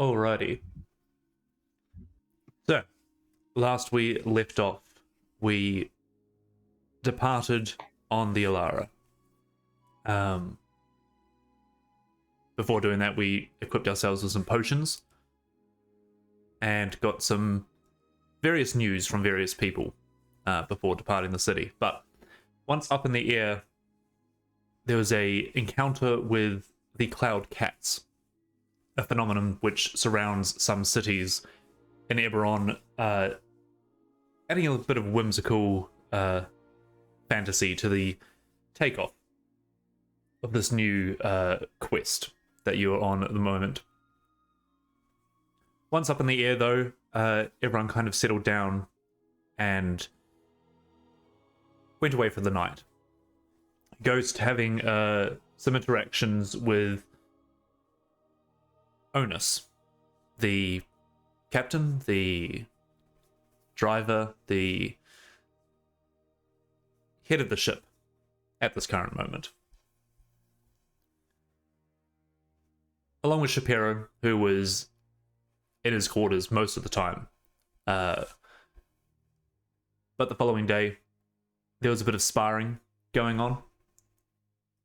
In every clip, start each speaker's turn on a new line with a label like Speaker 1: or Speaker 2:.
Speaker 1: Alrighty. So, last we left off, we departed on the Alara. Before doing that, we equipped ourselves with some potions and got some various news from various people before departing the city. But once up in the air, there was a encounter with the Cloud Cats, a phenomenon which surrounds some cities in Eberron, adding a bit of whimsical fantasy to the takeoff of this new quest that you're on at the moment. Once up in the air, though, everyone kind of settled down and went away for the night. Ghost having some interactions with Onus, the captain, the driver, the head of the ship at this current moment. Along with Shapiro, who was in his quarters most of the time. But the following day, there was a bit of sparring going on.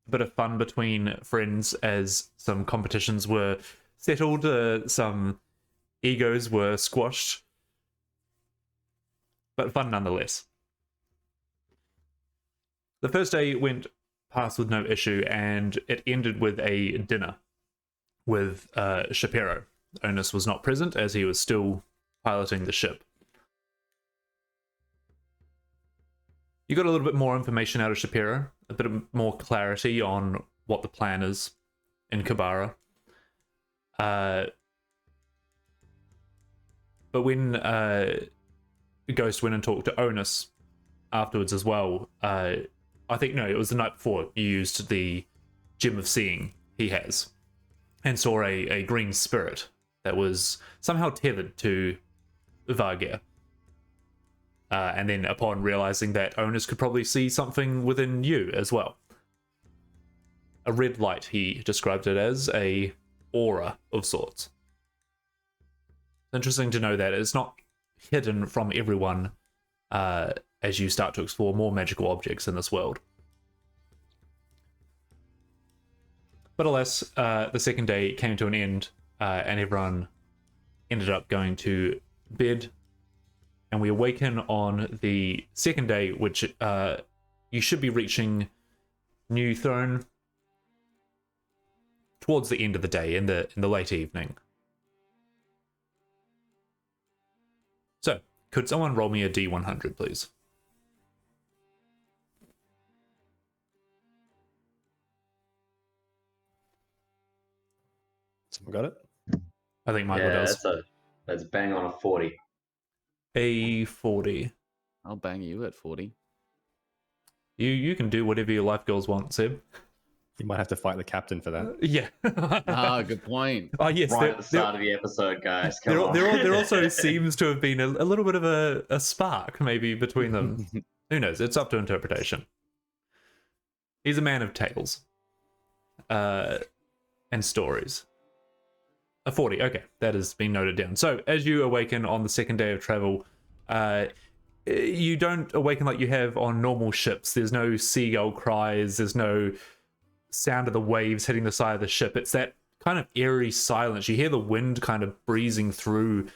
Speaker 1: A bit of fun between friends as some competitions were settled, some egos were squashed. But fun nonetheless. The first day went past with no issue, and it ended with a dinner with Shapiro. Onus was not present as he was still piloting the ship. You got a little bit more information out of Shapiro, a bit of more clarity on what the plan is in Kabara. But when Ghost went and talked to Onus afterwards as well, it was the night before, you used the Gem of Seeing he has and saw a green spirit that was somehow tethered to Vargir. And then upon realizing that Onus could probably see something within you as well. A red light, he described it as, a aura of sorts. Interesting to know that it's not hidden from everyone as you start to explore more magical objects in this world. But alas, the second day came to an end, and everyone ended up going to bed. And we awaken on the second day, which you should be reaching New Throne towards the end of the day, in the late evening. So, could someone roll me a D100, please?
Speaker 2: Someone got it?
Speaker 1: I think Michael does.
Speaker 3: That's bang on a 40.
Speaker 1: A 40.
Speaker 4: I'll bang you at 40.
Speaker 1: You can do whatever your life goals want, Seb.
Speaker 2: You might have to fight the captain for that.
Speaker 1: Yeah.
Speaker 4: Good point.
Speaker 1: Oh yes,
Speaker 3: Right at the start of the episode, guys. Come on.
Speaker 1: There also seems to have been a little bit of a spark maybe between them. Who knows? It's up to interpretation. He's a man of tales and stories. A 40, okay, that has been noted down. So, as you awaken on the second day of travel, you don't awaken like you have on normal ships. There's no seagull cries, there's no sound of the waves hitting the side of the ship. It's that kind of eerie silence. You hear the wind kind of breezing through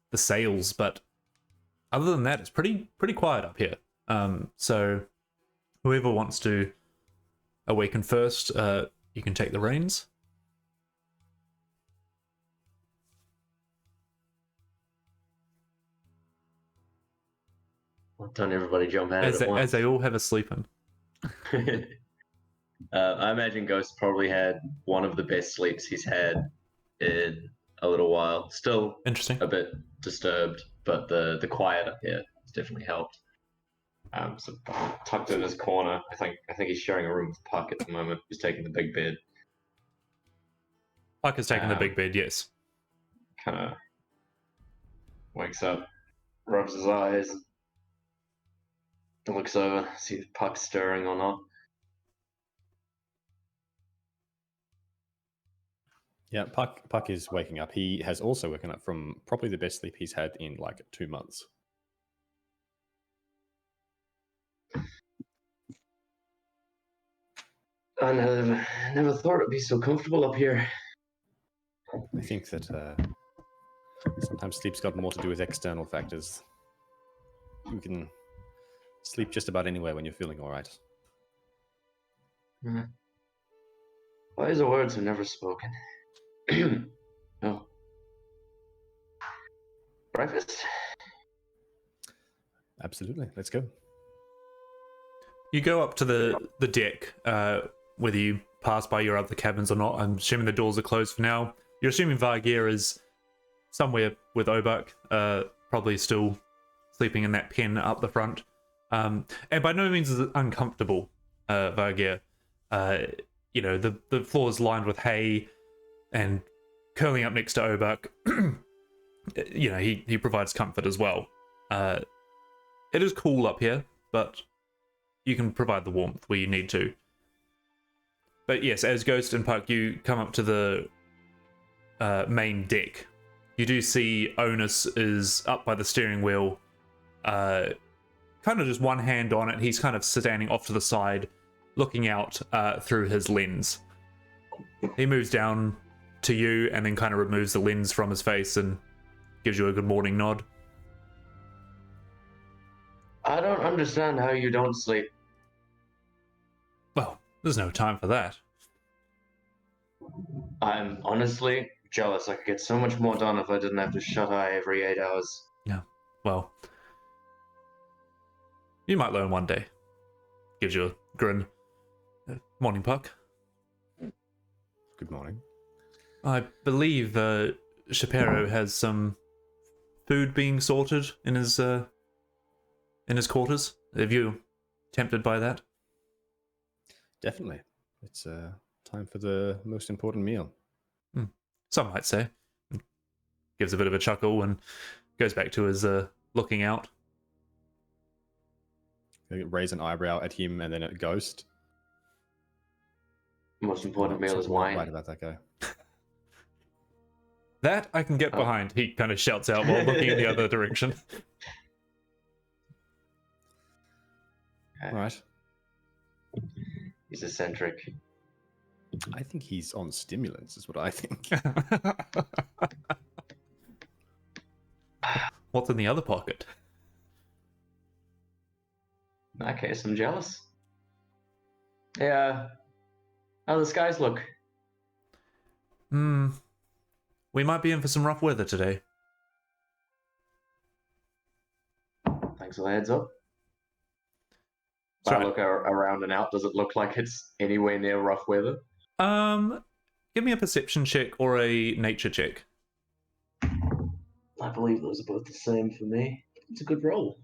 Speaker 1: the sails, but other than that, it's pretty quiet up here. So, whoever wants to awaken first, you can take the reins.
Speaker 3: Don't everybody jump out at once.
Speaker 1: As they all have a sleep in.
Speaker 3: I imagine Ghost probably had one of the best sleeps he's had in a little while. Still
Speaker 1: Interesting.
Speaker 3: A bit disturbed, but the quiet up here has definitely helped. So tucked in his corner. I think he's sharing a room with Puck at the moment. He's taking the big bed.
Speaker 1: Puck is taking the big bed, yes.
Speaker 3: Kind of wakes up, rubs his eyes, and looks over, see if Puck's stirring or not.
Speaker 2: Yeah, Puck is waking up. He has also woken up from probably the best sleep he's had in like 2 months.
Speaker 3: I never thought it'd be so comfortable up here.
Speaker 2: I think that sometimes sleep's got more to do with external factors. You can sleep just about anywhere when you're feeling all right.
Speaker 3: Wiser words are never spoken. Oh. Breakfast?
Speaker 2: Absolutely. Let's go.
Speaker 1: You go up to the deck, whether you pass by your other cabins or not. I'm assuming the doors are closed for now. You're assuming Vargir is somewhere with Obak, probably still sleeping in that pen up the front. And by no means is it uncomfortable, Vargir. You know, the floor is lined with hay, and curling up next to Obak, you know, he provides comfort as well. It is cool up here, but you can provide the warmth where you need to. But yes, as Ghost and Puck, you come up to the main deck. You do see Onus is up by the steering wheel, kind of just one hand on it. He's kind of standing off to the side, looking out through his lens. He moves down to you and then kind of removes the lens from his face and gives you a good morning nod.
Speaker 3: I don't understand how you don't sleep.
Speaker 1: Well, there's no time for that.
Speaker 3: I'm honestly jealous. I could get so much more done if I didn't have to shut eye every 8 hours.
Speaker 1: Yeah, well, you might learn one day. Gives you a grin. Morning, Puck.
Speaker 2: Good morning.
Speaker 1: I believe Shapiro has some food being sorted in his quarters. Have you tempted by that?
Speaker 2: Definitely. It's time for the most important meal.
Speaker 1: Some might say. Gives a bit of a chuckle and goes back to his looking out.
Speaker 2: They raise an eyebrow at him and then at Ghost.
Speaker 3: Most important meal is
Speaker 2: Something
Speaker 3: wine.
Speaker 2: Right about that guy.
Speaker 1: That I can get behind, he kind of shouts out while looking in the other direction.
Speaker 3: Okay.
Speaker 2: All right.
Speaker 3: He's eccentric.
Speaker 2: I think he's on stimulants, is what I think.
Speaker 1: What's in the other pocket?
Speaker 3: In that case, I'm jealous. Yeah. How the skies look?
Speaker 1: We might be in for some rough weather today.
Speaker 3: Thanks for the heads up. If
Speaker 1: Sorry.
Speaker 3: I look around and out, does it look like it's anywhere near rough weather?
Speaker 1: Give me a perception check or a nature check.
Speaker 3: I believe those are both the same for me. It's a good roll.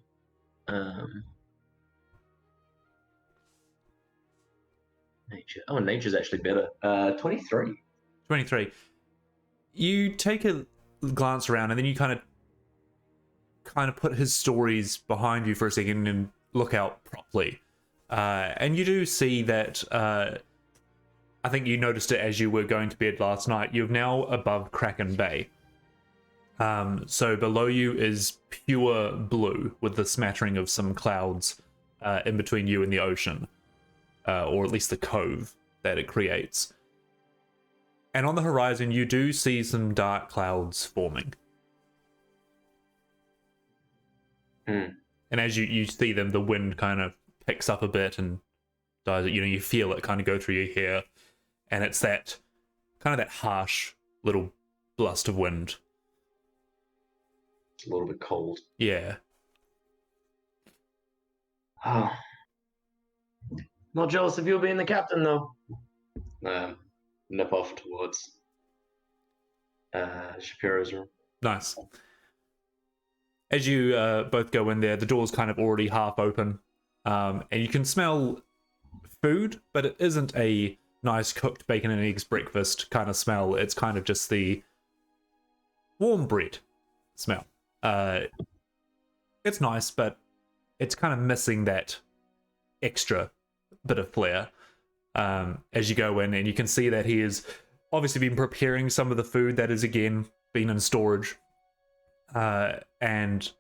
Speaker 3: Nature. Oh, nature's actually better. 23.
Speaker 1: 23. You take a glance around and then you kind of put his stories behind you for a second and look out properly. And you do see that, I think you noticed it as you were going to bed last night, you're now above Kraken Bay. So below you is pure blue with the smattering of some clouds in between you and the ocean, or at least the cove that it creates. And on the horizon, you do see some dark clouds forming. And as you see them, the wind kind of picks up a bit and dies. You know, you feel it kind of go through your hair, and it's that kind of that harsh little blast of wind.
Speaker 3: It's a little bit cold.
Speaker 1: Yeah.
Speaker 3: Oh. Not jealous of you being the captain, though. Nip off towards Shapiro's room.
Speaker 1: Nice. As you both go in there, the door's kind of already half open, and you can smell food, but it isn't a nice cooked bacon and eggs breakfast kind of smell. It's kind of just the warm bread smell. It's nice, but it's kind of missing that extra bit of flair. As you go in, and you can see that he is obviously been preparing some of the food that is again been in storage. And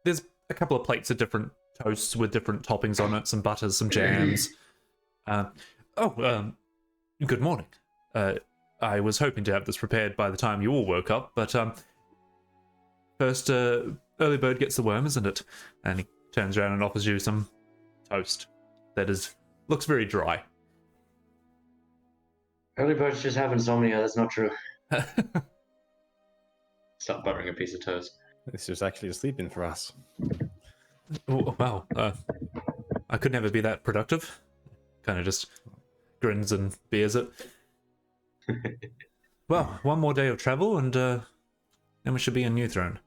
Speaker 1: there's a couple of plates of different toasts with different toppings on it, some butters, some jams. Good morning. I was hoping to have this prepared by the time you all woke up, but first, early bird gets the worm, isn't it? And he turns around and offers you some toast that looks very dry.
Speaker 3: Early birds just have insomnia. That's not true. Start buttering a piece of toast.
Speaker 2: This was actually a sleep-in for us.
Speaker 1: Oh, wow. I could never be that productive. Kind of just grins and bears it. Well, one more day of travel, and then we should be in New Throne.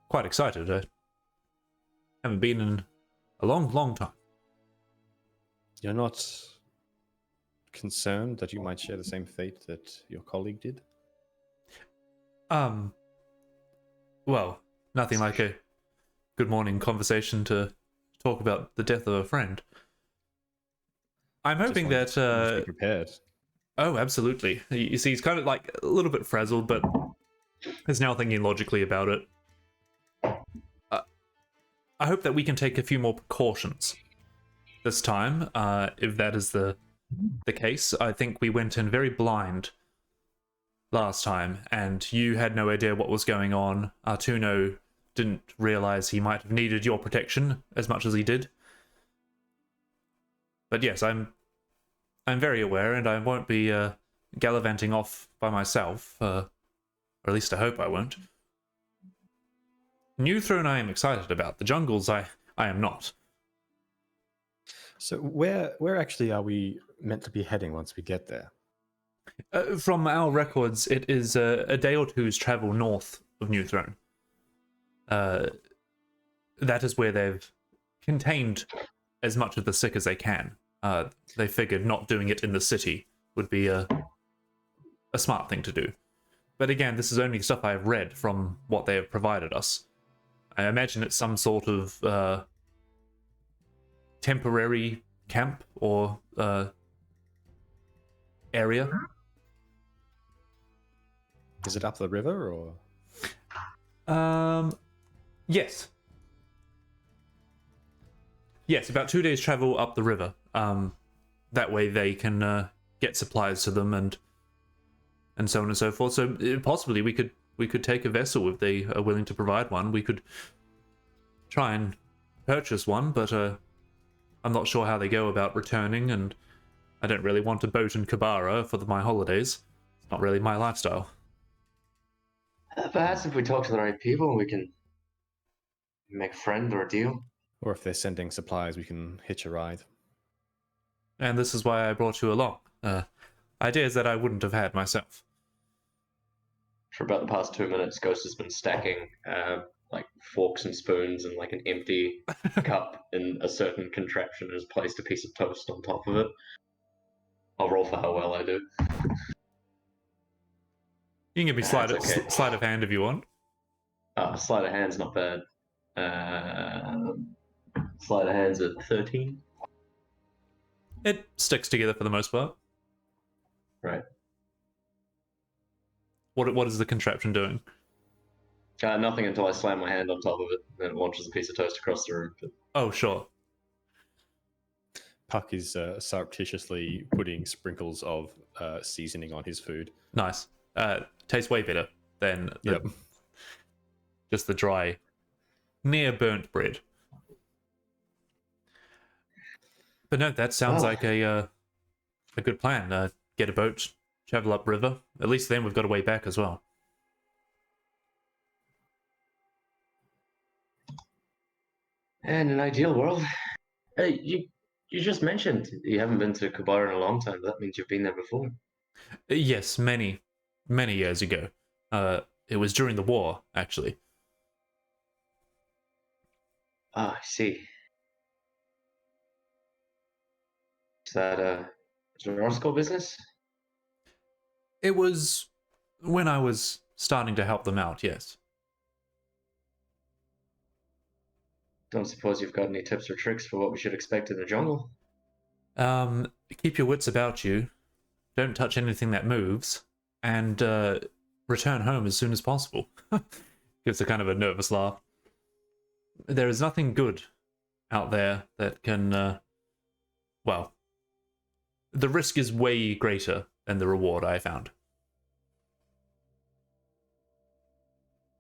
Speaker 1: Quite excited. I haven't been in a long, long time.
Speaker 2: You're not concerned that you might share the same fate that your colleague did?
Speaker 1: Well, nothing like a good morning conversation to talk about the death of a friend. I'm hoping that...
Speaker 2: be prepared.
Speaker 1: Oh, absolutely. You see, he's kind of like a little bit frazzled, but is now thinking logically about it. I hope that we can take a few more precautions this time, if that is the case. I think we went in very blind last time, and you had no idea what was going on. Artuno didn't realize he might have needed your protection as much as he did. But yes, I'm very aware, and I won't be gallivanting off by myself, or at least I hope I won't. New Throne I am excited about. The jungles I am not.
Speaker 2: So where actually are we meant to be heading once we get there?
Speaker 1: From our records, it is a day or two's travel north of New Throne. That is where they've contained as much of the sick as they can. They figured not doing it in the city would be a smart thing to do. But again, this is only stuff I have read from what they have provided us. I imagine it's some sort of temporary camp or area.
Speaker 2: Is it up the river or?
Speaker 1: Yes. Yes, about 2 days travel up the river. That way they can get supplies to them and so on and so forth. So possibly we could take a vessel if they are willing to provide one. We could try and purchase one, but I'm not sure how they go about returning, and I don't really want a boat in Khorvaire for my holidays. It's not really my lifestyle.
Speaker 3: Perhaps if we talk to the right people, we can make a friend or a deal.
Speaker 2: Or if they're sending supplies, we can hitch a ride.
Speaker 1: And this is why I brought you along. Ideas that I wouldn't have had myself.
Speaker 3: For about the past 2 minutes, Ghost has been stacking like forks and spoons and like an empty cup in a certain contraption and has placed a piece of toast on top of it. I'll roll for how well I do.
Speaker 1: You can give me
Speaker 3: That's okay.
Speaker 1: sleight of hand if you want.
Speaker 3: Sleight of hand's not bad. Sleight of hand's at 13.
Speaker 1: It sticks together for the most part.
Speaker 3: Right.
Speaker 1: What is the contraption doing?
Speaker 3: Nothing until I slam my hand on top of it, and it launches a piece of toast across the room. But...
Speaker 1: Oh, sure.
Speaker 2: Puck is surreptitiously putting sprinkles of seasoning on his food.
Speaker 1: Nice. Tastes way better than just the dry, near burnt bread. But no, that sounds like a good plan. Get a boat, travel up river. At least then we've got a way back as well.
Speaker 3: In an ideal world, hey, you just mentioned you haven't been to Khorvaire in a long time. That means you've been there before.
Speaker 1: Yes, many years ago. It was during the war, actually.
Speaker 3: Ah, I see. Is that a Roscoe business?
Speaker 1: It was when I was starting to help them out, yes.
Speaker 3: Don't suppose you've got any tips or tricks for what we should expect in the jungle?
Speaker 1: Keep your wits about you. don't touch anything that moves, and return home as soon as possible. Gives a kind of a nervous laugh. There is nothing good out there that can, well, the risk is way greater than the reward, I found.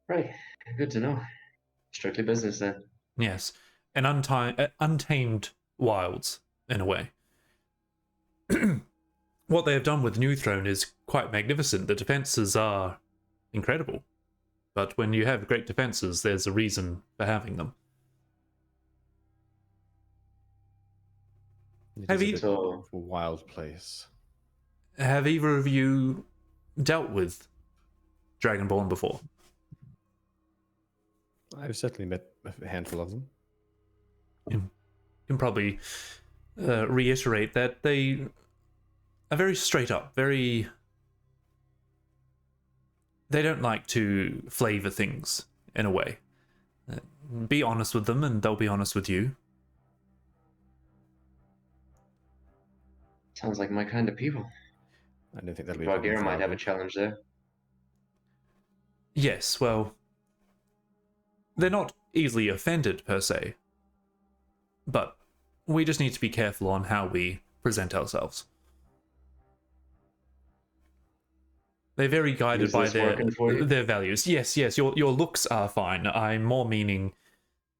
Speaker 3: Right. Good to know. Strictly business then.
Speaker 1: Yes, and untamed wilds, in a way. What they have done with New Throne is quite magnificent. The defenses are incredible. But when you have great defenses, there's a reason for having them. Have you-
Speaker 3: So
Speaker 2: A wild place.
Speaker 1: Have either of you dealt with Dragonborn before?
Speaker 2: I've certainly met a handful of them.
Speaker 1: You can probably reiterate that they are very straight up, very... They don't like to flavor things, in a way. Be honest with them, and they'll be honest with you.
Speaker 3: sounds like my kind of people.
Speaker 2: I don't think that'll be a problem.
Speaker 3: Valgyra
Speaker 2: for
Speaker 3: might
Speaker 2: our
Speaker 3: have a
Speaker 2: group.
Speaker 3: challenge there.
Speaker 1: Yes, well... They're not easily offended, per se. But we just need to be careful on how we present ourselves. They're very guided
Speaker 3: Is
Speaker 1: by
Speaker 3: this working for you?
Speaker 1: their values. Yes, your looks are fine. I'm more meaning...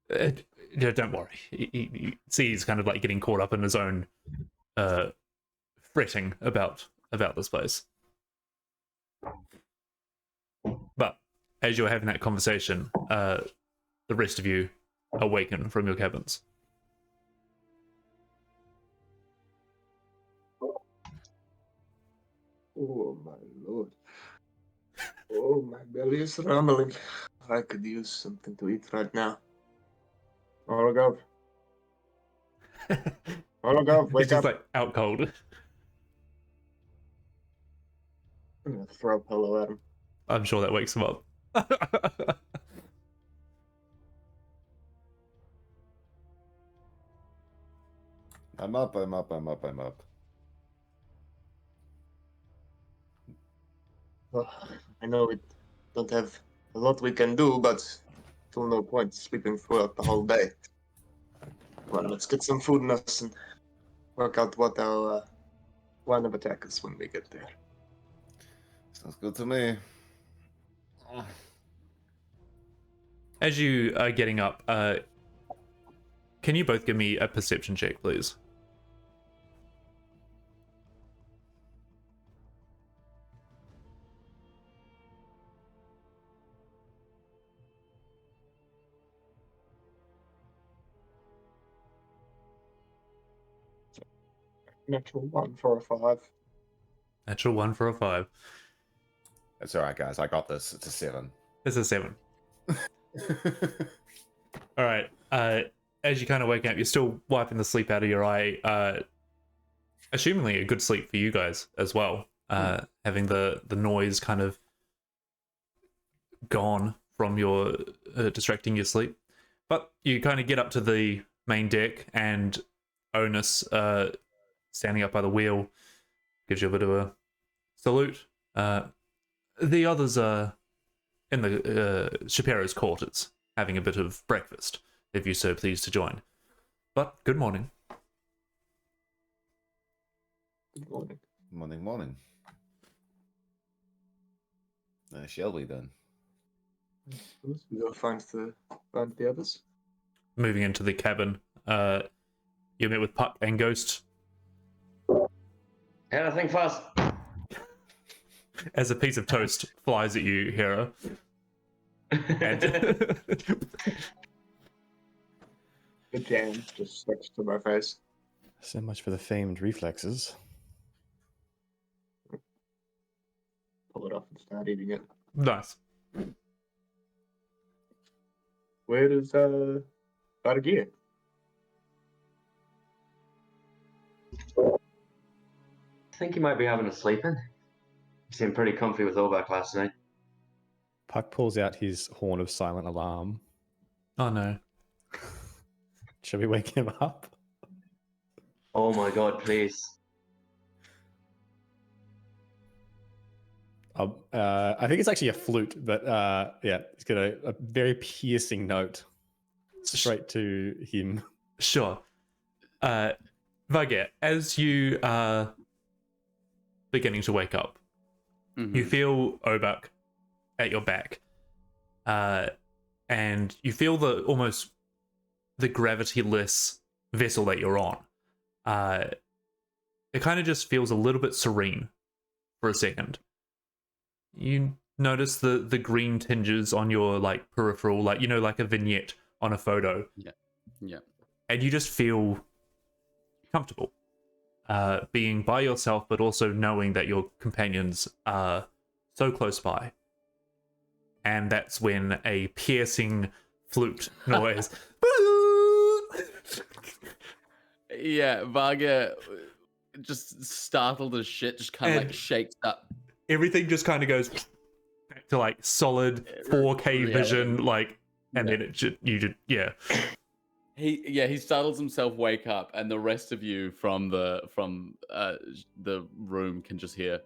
Speaker 1: don't worry. See, he's kind of like getting caught up in his own fretting about this place. But as you're having that conversation, the rest of you awaken from your cabins.
Speaker 5: Oh my lord. Oh, my belly is rumbling. I could use something to eat right now. Ologov. Ologov,
Speaker 1: He's
Speaker 5: wake
Speaker 1: just
Speaker 5: up.
Speaker 1: like out cold.
Speaker 5: I'm gonna throw a pillow at him.
Speaker 1: I'm sure that wakes him up.
Speaker 6: I'm up, I'm up, I'm up, I'm up.
Speaker 5: I know we don't have a lot we can do, but still no point sleeping throughout the whole day. Well, let's get some food in us and work out what our line of attack is when we get there.
Speaker 6: Sounds good to me.
Speaker 1: As you are getting up, can you both give me a perception check, please?
Speaker 5: Natural 1 for a 5.
Speaker 1: Natural 1 for a 5.
Speaker 6: That's all right, guys. I got this. It's a 7.
Speaker 1: It's a 7. All right. As you kind of wake up, you're still wiping the sleep out of your eye. Assumingly a good sleep for you guys as well. Having the noise kind of gone from your distracting your sleep. But you kind of get up to the main deck, and Onus, standing up by the wheel, gives you a bit of a salute. The others are in the Shapiro's quarters, having a bit of breakfast, if you so please to join. But good morning.
Speaker 5: Good morning.
Speaker 6: Morning, morning. Shall we then?
Speaker 5: We go find the others.
Speaker 1: Moving into the cabin, you meet with Puck and Ghost.
Speaker 3: Anything fast?
Speaker 1: As a piece of toast flies at you, Hera. And
Speaker 5: The jam just sticks to my face.
Speaker 2: So much for the famed reflexes.
Speaker 5: Pull it off and start eating it.
Speaker 1: nice.
Speaker 5: Where is Bargier?
Speaker 3: I think he might be having a sleep in. He seemed pretty comfy with Ovak last night.
Speaker 2: Puck pulls out his horn of silent alarm.
Speaker 1: Oh no.
Speaker 2: Shall we wake him up?
Speaker 3: Oh my god, please.
Speaker 2: I think it's actually a flute, but yeah, it's got a very piercing note straight to him.
Speaker 1: Sure. Varget, as you are beginning to wake up, you feel Obak at your back, and you feel almost the gravity-less vessel that you're on. It kind of just feels a little bit serene for a second. You notice the green tinges on your like peripheral, like like a vignette on a photo.
Speaker 4: Yeah.
Speaker 1: And you just feel comfortable being by yourself, but also knowing that your companions are so close by. And that's when a piercing flute noise.
Speaker 4: Yeah, Varga just startled as shit, just kind of like shakes up.
Speaker 1: Everything just kind of goes back to like solid 4K vision, like, and then
Speaker 4: He startles himself, wake up, and the rest of you from the room can just hear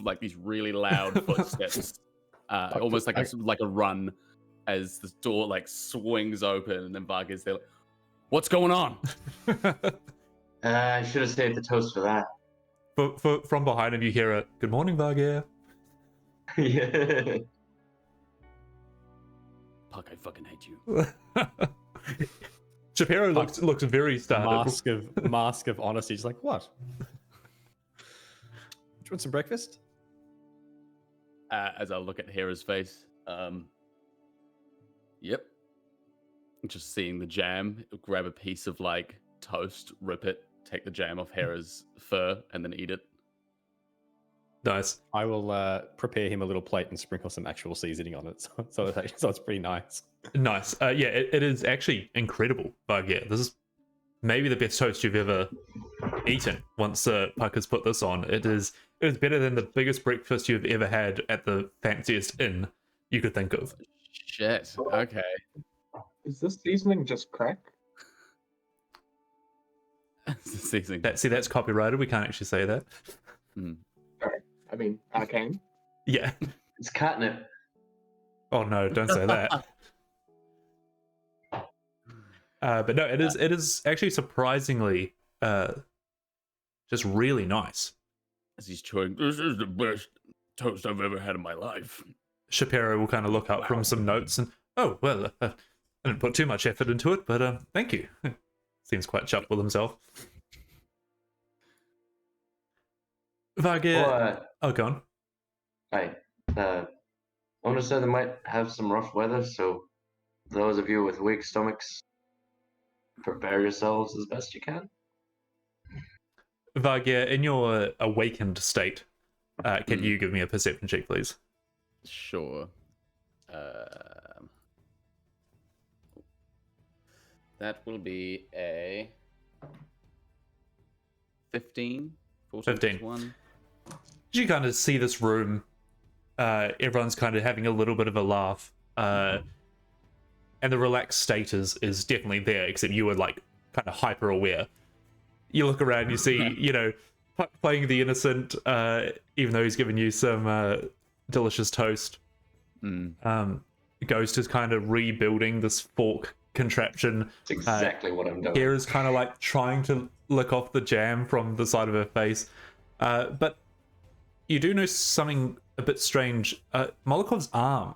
Speaker 4: like these really loud footsteps, almost like a run, as the door like swings open, and then Varga's there. Like, what's going on?
Speaker 3: I should have saved the toast for that.
Speaker 1: From behind him, you hear a "Good morning, Varga."
Speaker 3: Yeah.
Speaker 4: Puck, I fucking hate you.
Speaker 1: Shapiro looks very startled.
Speaker 2: Mask of honesty. Just like, what? Do you want some breakfast?
Speaker 4: As I look at Hera's face, yep. Just seeing the jam, grab a piece of like toast, rip it, take the jam off Hera's fur, and then eat it.
Speaker 1: Nice.
Speaker 2: I will prepare him a little plate and sprinkle some actual seasoning on it, so it's pretty nice.
Speaker 1: Nice. Yeah, it is actually incredible. But yeah, this is maybe the best toast you've ever eaten. Once Puck has put this on, it is better than the biggest breakfast you've ever had at the fanciest inn you could think of.
Speaker 4: Shit. Okay.
Speaker 5: Is this seasoning just crack?
Speaker 4: Seasoning.
Speaker 1: That's copyrighted. We can't actually say that.
Speaker 5: I mean, I can.
Speaker 1: Yeah.
Speaker 3: It's catnip.
Speaker 1: Oh no! Don't say that. But no, it is actually surprisingly just really nice.
Speaker 4: As he's chewing, this is the best toast I've ever had in my life.
Speaker 1: Shapiro will kind of look up from some notes and, oh, well, I didn't put too much effort into it, but thank you. Seems quite chuffed with himself. Varga... Oh, go on.
Speaker 3: I want to say they might have some rough weather, so those of you with weak stomachs, prepare yourselves as best you can.
Speaker 1: Varga, in your awakened state, can you give me a perception check, please?
Speaker 4: Sure. That will be a 15.
Speaker 1: 15.
Speaker 4: 1.
Speaker 1: You kind of see this room. Everyone's kind of having a little bit of a laugh. And the relaxed state is definitely there, except you were like kind of hyper aware. You look around, you see, Puck playing the innocent, even though he's given you some delicious toast. Ghost is kind of rebuilding this fork contraption.
Speaker 3: It's exactly what I'm doing.
Speaker 1: Kira's kind of like trying to lick off the jam from the side of her face. But you do notice something a bit strange. Molokov's arm,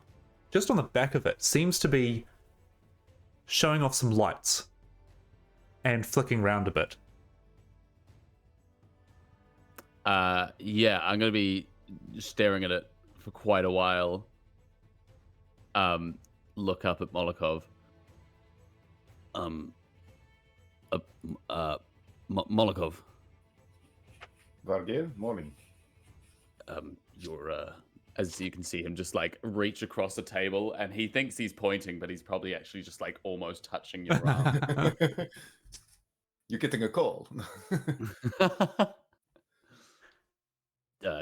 Speaker 1: just on the back of it, seems to be showing off some lights and flicking around a bit.
Speaker 4: Yeah, I'm going to be staring at it for quite a while. Look up at Molokov. Molokov.
Speaker 6: Vargir, morning.
Speaker 4: You're as you can see him just like reach across the table, and he thinks he's pointing, but he's probably actually just like almost touching your arm.
Speaker 6: You're getting a call.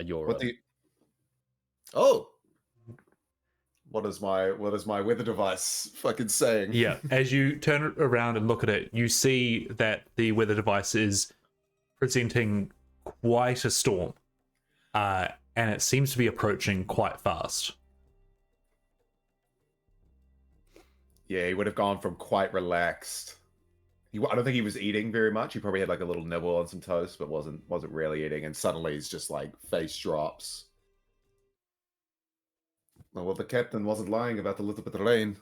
Speaker 4: You're.
Speaker 6: What do you... Oh. What is my weather device fucking saying?
Speaker 1: Yeah, as you turn it around and look at it, you see that the weather device is presenting quite a storm. and it seems to be approaching quite fast.
Speaker 6: Yeah, he would have gone from quite relaxed. I don't think he was eating very much. He probably had like a little nibble on some toast, but wasn't really eating. And suddenly he's just like face drops. Oh, well, the captain wasn't lying about the little bit of rain.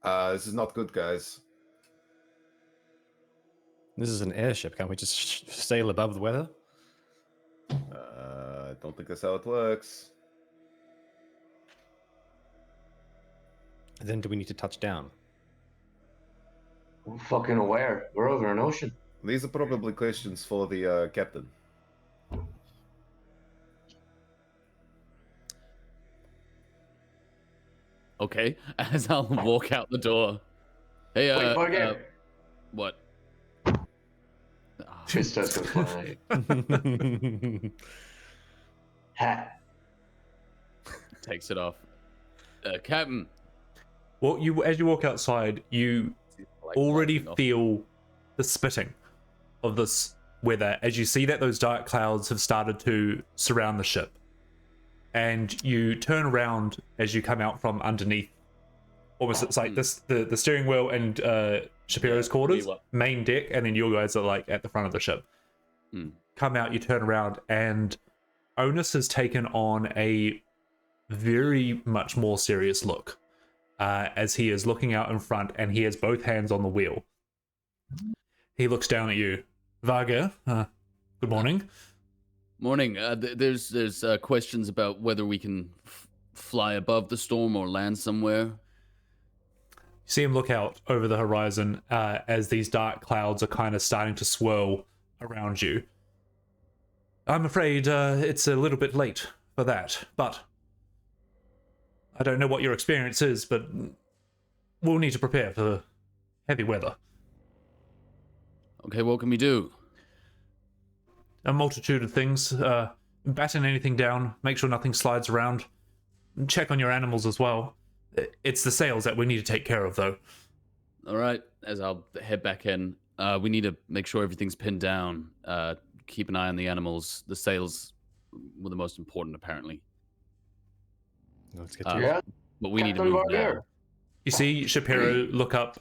Speaker 6: This is not good, guys.
Speaker 2: This is an airship. Can't we just sail above the weather?
Speaker 6: I don't think that's how it works.
Speaker 2: Then do we need to touch down?
Speaker 3: I'm fucking aware. We're over an ocean.
Speaker 6: These are probably questions for the captain.
Speaker 4: Okay, as I'll walk out the door. Hey,
Speaker 3: Wait, Vargir.
Speaker 4: What?
Speaker 3: His toast goes flying at you. Ha.
Speaker 4: Takes it off. Captain.
Speaker 1: Well, as you walk outside, you already
Speaker 4: walking off.
Speaker 1: feel the spitting of this weather as you see that those dark clouds have started to surround the ship. And you turn around as you come out from underneath. Almost it's like this the steering wheel and Shapiro's quarters, main deck, and then you guys are like at the front of the ship. Come out, you turn around, and Onus has taken on a very much more serious look as he is looking out in front, and he has both hands on the wheel. He looks down at you. Varga, good morning.
Speaker 4: Morning. There's questions about whether we can fly above the storm or land somewhere.
Speaker 1: You see him look out over the horizon as these dark clouds are kind of starting to swirl around you. I'm afraid it's a little bit late for that, but I don't know what your experience is, but we'll need to prepare for heavy weather.
Speaker 4: Okay, what can we do?
Speaker 1: A multitude of things. Batten anything down, make sure nothing slides around. Check on your animals as well. It's the sails that we need to take care of, though.
Speaker 4: All right, as I'll head back in, we need to make sure everything's pinned down. Keep an eye on the animals. The sails were the most important, apparently.
Speaker 2: Let's get to
Speaker 3: Yeah.
Speaker 4: But we need to
Speaker 3: Captain
Speaker 4: move
Speaker 3: Vargir.
Speaker 4: now.
Speaker 1: You see Shapiro look up,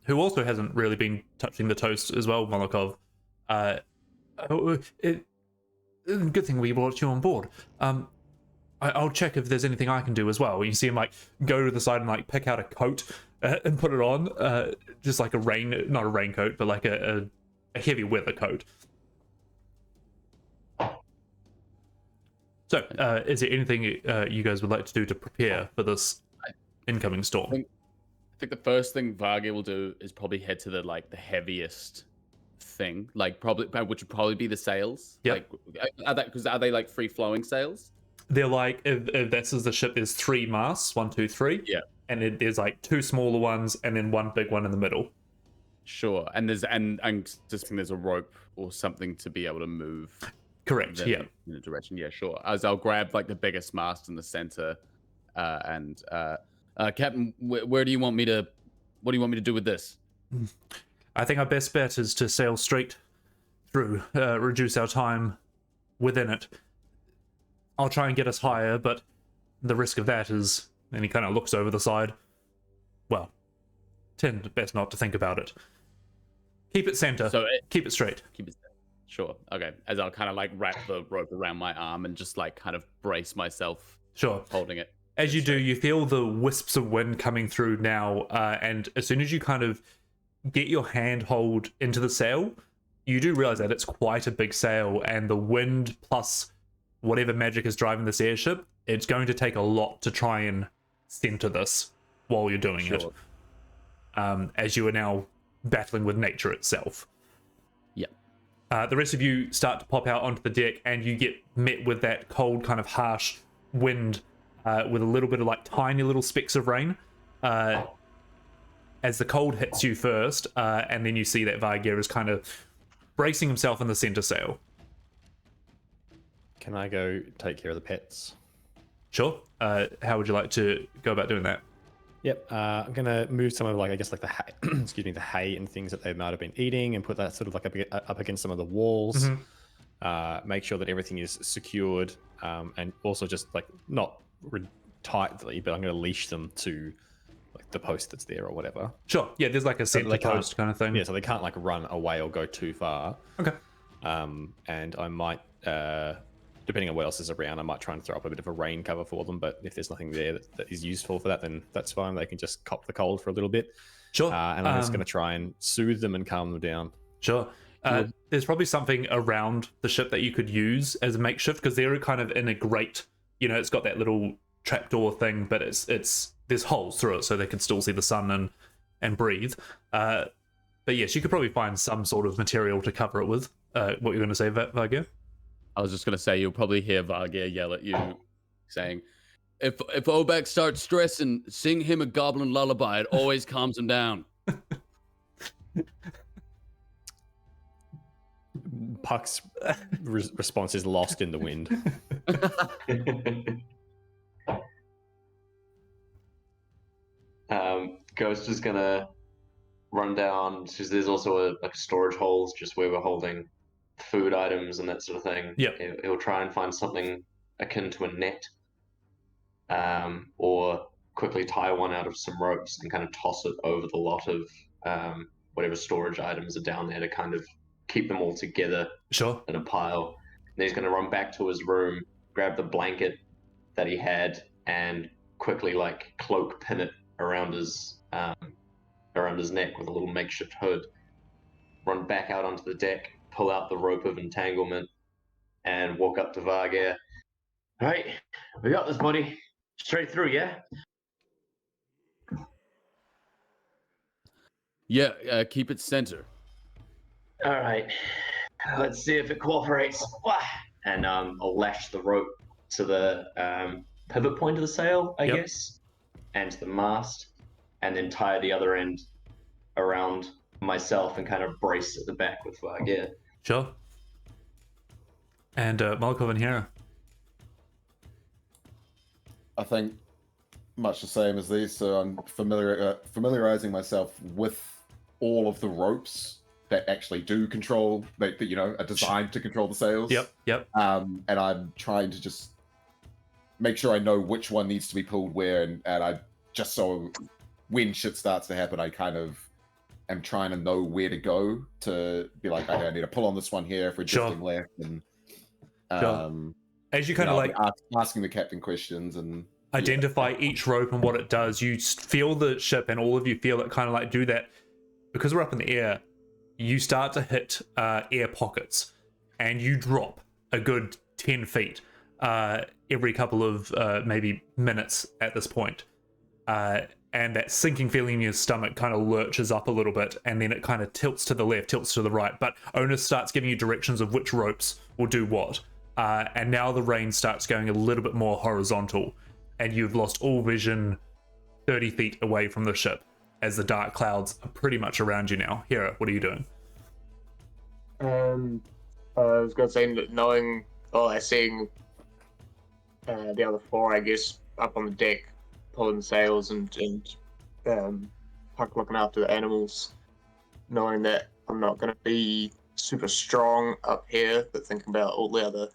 Speaker 1: who also hasn't really been touching the toast as well, Molokov. Good thing we brought you on board. I'll check if there's anything I can do as well. You see him like go to the side and like pick out a coat and put it on, just like not a raincoat, but like a heavy weather coat. So, is there anything you guys would like to do to prepare for this incoming storm?
Speaker 4: I think the first thing Varga will do is probably head to the heaviest thing, which would probably be the sails.
Speaker 1: Yep.
Speaker 4: Are they like free flowing sails?
Speaker 1: They're like, if this is the ship, there's 3 masts, 1, 2, 3.
Speaker 4: Yeah.
Speaker 1: And there's like 2 smaller ones and then 1 big one in the middle.
Speaker 4: Sure. And there's a rope or something to be able to move.
Speaker 1: Correct.
Speaker 4: them
Speaker 1: Yeah.
Speaker 4: in a direction. Yeah, sure. As I'll grab like the biggest mast in the center, and Captain, where do you want me to? What do you want me to do with this?
Speaker 1: I think our best bet is to sail straight through, reduce our time within it. I'll try and get us higher, but the risk of that is, and he kind of looks over the side. Well, tend best not to think about it. Keep it center. Keep it straight.
Speaker 4: Keep it. Sure. Okay. As I'll kind of like wrap the rope around my arm and just like kind of brace myself.
Speaker 1: Sure.
Speaker 4: Holding it.
Speaker 1: As you do, you feel the wisps of wind coming through now, and as soon as you kind of get your handhold into the sail, you do realize that it's quite a big sail, and the wind plus whatever magic is driving this airship, it's going to take a lot to try and center this while you're doing it. As you are now battling with nature itself. The rest of you start to pop out onto the deck, and you get met with that cold, kind of harsh wind with a little bit of like tiny little specks of rain. As the cold hits you first, and then you see that Vargir is kind of bracing himself in the center sail.
Speaker 2: Can I go take care of the pets?
Speaker 1: Sure. How would you like to go about doing that?
Speaker 2: Yep, I'm gonna move some of like the hay, excuse me, the hay and things that they might have been eating, and put that sort of like up against some of the walls. make sure that everything is secured, and also just like not tightly, but I'm going to leash them to like the post that's there or whatever.
Speaker 1: Sure. Yeah, there's like a
Speaker 2: So
Speaker 1: center
Speaker 2: they can't-
Speaker 1: post kind of thing.
Speaker 2: Yeah, so they can't like run away or go too far.
Speaker 1: Okay.
Speaker 2: And I might, depending on what else is around, I might try and throw up a bit of a rain cover for them. But if there's nothing there that is useful for that, then that's fine. They can just cop the cold for a little bit.
Speaker 1: Sure.
Speaker 2: And I'm just going to try and soothe them and calm them down.
Speaker 1: Sure. There's probably something around the ship that you could use as a makeshift, because they're kind of in a grate. You know, it's got that little trapdoor thing, but it's there's holes through it, so they can still see the sun and breathe. But yes, you could probably find some sort of material to cover it with. What you're going to say, Vargir?
Speaker 4: I was just gonna say you'll probably hear Vargir yell at you, saying, "If Obek starts stressing, sing him a goblin lullaby. It always calms him down."
Speaker 2: Puck's response is lost in the wind.
Speaker 3: Ghost is gonna run down because there's also a storage holes just where we're holding food items and that sort of thing.
Speaker 1: Yep.
Speaker 3: He'll try and find something akin to a net, or quickly tie one out of some ropes and kind of toss it over the lot of whatever storage items are down there to kind of keep them all together
Speaker 1: Sure.
Speaker 3: in a pile. And he's going to run back to his room, grab the blanket that he had, and quickly like cloak pin it around his neck with a little makeshift hood. Run back out onto the deck, pull out the rope of entanglement, and walk up to Vargir. All right, we got this, buddy. Straight through, yeah?
Speaker 4: Yeah, keep it center.
Speaker 3: All right, let's see if it cooperates. Wah! And I'll lash the rope to the pivot point of the sail, I guess, and to the mast, and then tie the other end around myself and kind of brace at the back with Vargir.
Speaker 1: Sure. And Malkov and Hera.
Speaker 6: I think much the same as these. So I'm familiarizing myself with all of the ropes that actually do control, that you know, are designed to control the sails.
Speaker 1: Yep.
Speaker 6: And I'm trying to just make sure I know which one needs to be pulled where, and I just so when shit starts to happen, I kind of am trying to know where to go to be like, okay, I need to pull on this one here if we're drifting left, and
Speaker 1: as you kind of like
Speaker 6: asking the captain questions and
Speaker 1: identify each rope and what it does, you feel the ship, and all of you feel it kind of like do that. Because we're up in the air, you start to hit air pockets, and you drop a good 10 feet every couple of maybe minutes at this point. And that sinking feeling in your stomach kind of lurches up a little bit, and then it kind of tilts to the left, tilts to the right. But Onus starts giving you directions of which ropes will do what. And now the rain starts going a little bit more horizontal, and you've lost all vision 30 feet away from the ship, as the dark clouds are pretty much around you now. Hera, what are you doing?
Speaker 5: I was going to say, knowing, seeing the other four, I guess, up on the deck, pulling sails and Puck looking after the animals, knowing that I'm not going to be super strong up here, but thinking about all the other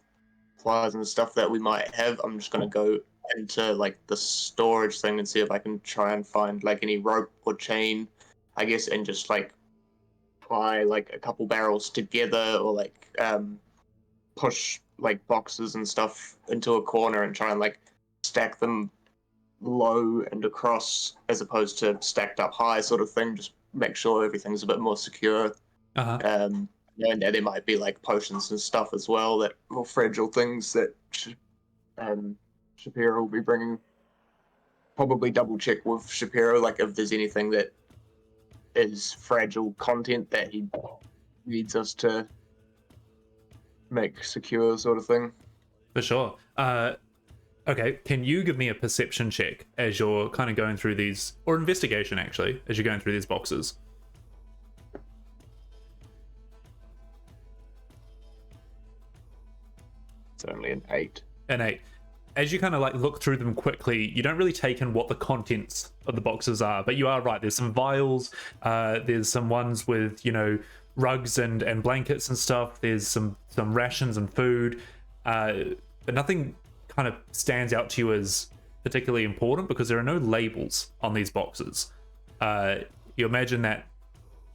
Speaker 5: supplies and stuff that we might have, I'm just going to go into like the storage thing and see if I can try and find like any rope or chain, I guess, and just like tie like a couple barrels together, or like push like boxes and stuff into a corner and try and like stack them low and across as opposed to stacked up high sort of thing. Just make sure everything's a bit more secure. And there might be like potions and stuff as well, that more fragile things that Shapiro will be bringing. Probably double check with Shapiro, like if there's anything that is fragile content that he needs us to make secure, sort of thing.
Speaker 1: For sure. Okay, can you give me a perception check as you're kind of going through these, or investigation actually, as you're going through these boxes?
Speaker 5: It's only an 8.
Speaker 1: An 8. As you kind of like look through them quickly, you don't really take in what the contents of the boxes are, but you are right. There's some vials. There's some ones with, you know, rugs and blankets and stuff. There's some rations and food, but nothing kind of stands out to you as particularly important because there are no labels on these boxes. You imagine that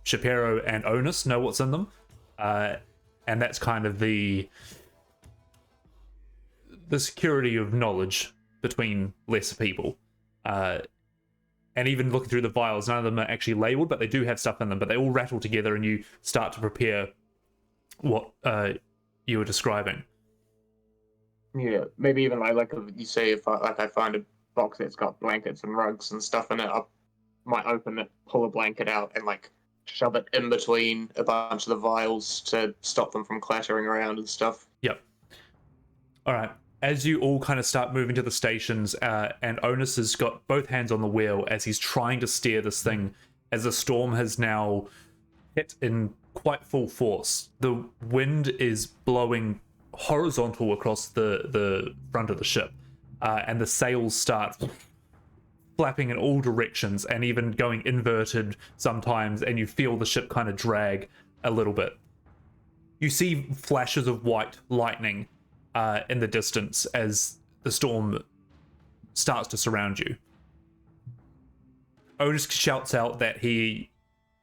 Speaker 1: Shapiro and Onus know what's in them, and that's kind of the security of knowledge between lesser people. And even looking through the vials, none of them are actually labeled, but they do have stuff in them, but they all rattle together and you start to prepare what you were describing.
Speaker 5: Yeah, maybe even like you say, if I find a box that's got blankets and rugs and stuff in it, I might open it, pull a blanket out, and like shove it in between a bunch of the vials to stop them from clattering around and stuff.
Speaker 1: Yep. All right. As you all kind of start moving to the stations, and Onus has got both hands on the wheel as he's trying to steer this thing, as the storm has now hit in quite full force. The wind is blowing horizontal across the front of the ship, and the sails start flapping in all directions and even going inverted sometimes, and you feel the ship kind of drag a little bit. You see flashes of white lightning in the distance as the storm starts to surround you. Onus shouts out that he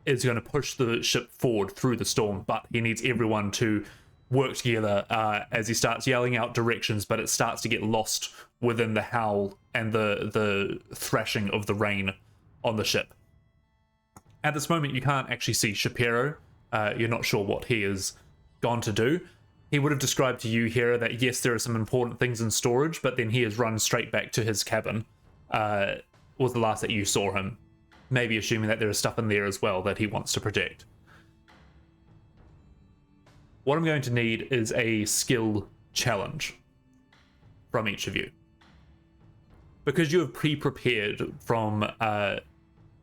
Speaker 1: is going to push the ship forward through the storm, but he needs everyone to work together as he starts yelling out directions, but it starts to get lost within the howl and the thrashing of the rain on the ship. At this moment, you can't actually see Shapiro. You're not sure what he has gone to do. He would have described to you, Hera, that yes, there are some important things in storage, but then he has run straight back to his cabin. Was the last that you saw him. Maybe assuming that there is stuff in there as well that he wants to protect. What I'm going to need is a skill challenge from each of you. Because you have pre-prepared from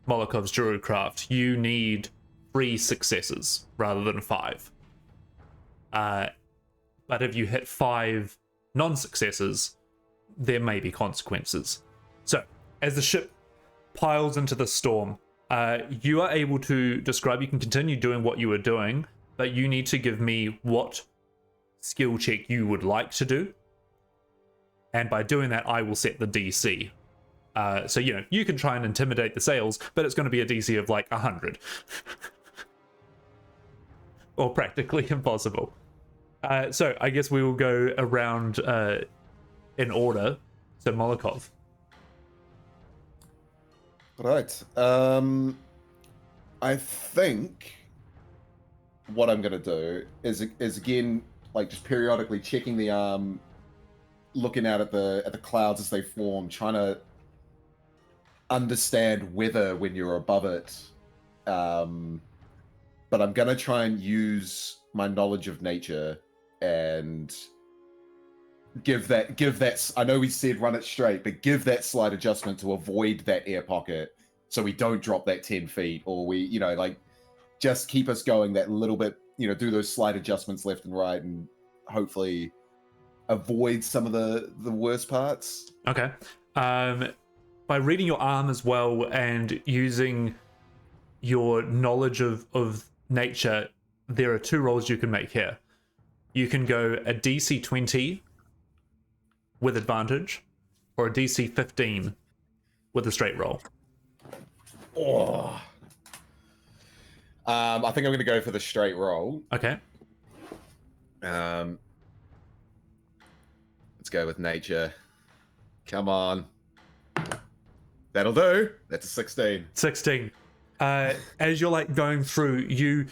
Speaker 1: Molokov's Druidcraft, you need 3 successes rather than 5. But if you hit 5 non-successes, there may be consequences. So, as the ship piles into the storm, you are able to describe, you can continue doing what you were doing, but you need to give me what skill check you would like to do. And by doing that, I will set the DC. So, you can try and intimidate the sails, but it's going to be a DC of like 100. Or practically impossible. So I guess we will go around in order. So Molokov.
Speaker 6: Right. I think what I'm gonna do is again like just periodically checking the arm, looking out at the clouds as they form, trying to understand weather when you're above it. But I'm gonna try and use my knowledge of nature and give that. I know we said run it straight, but give that slight adjustment to avoid that air pocket, so we don't drop that 10 feet, or we, just keep us going that little bit. Do those slight adjustments left and right, and hopefully avoid some of the worst parts.
Speaker 1: Okay. By reading your arm as well and using your knowledge of nature, there are 2 rolls you can make here. You can go a DC 20 with advantage, or a DC 15 with a straight roll.
Speaker 6: Oh. I think I'm going to go for the straight roll.
Speaker 1: Okay.
Speaker 6: Let's go with nature. Come on. That'll do. That's a 16.
Speaker 1: 16. As you're going through, you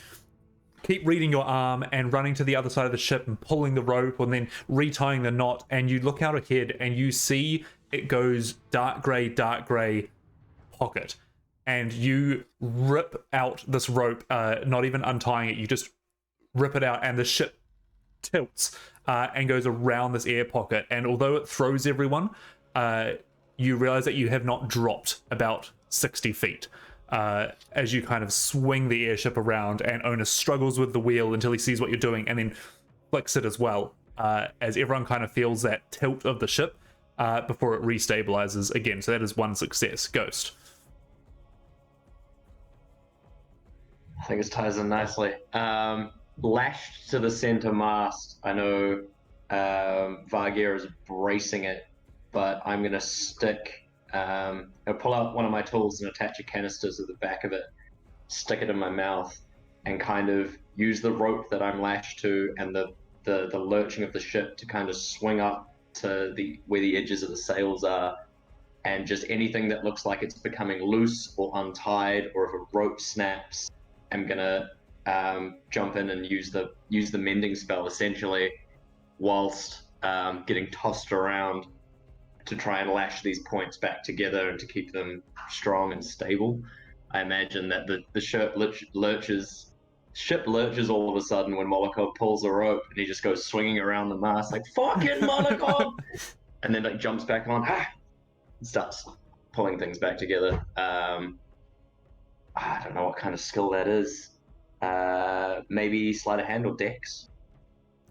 Speaker 1: keep reading your arm and running to the other side of the ship and pulling the rope and then retying the knot, and you look out ahead and you see it goes dark grey pocket, and you rip out this rope, not even untying it, you just rip it out, and the ship tilts and goes around this air pocket, and although it throws everyone, you realize that you have not dropped about 60 feet. As you kind of swing the airship around, and Onus struggles with the wheel until he sees what you're doing and then flicks it as well, as everyone kind of feels that tilt of the ship before it restabilizes again. So that is 1 success. Ghost.
Speaker 3: I think this ties in nicely. Lashed to the center mast, I know Vargir is bracing it, but I'm going to stick. I'll pull out one of my tools and attach a canister to the back of it, stick it in my mouth, and kind of use the rope that I'm lashed to and the lurching of the ship to kind of swing up to where the edges of the sails are, and just anything that looks like it's becoming loose or untied, or if a rope snaps, I'm gonna jump in and use the mending spell essentially, whilst getting tossed around to try and lash these points back together and to keep them strong and stable. I imagine that the ship lurches all of a sudden when Molokov pulls the rope, and he just goes swinging around the mast like "fucking Molokov," and then like jumps back on, and starts pulling things back together. I don't know what kind of skill that is. Maybe sleight of hand or dex.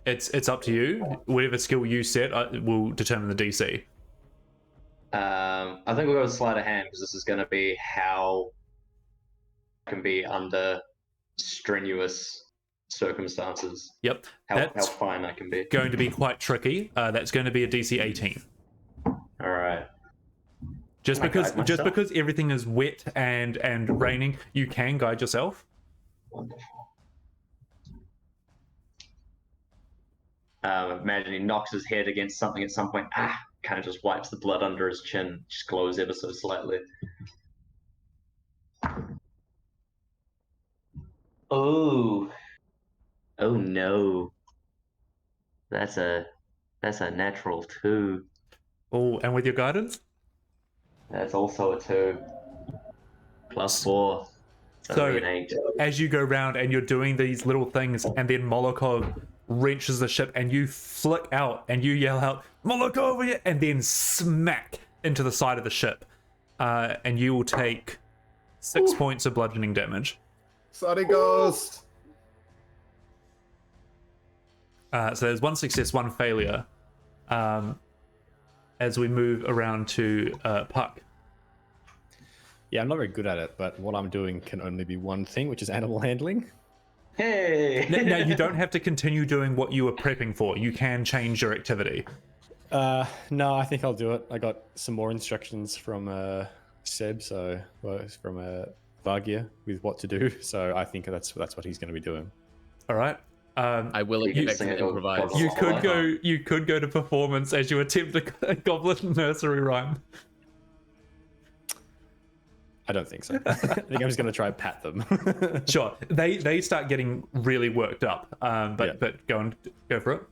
Speaker 1: It's up to you. Whatever skill you set will determine the DC.
Speaker 3: I think we'll go with sleight of hand because this is going to be how I can be under strenuous circumstances.
Speaker 1: Yep.
Speaker 3: How fine I can be.
Speaker 1: Going to be quite tricky. That's going to be a DC 18.
Speaker 3: All right.
Speaker 1: Just because everything is wet and raining, you can guide yourself.
Speaker 3: Wonderful. Imagine he knocks his head against something at some point. Kind of just wipes the blood under his chin, just glows ever so slightly. Oh no. That's a natural 2.
Speaker 1: Oh, and with your guidance?
Speaker 3: That's also a 2. Plus 4.
Speaker 1: So
Speaker 3: an 8.
Speaker 1: as you go round and you're doing these little things, and then Molokov wrenches the ship, and you flick out and you yell out "Molokov!" and then smack into the side of the ship, and you will take 6 points of bludgeoning damage.
Speaker 6: Sunny Ghost!
Speaker 1: So there's 1 success, 1 failure. As we move around to Puck.
Speaker 2: Yeah, I'm not very good at it, but what I'm doing can only be one thing, which is animal handling.
Speaker 3: Hey!
Speaker 1: Now, you don't have to continue doing what you were prepping for. You can change your activity.
Speaker 2: No, I think I'll do it. I got some more instructions from Seb, from Vargir with what to do. So I think that's what he's going to be doing.
Speaker 1: All right.
Speaker 4: I will expect to improvise.
Speaker 1: You could go to performance as you attempt a goblin nursery rhyme.
Speaker 2: I don't think so. I think I'm just going to try and pat them.
Speaker 1: Sure. They start getting really worked up. But go for it.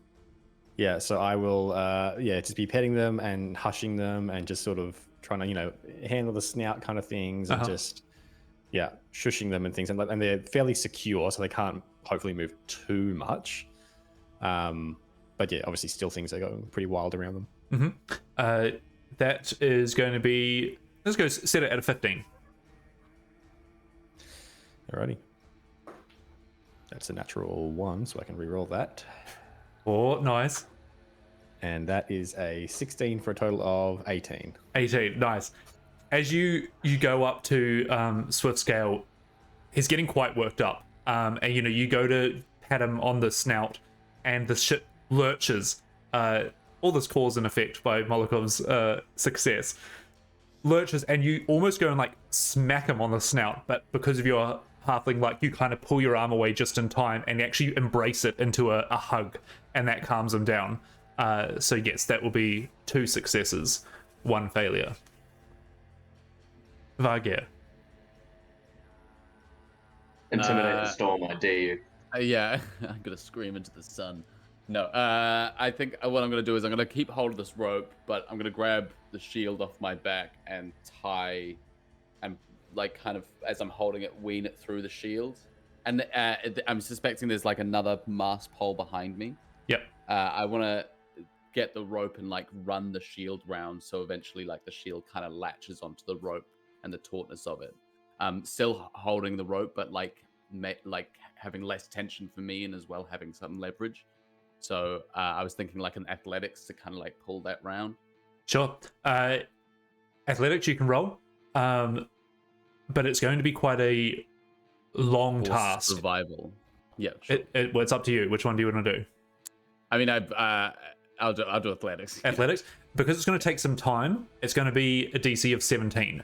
Speaker 2: Yeah, so I will just be petting them and hushing them and just sort of trying to, handle the snout kind of things and just shushing them and things. And they're fairly secure, so they can't hopefully move too much. But yeah, obviously still things are going pretty wild around them.
Speaker 1: That is going to be, let's go set it at a 15.
Speaker 2: Alrighty. That's a natural 1, so I can re-roll that.
Speaker 1: Oh, nice.
Speaker 2: And that is a 16 for a total of 18.
Speaker 1: 18, nice. As you go up to Swiftscale, he's getting quite worked up. And you go to pat him on the snout, and the ship lurches. All this cause and effect by Molokov's success. Lurches, and you almost go and like smack him on the snout, but because of your halfling luck, you kind of pull your arm away just in time and actually embrace it into a hug, and that calms him down. So yes, that will be 2 successes, 1 failure. Vargir.
Speaker 3: Intimidate the storm, I dare you.
Speaker 4: Yeah, I'm gonna scream into the sun. No, I think what I'm gonna do is I'm gonna keep hold of this rope, but I'm gonna grab the shield off my back and tie, and like kind of as I'm holding it, wean it through the shield. And I'm suspecting there's like another mast pole behind me.
Speaker 1: Yep.
Speaker 4: I want to get the rope and like run the shield round, so eventually like the shield kind of latches onto the rope and the tautness of it. Still holding the rope, but like having less tension for me and as well having some leverage. So I was thinking like an athletics to kind of like pull that round.
Speaker 1: Sure. Athletics you can roll, but it's going to be quite a long
Speaker 4: Or
Speaker 1: task.
Speaker 4: survival. Yeah, sure.
Speaker 1: Well, it's up to you. Which one do you want to do?
Speaker 4: I mean, I'll do athletics.
Speaker 1: Athletics, because it's going to take some time. It's going to be a DC of 17.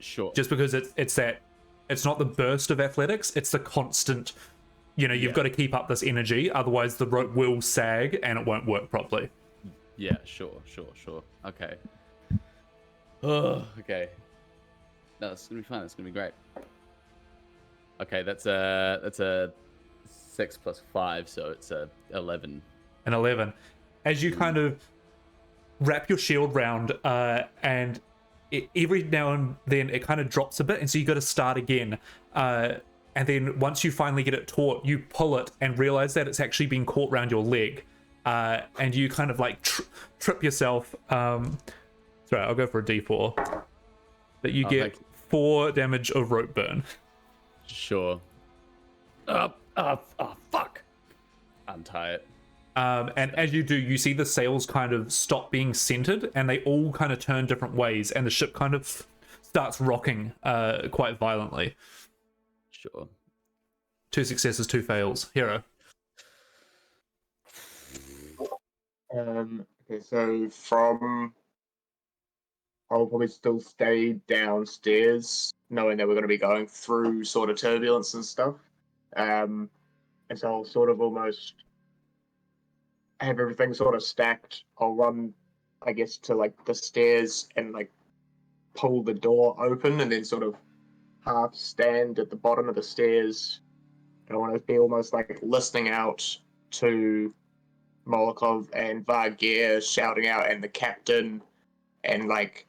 Speaker 4: Sure.
Speaker 1: Just because it's not the burst of athletics. It's the constant. You've got to keep up this energy, otherwise the rope will sag and it won't work properly.
Speaker 4: Yeah, sure. Okay. Oh, okay. No, it's gonna be fun. It's gonna be great. Okay, that's a 6 plus 5, so it's a 11.
Speaker 1: An 11. As you kind of wrap your shield round, and every now and then it kind of drops a bit, and so you got to start again. And then once you finally get it taut, you pull it and realize that it's actually been caught round your leg, and you kind of like trip yourself. Sorry, I'll go for a D4. But you get 4 damage of rope burn.
Speaker 4: Sure. Oh, fuck. Untie it.
Speaker 1: And as you do, you see the sails kind of stop being centered, and they all kind of turn different ways, and the ship kind of starts rocking quite violently.
Speaker 4: Sure.
Speaker 1: 2 successes, 2 fails. Hero.
Speaker 5: Okay, so I'll probably still stay downstairs, knowing that we're going to be going through sort of turbulence and stuff. And so I'll sort of almost have everything sort of stacked. I'll run, I guess, to like the stairs and like pull the door open, and then sort of half stand at the bottom of the stairs. And I want to be almost like listening out to Molokov and Vargir shouting out, and the captain, and like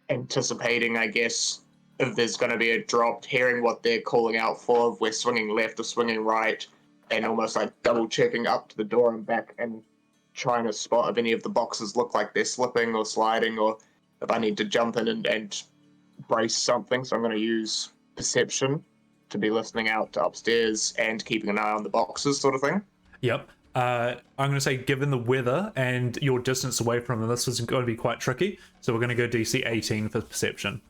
Speaker 5: anticipating, I guess, if there's going to be a drop, hearing what they're calling out for, if we're swinging left or swinging right, and almost like double checking up to the door and back and trying to spot if any of the boxes look like they're slipping or sliding, or if I need to jump in and brace something. So I'm going to use perception to be listening out to upstairs and keeping an eye on the boxes, sort of thing.
Speaker 1: Yep. I'm going to say, given the weather and your distance away from them, this is going to be quite tricky. So we're going to go DC 18 for perception.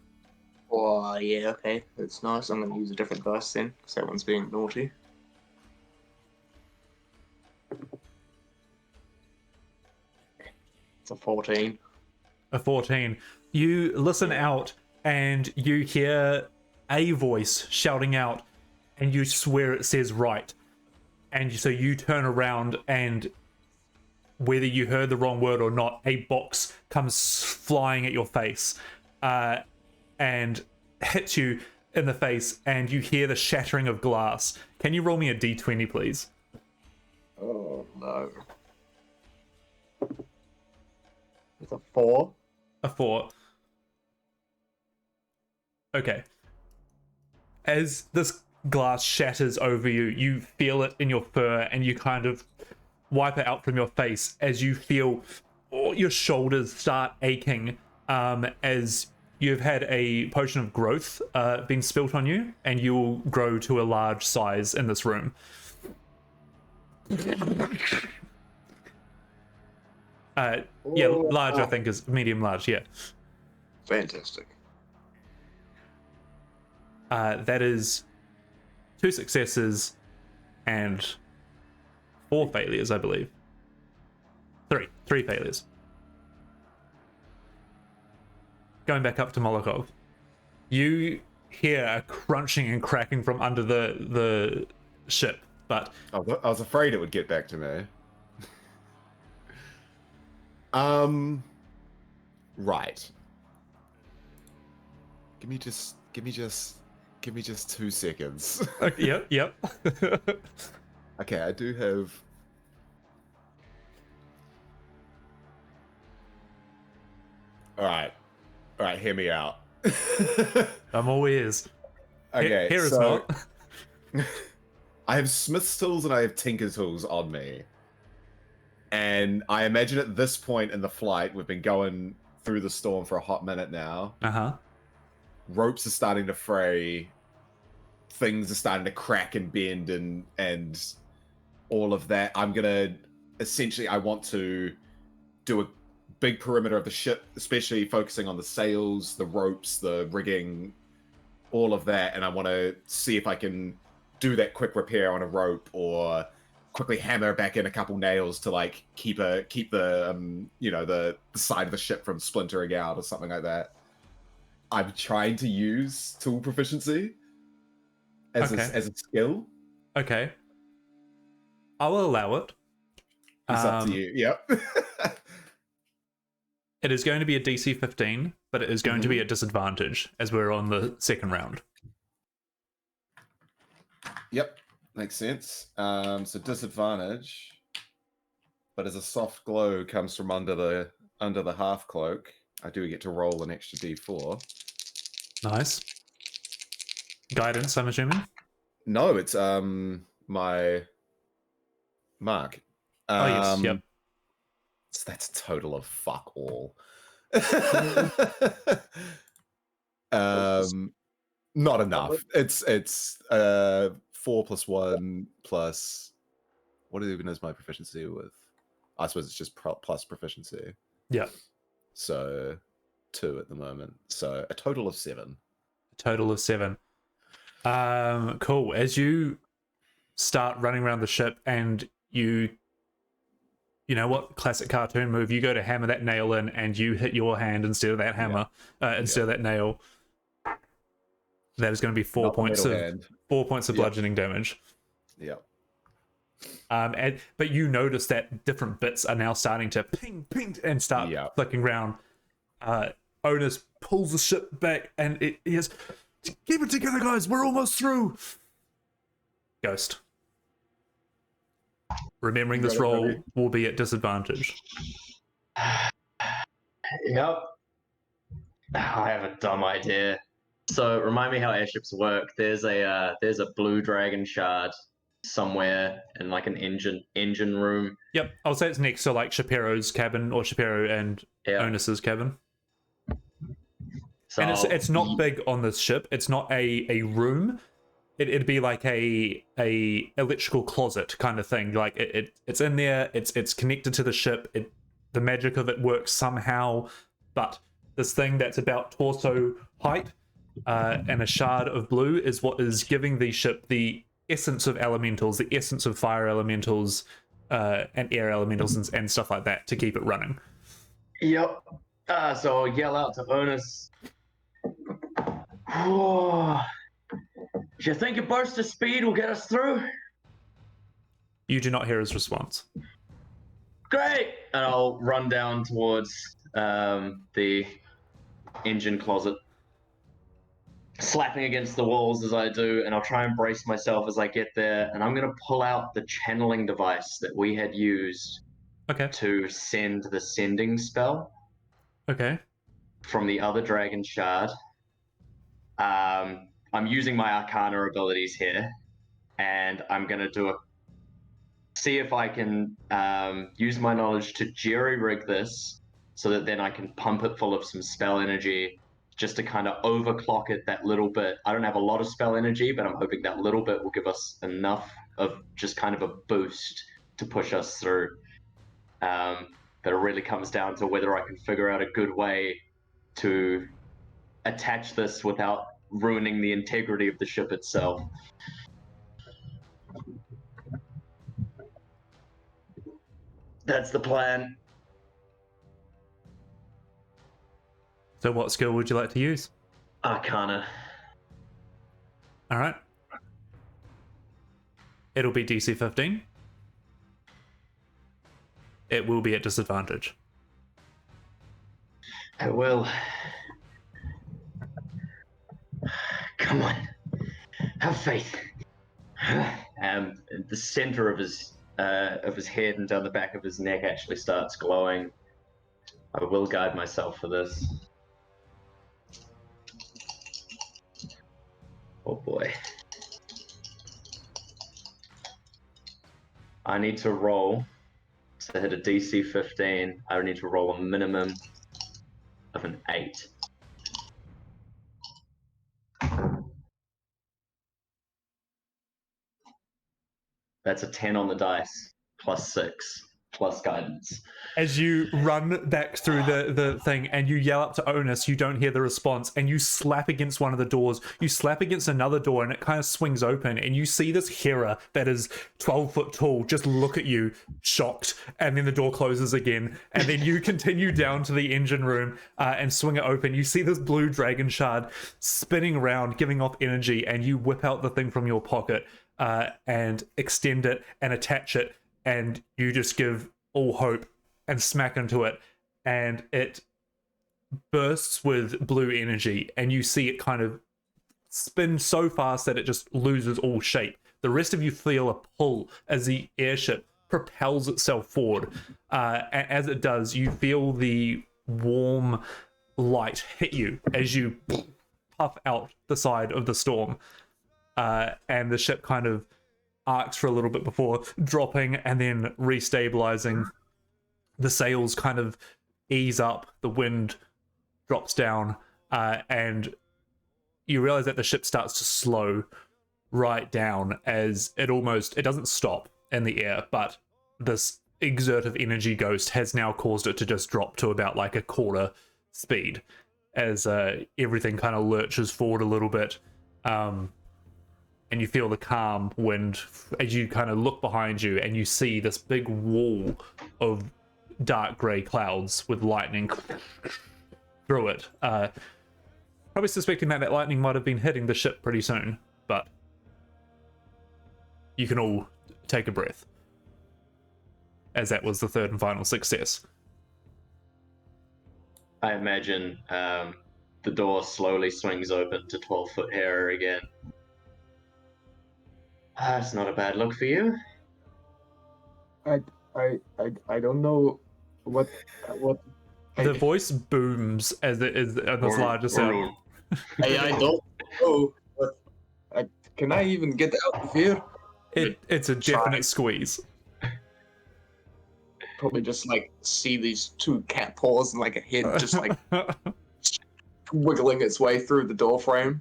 Speaker 5: Oh, yeah, okay. That's nice. I'm going to use a different dice then, because that one's being naughty. It's a 14.
Speaker 1: A 14. You listen out and you hear a voice shouting out, and you swear it says right. And so you turn around, and whether you heard the wrong word or not, a box comes flying at your face and hits you in the face, and you hear the shattering of glass. Can you roll me a d20, please?
Speaker 5: Oh, no. It's a 4.
Speaker 1: A 4. Okay. As this glass shatters over you, you feel it in your fur, and you kind of wipe it out from your face as you feel all your shoulders start aching, as you've had a potion of growth being spilt on you, and you will grow to a large size in this room. Yeah, large, I think, is medium large, yeah.
Speaker 5: Fantastic.
Speaker 1: That is 2 successes and 4 failures, I believe. 3 failures. Going back up to Molokov, you hear a crunching and cracking from under the ship, but
Speaker 6: I was afraid it would get back to me. Right. Give me just 2 seconds.
Speaker 1: Yep.
Speaker 6: Okay, I do have. All right, hear me out.
Speaker 1: I'm all ears.
Speaker 6: Okay,
Speaker 1: Here is
Speaker 6: so
Speaker 1: not.
Speaker 6: I have Smith's tools and I have Tinker's tools on me. And I imagine at this point in the flight, we've been going through the storm for a hot minute now.
Speaker 1: Uh-huh.
Speaker 6: Ropes are starting to fray. Things are starting to crack and bend and all of that. I'm going to... Essentially, I want to do a big perimeter of the ship, especially focusing on the sails, the ropes, the rigging, all of that, and I want to see if I can do that quick repair on a rope or quickly hammer back in a couple nails to like keep the the side of the ship from splintering out or something like that. I'm trying to use tool proficiency as a skill.
Speaker 1: Okay. I will allow it.
Speaker 6: It's up to you. Yep.
Speaker 1: It is going to be a DC 15, but it is going to be at disadvantage as we're on the second round.
Speaker 6: Yep, makes sense. So disadvantage, but as a soft glow comes from under the half cloak, I do get to roll an extra D4.
Speaker 1: Nice. Guidance, I'm assuming?
Speaker 6: No, it's my mark.
Speaker 1: Oh, yes, yep.
Speaker 6: So that's a total of fuck all. Not enough. It's 4 plus 1 plus what even is my proficiency with? I suppose it's just plus proficiency.
Speaker 1: Yeah.
Speaker 6: So 2 at the moment. So a total of 7.
Speaker 1: A total of 7. Cool. As you start running around the ship and you know what? Classic cartoon move. You go to hammer that nail in and you hit your hand instead of that hammer, instead of that nail. That is going to be 4 points of bludgeoning damage.
Speaker 6: Yeah.
Speaker 1: But you notice that different bits are now starting to ping, ping, and start flicking around. Onus pulls the ship back, and he is, keep it together, guys. We're almost through. Ghost. Remembering this roll will be at disadvantage.
Speaker 3: Yep. I have a dumb idea. So remind me how airships work. There's a blue dragon shard somewhere in like an engine room.
Speaker 1: Yep, I'll say it's next to like Shapiro's cabin or Shapiro and Onus's cabin. So and it's not big on this ship. It's not a room. It'd be like a electrical closet kind of thing. Like it's in there. It's connected to the ship. The magic of it works somehow. But this thing that's about torso height and a shard of blue is what is giving the ship the essence of elementals, the essence of fire elementals, and air elementals and stuff like that to keep it running.
Speaker 3: Yep. So I'll yell out to Onus. Whoa. Do you think a burst of speed will get us through?
Speaker 1: You do not hear his response.
Speaker 3: Great! And I'll run down towards the engine closet, slapping against the walls as I do, and I'll try and brace myself as I get there, and I'm going to pull out the channeling device that we had used to send the sending spell from the other dragon shard. I'm using my Arcana abilities here, and I'm going to see if I can use my knowledge to jerry-rig this so that then I can pump it full of some spell energy just to kind of overclock it that little bit. I don't have a lot of spell energy, but I'm hoping that little bit will give us enough of just kind of a boost to push us through. But it really comes down to whether I can figure out a good way to attach this without ruining the integrity of the ship itself. That's the plan.
Speaker 1: So what skill would you like to use?
Speaker 3: Arcana.
Speaker 1: All right. It'll be DC 15. It will be at disadvantage.
Speaker 3: I will. Come on. Have faith. The center of his head and down the back of his neck actually starts glowing. I will guide myself for this. Oh boy. I need to roll to hit a DC 15. I need to roll a minimum of an 8. That's a 10 on the dice, plus 6. plus guidance.
Speaker 1: As you run back through the thing and you yell up to Onus, you don't hear the response, and you slap against one of the doors. You slap against another door and it kind of swings open, and you see this Hera that is 12 foot tall just look at you, shocked, and then the door closes again, and then you continue down to the engine room and swing it open. You see this blue dragon shard spinning around, giving off energy, and you whip out the thing from your pocket and extend it and attach it, and you just give all hope and smack into it, and it bursts with blue energy, and you see it kind of spin so fast that it just loses all shape. The rest of you feel a pull as the airship propels itself forward, and as it does, you feel the warm light hit you as you puff out the side of the storm, and the ship kind of arcs for a little bit before dropping and then restabilizing. The sails kind of ease up, the wind drops down, and you realize that the ship starts to slow right down as it doesn't stop in the air, but this exert of energy ghost has now caused it to just drop to about like a quarter speed as everything kind of lurches forward a little bit, and you feel the calm wind as you kind of look behind you and you see this big wall of dark grey clouds with lightning through it. Probably suspecting that lightning might have been hitting the ship pretty soon, but you can all take a breath, as that was the third and final success.
Speaker 3: I imagine the door slowly swings open to 12-foot Hera again. That's not a bad look for you.
Speaker 5: I don't know what
Speaker 1: The voice booms as it is on this larger sound.
Speaker 5: I don't know, but can I even get out of here?
Speaker 1: It's a definite squeeze.
Speaker 5: Probably just like see these two cat paws and like a head just like wiggling its way through the door frame.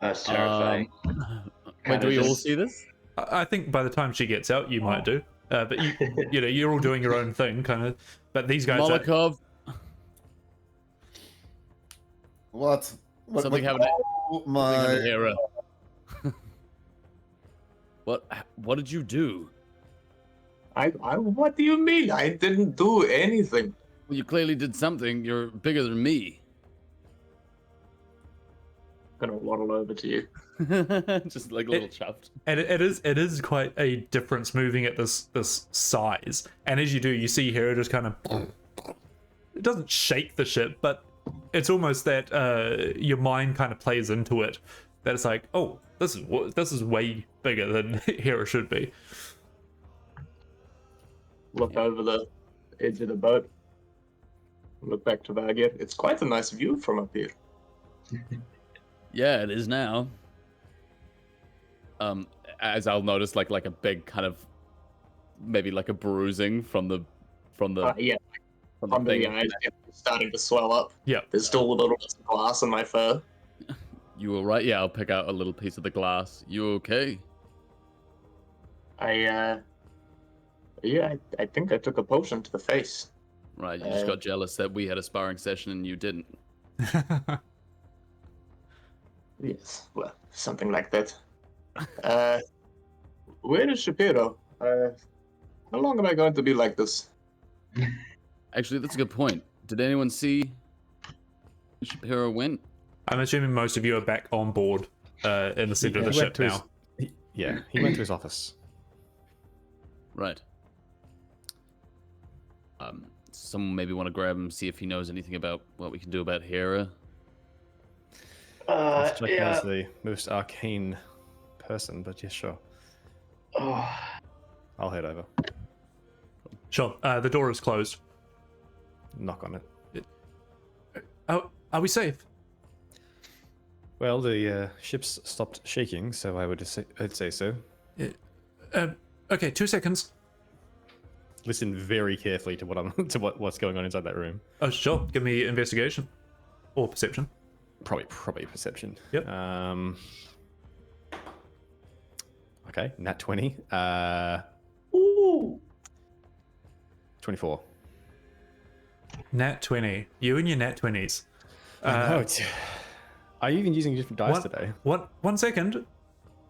Speaker 3: That's terrifying.
Speaker 4: Wait, do we all see this?
Speaker 1: I think by the time she gets out, you might do. But you know, you're all doing your own thing, kind of. But these guys,
Speaker 4: Molokov,
Speaker 6: What?
Speaker 4: something happened.
Speaker 6: Oh my!
Speaker 4: Hera. What did you do?
Speaker 5: I what do you mean? I didn't do anything.
Speaker 4: Well, you clearly did something. You're bigger than me.
Speaker 5: I'm gonna waddle over to you.
Speaker 4: Just like a little chuffed.
Speaker 1: and it is quite a difference moving at this size. And as you do, you see Hera just kind of. It doesn't shake the ship, but it's almost that your mind kind of plays into it. That it's like, oh, this is way bigger than Hera should be.
Speaker 5: Look over the edge of the boat. Look back to Vargir. It's quite a nice view from up here.
Speaker 4: Yeah, it is now. As I'll notice, like a big kind of, maybe like a bruising from the
Speaker 5: Yeah,
Speaker 4: from
Speaker 5: under
Speaker 4: the
Speaker 5: the
Speaker 4: thing.
Speaker 5: eyes, starting to swell up.
Speaker 1: Yeah.
Speaker 5: There's still a little bit of glass in my fur.
Speaker 4: You were right. Yeah, I'll pick out a little piece of the glass. You okay?
Speaker 5: I think I took a potion to the face.
Speaker 4: Right. You just got jealous that we had a sparring session and you didn't.
Speaker 5: Yes, well, something like that. Where is Shapiro? How long am I going to be like this?
Speaker 4: Actually, that's a good point. Did anyone see Shapiro went?
Speaker 1: I'm assuming most of you are back on board in the center of the ship now.
Speaker 2: He went to his office.
Speaker 4: Right. Someone maybe want to grab him, see if he knows anything about what we can do about Hera.
Speaker 2: Striking
Speaker 3: Yeah.
Speaker 2: as the most arcane person, but yeah, sure.
Speaker 3: Oh,
Speaker 2: I'll head over.
Speaker 1: Sure. The door is closed.
Speaker 2: Knock on it.
Speaker 1: Oh, are we safe?
Speaker 2: Well, the ship's stopped shaking, so I'd say so.
Speaker 1: Okay, 2 seconds.
Speaker 2: Listen very carefully to what's going on inside that room.
Speaker 1: Oh, sure. Give me investigation or perception.
Speaker 2: Probably perception.
Speaker 1: Yep.
Speaker 2: Okay, nat 20.
Speaker 5: Ooh,
Speaker 2: 24.
Speaker 1: Nat 20. You and your nat 20s.
Speaker 2: I know. Are you even using different dice today?
Speaker 1: One second.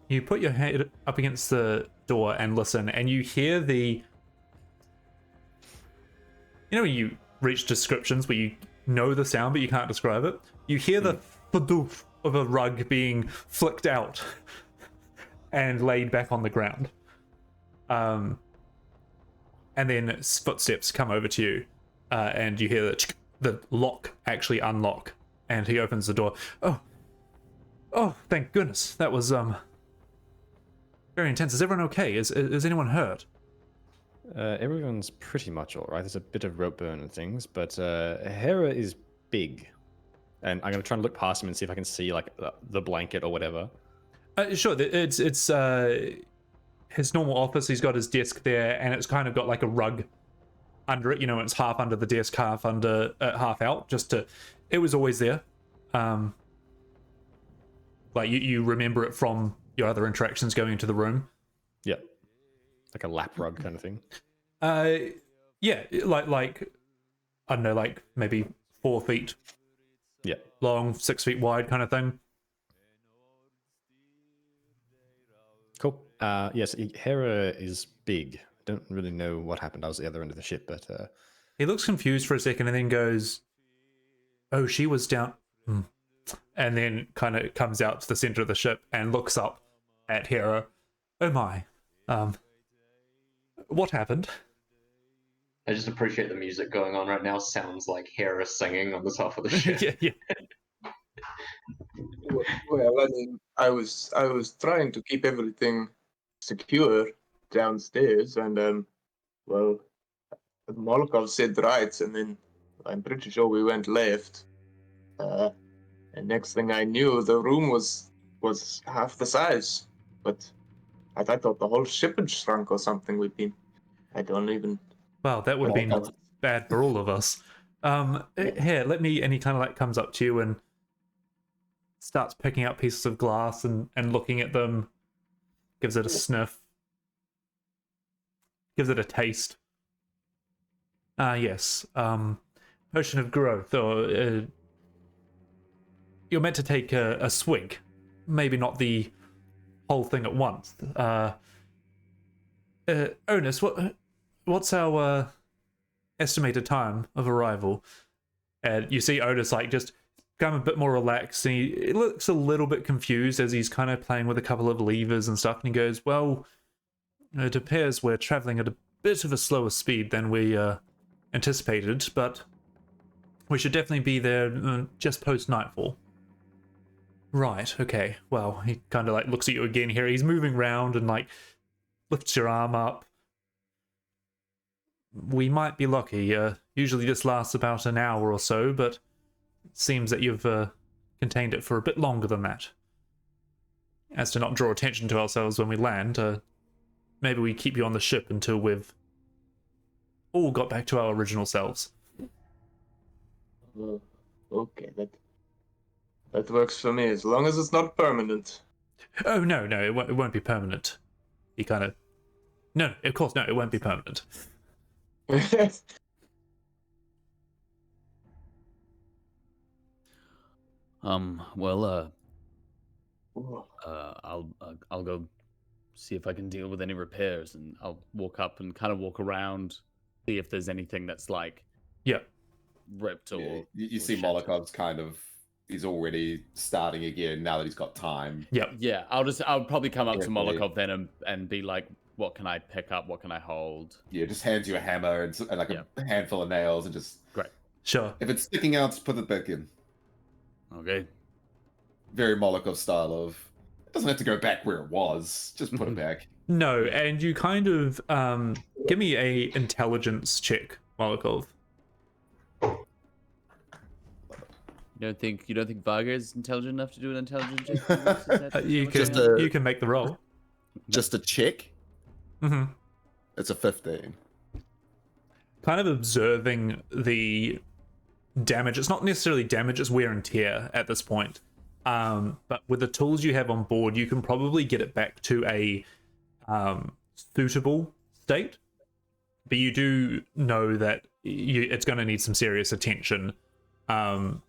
Speaker 1: You put your head up against the door and listen, and you hear the... You know when you reach descriptions where you know the sound but you can't describe it? You hear the thudoof of a rug being flicked out and laid back on the ground. And then footsteps come over to you, and you hear the lock actually unlock, and he opens the door. Oh, thank goodness. That was very intense. Is everyone okay? Is anyone hurt?
Speaker 2: Everyone's pretty much all right. There's a bit of rope burn and things, but Hera is big, and I'm gonna try and look past him and see if I can see like the blanket or whatever.
Speaker 1: Sure. It's his normal office. He's got his desk there, and it's kind of got like a rug under it. You know, it's half under the desk, half out. It was always there. Like you remember it from your other interactions going into the room.
Speaker 2: Yep. Like a lap rug kind of thing.
Speaker 1: Yeah, like I don't know, like maybe 4 feet.
Speaker 2: Yeah.
Speaker 1: Long, 6 feet wide, kind of thing.
Speaker 2: Cool. Yes, Hera is big. I don't really know what happened. I was at the other end of the ship, but
Speaker 1: He looks confused for a second and then goes, "Oh, she was down." And then kind of comes out to the center of the ship and looks up at Hera. "Oh my, what happened?"
Speaker 3: I just appreciate the music going on right now. Sounds like Hera singing on the top of the ship.
Speaker 1: yeah.
Speaker 5: Well, I mean, I was trying to keep everything secure downstairs, and well, Molokov said right, and then I'm pretty sure we went left. And next thing I knew, the room was half the size. But I thought the whole ship had shrunk or something. I don't even.
Speaker 1: Well, that would have been bad for all of us. Here, let me. And he kind of like comes up to you and starts picking up pieces of glass and looking at them. Gives it a sniff. Gives it a taste. Yes. Potion of growth, or you're meant to take a swig. Maybe not the whole thing at once. Onus, what's our estimated time of arrival? And you see Otis like just become a bit more relaxed, and he looks a little bit confused as he's kind of playing with a couple of levers and stuff, and he goes, "Well, it appears we're traveling at a bit of a slower speed than we anticipated, but we should definitely be there just post nightfall." Right, okay. Well, he kind of like looks at you again here. He's moving around and like lifts your arm up. We might be lucky. Usually this lasts about an hour or so, but it seems that you've contained it for a bit longer than that. As to not draw attention to ourselves when we land, maybe we keep you on the ship until we've all got back to our original selves.
Speaker 5: Okay, that works for me, as long as it's not permanent.
Speaker 1: Oh, no, it won't be permanent. He kind of... No, of course, no, it won't be permanent.
Speaker 4: Well, I'll go see if I can deal with any repairs, and I'll walk up and kind of walk around, see if there's anything that's like,
Speaker 1: yeah,
Speaker 4: ripped or.
Speaker 6: Yeah, you
Speaker 4: or
Speaker 6: see
Speaker 4: shattered.
Speaker 6: Molokov's kind of, he's already starting again now that he's got time.
Speaker 1: Yep.
Speaker 4: Yeah, I'll probably come up to
Speaker 6: Definitely.
Speaker 4: Molokov then and be like, what can I pick up? What can I hold?
Speaker 6: Yeah, just hands you a hammer and like
Speaker 4: Yeah.
Speaker 6: a handful of nails and just,
Speaker 1: Sure.
Speaker 6: if it's sticking out, just put it back in.
Speaker 4: Okay.
Speaker 6: Very Molokov style of, it doesn't have to go back where it was, just put it back.
Speaker 1: No, and you kind of give me a intelligence check, Molokov.
Speaker 4: You don't think Varga is intelligent enough to do an intelligence check? Is that
Speaker 1: You
Speaker 4: what's
Speaker 1: can
Speaker 4: going on?
Speaker 1: you can make the roll.
Speaker 6: Just a check?
Speaker 1: Mm-hmm.
Speaker 6: It's a 15.
Speaker 1: Kind of observing the damage. It's not necessarily damage, it's wear and tear at this point. But with the tools you have on board, you can probably get it back to a suitable state. but you do know that it's going to need some serious attention. And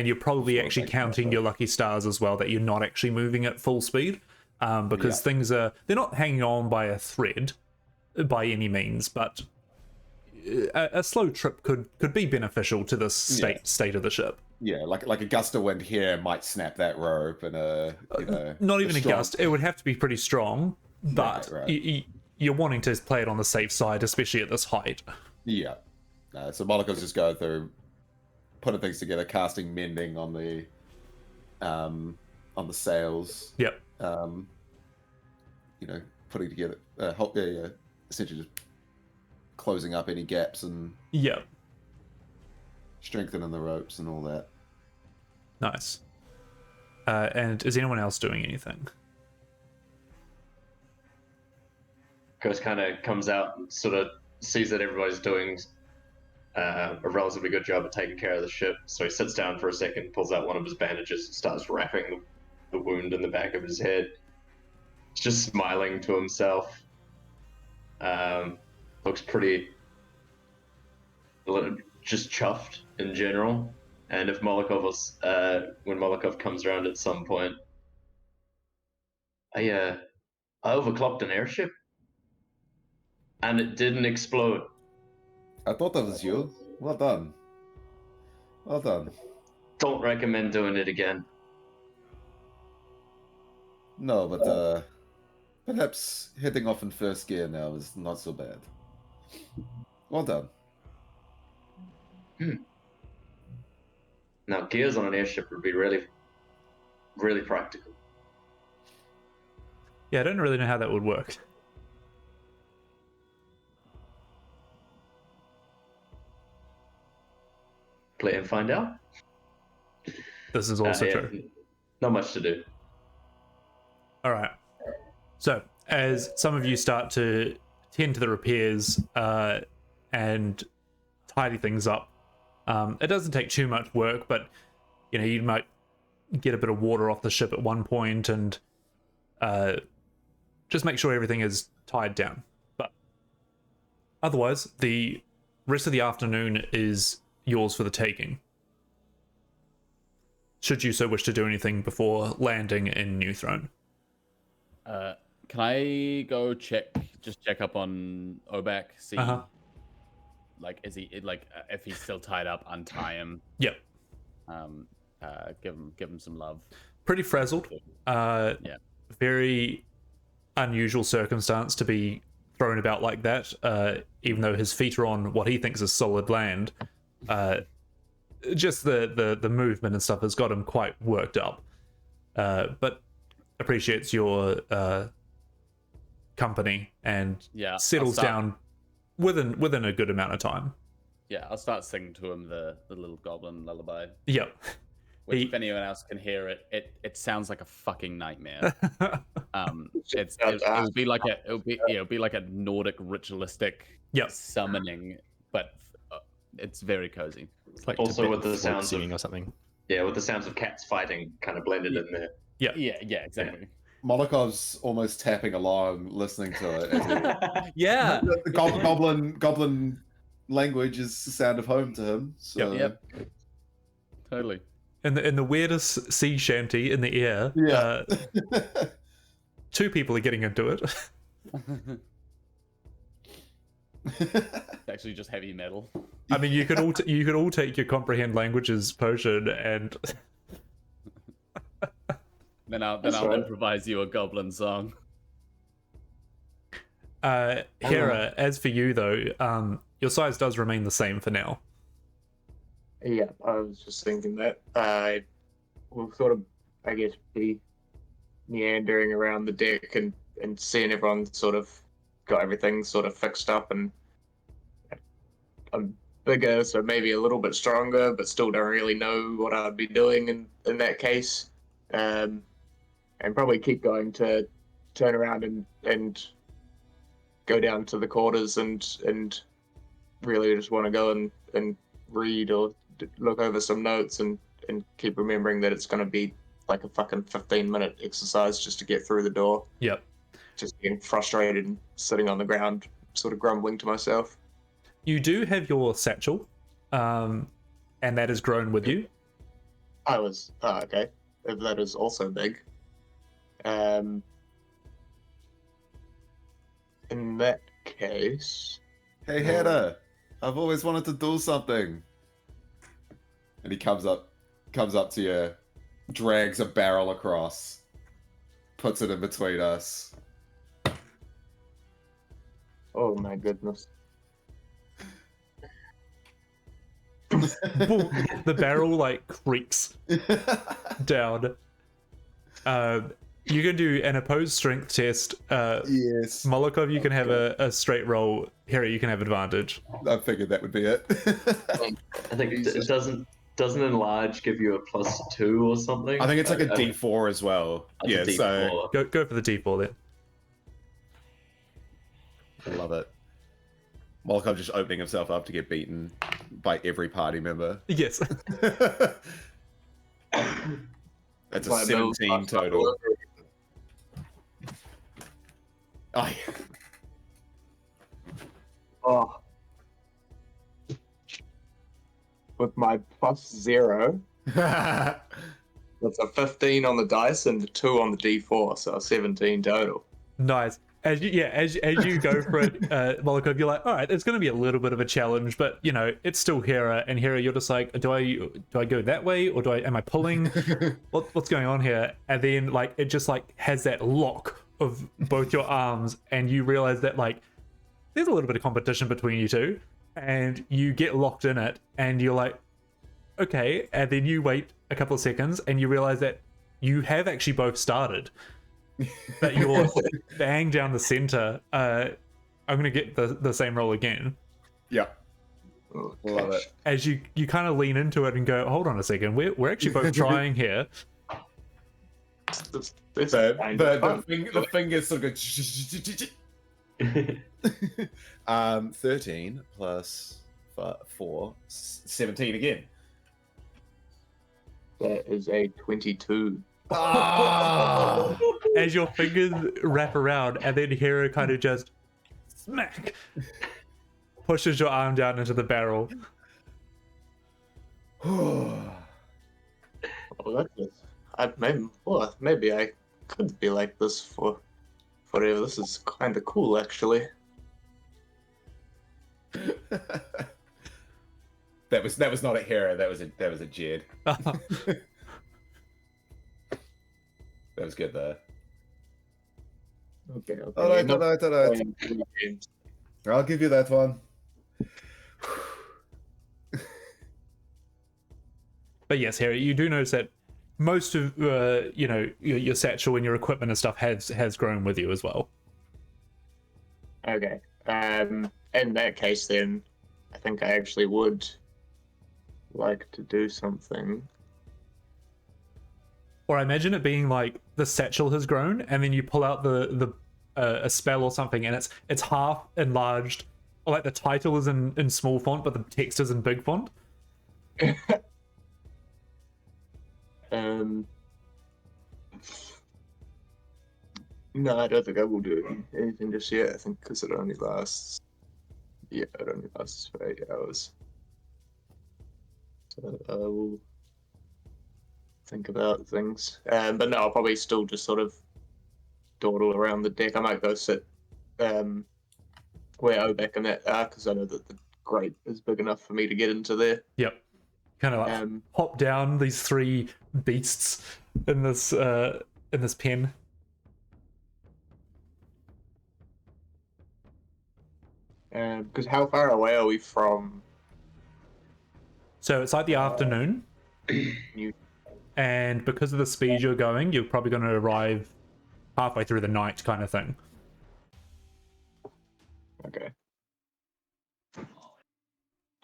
Speaker 1: you're probably
Speaker 6: Sure,
Speaker 1: actually
Speaker 6: thank you,
Speaker 1: counting
Speaker 6: Marco.
Speaker 1: your lucky stars as well that you're not actually moving at full speed, because they're not hanging on by a thread by any means, but a slow trip could be beneficial to the state of the ship.
Speaker 6: Yeah, like a gust of wind here might snap that rope, and
Speaker 1: Not even a
Speaker 6: strong-
Speaker 1: gust. It would have to be pretty strong, but
Speaker 6: Right.
Speaker 1: you're wanting to play it on the safe side, especially at this height.
Speaker 6: Yeah. So Moliko's just going through, putting things together, casting mending on the sails.
Speaker 1: Yep.
Speaker 6: Putting together, essentially just closing up any gaps and
Speaker 1: Yep.
Speaker 6: strengthening the ropes and all that.
Speaker 1: Nice. And is anyone else doing anything?
Speaker 3: Ghost kind of comes out and sort of sees that everybody's doing a relatively good job of taking care of the ship. So he sits down for a second, pulls out one of his bandages, and starts wrapping the wound in the back of his head. He's just smiling to himself. Looks pretty just chuffed in general. And if Molotov was, when Molotov comes around at some point, I overclocked an airship, and it didn't explode.
Speaker 6: I thought that was you. Well done. Well done.
Speaker 3: Don't recommend doing it again.
Speaker 6: No, but perhaps hitting off in first gear now is not so bad. Well done.
Speaker 3: Now, gears on an airship would be really, really practical.
Speaker 1: Yeah, I don't really know how that would work.
Speaker 3: Play and find out.
Speaker 1: This is also
Speaker 3: Yeah,
Speaker 1: true.
Speaker 3: not much to do.
Speaker 1: All right. So, as some of you start to tend to the repairs and tidy things up, it doesn't take too much work, but you might get a bit of water off the ship at one point and just make sure everything is tied down. But otherwise, the rest of the afternoon is yours for the taking, should you so wish to do anything before landing in New Throne.
Speaker 4: Can I go check up on Obak? See, like, is he if he's still tied up, untie him.
Speaker 1: Yep.
Speaker 4: Give him some love.
Speaker 1: Pretty frazzled.
Speaker 4: Yeah.
Speaker 1: Very unusual circumstance to be thrown about like that. Even though his feet are on what he thinks is solid land, just the movement and stuff has got him quite worked up. But appreciates your company and settles down within a good amount of time.
Speaker 4: Yeah, I'll start singing to him the little goblin lullaby.
Speaker 1: Yep.
Speaker 4: Which, if anyone else can hear it, it sounds like a fucking nightmare. It'll be like a Nordic ritualistic summoning, but it's very cozy.
Speaker 2: It's like
Speaker 3: Also with the
Speaker 2: Tibetan folk
Speaker 3: sounds
Speaker 2: singing
Speaker 3: of
Speaker 2: or something.
Speaker 3: Yeah, with the sounds of cats fighting kind of blended in there.
Speaker 4: Yeah, exactly.
Speaker 6: Molokov's almost tapping along, listening to it. As
Speaker 1: Yeah.
Speaker 6: the goblin language is the sound of home to him. So.
Speaker 4: Yep. Totally.
Speaker 1: In the weirdest sea shanty in the air,
Speaker 6: Yeah.
Speaker 1: two people are getting into it.
Speaker 4: It's actually just heavy metal.
Speaker 1: I mean, you could all take your comprehend languages potion and
Speaker 4: Then I'll
Speaker 3: right.
Speaker 4: improvise you a goblin song.
Speaker 1: Hera, as for you though, your size does remain the same for now.
Speaker 5: Yeah, I was just thinking that I will sort of, I guess, be meandering around the deck and seeing everyone sort of got everything sort of fixed up, and I'm bigger, so maybe a little bit stronger, but still don't really know what I'd be doing in that case. And probably keep going to turn around and go down to the quarters and really just want to go and read or look over some notes and keep remembering that it's going to be like a fucking 15-minute exercise just to get through the door.
Speaker 1: Yep.
Speaker 5: Just getting frustrated and sitting on the ground sort of grumbling to myself.
Speaker 1: You do have your satchel, and that has grown with you.
Speaker 5: Okay. That is also big. In that case,
Speaker 6: Hey, Hannah, I've always wanted to do something. And he comes up to you, drags a barrel across, puts it in between us.
Speaker 5: oh my goodness.
Speaker 1: The barrel like creaks down. You can do an opposed strength test.
Speaker 6: Yes.
Speaker 1: Molokov, you can have a straight roll. Harry, you can have advantage.
Speaker 6: I figured that would be it.
Speaker 3: I think it doesn't enlarge give you a +2 or something.
Speaker 7: I think it's like a D4 as well.
Speaker 3: It's a
Speaker 7: Yeah, so
Speaker 3: D4.
Speaker 1: Go for the D4 then.
Speaker 7: I love it. Molokov just opening himself up to get beaten by every party member.
Speaker 1: Yes.
Speaker 7: That's a
Speaker 5: Like,
Speaker 7: 17 total. Oh, yeah.
Speaker 5: Oh. With my +0, that's a 15 on the dice and a 2 on the D4, so a 17 total.
Speaker 1: Nice. As you go for it, Molokov, you're like, all right, it's going to be a little bit of a challenge, but you know, it's still Hera, and Hera, you're just like, do I go that way, or am I pulling? What's going on here? And then like it just like has that lock of both your arms, and you realize that like there's a little bit of competition between you two, and you get locked in it, and you're like, okay, and then you wait a couple of seconds, and you realize that you have actually both started. That you're bang down the center. I'm gonna get the same roll again.
Speaker 7: Yeah.
Speaker 5: Okay.
Speaker 7: Love it.
Speaker 1: As you kind of lean into it and go, hold on a second, we're actually both trying here.
Speaker 5: This
Speaker 7: The fingers sort of go. 13 plus 4, 17 again.
Speaker 5: That is a 22.
Speaker 7: Ah!
Speaker 1: As your fingers wrap around, and then Hera kind of just smack pushes your arm down into the barrel.
Speaker 5: Well, that is, maybe I could be like this for forever. This is kind of cool, actually.
Speaker 7: That was not a Hera. That was a Jed. That was good though.
Speaker 5: Okay.
Speaker 6: All right. I'll give you that one.
Speaker 1: But yes, Harry, you do notice that most of your satchel and your equipment and stuff has grown with you as well.
Speaker 5: Okay. In that case, then, I think I actually would like to do something.
Speaker 1: Or I imagine it being like the satchel has grown, and then you pull out a spell or something, and it's half enlarged, or like the title is in small font, but the text is in big font.
Speaker 5: No, I don't think I will do anything just yet. I think because it only lasts for 8 hours. So I will think about things. But no, I'll probably still just sort of dawdle around the deck. I might go sit where Obek and that are, because I know that the grate is big enough for me to get into there.
Speaker 1: Yep. Kind of like hop down these 3 beasts in this pen.
Speaker 5: Because how far away are we from?
Speaker 1: So it's like the afternoon,
Speaker 5: You.
Speaker 1: and because of the speed you're going, you're probably going to arrive halfway through the night, kind of thing.
Speaker 5: Okay.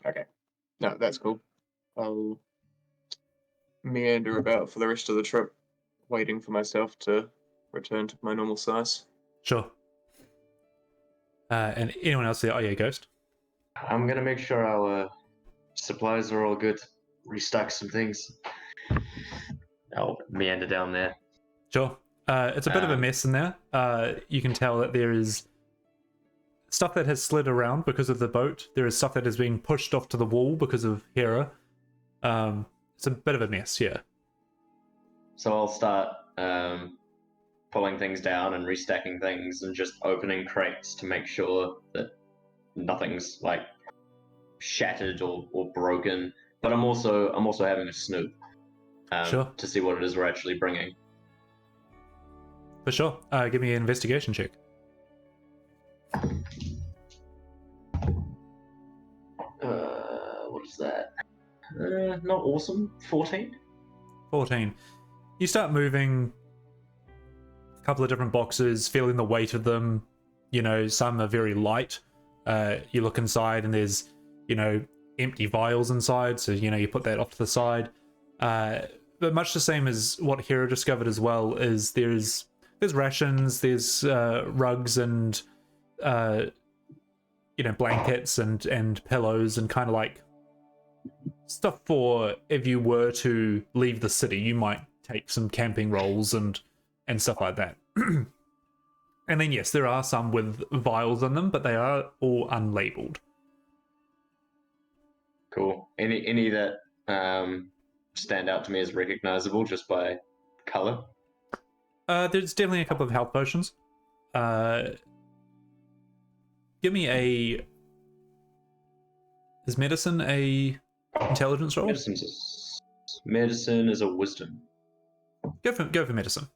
Speaker 5: Okay. No, that's cool. I'll meander about for the rest of the trip, waiting for myself to return to my normal size.
Speaker 1: Sure. And anyone else there? Oh yeah, Ghost.
Speaker 3: I'm gonna make sure our supplies are all good. Restock some things. I'll meander down there.
Speaker 1: Sure. It's a bit of a mess in there. You can tell that there is stuff that has slid around because of the boat. There is stuff that has been pushed off to the wall because of Hera. It's a bit of a mess, yeah.
Speaker 3: So I'll start pulling things down and restacking things and just opening crates to make sure that nothing's like shattered or broken. But I'm also having a snoop
Speaker 1: Sure.
Speaker 3: to see what it is we're actually bringing.
Speaker 1: For sure. Give me an investigation check.
Speaker 3: What is that? Not awesome. 14.
Speaker 1: 14. You start moving a couple of different boxes, feeling the weight of them. You know, some are very light. You look inside and there's, you know, empty vials inside, so, you know, you put that off to the side. But much the same as what Hera discovered as well, is there's rations, there's rugs and, you know, blankets and pillows and kind of like stuff for if you were to leave the city, you might take some camping rolls and stuff like that. And then yes, there are some with vials in them, but they are all unlabeled.
Speaker 3: Cool. Any that stand out to me as recognizable just by color?
Speaker 1: There's definitely a couple of health potions. Give me a... Is medicine a intelligence roll?
Speaker 3: Medicine is a wisdom.
Speaker 1: Go for medicine.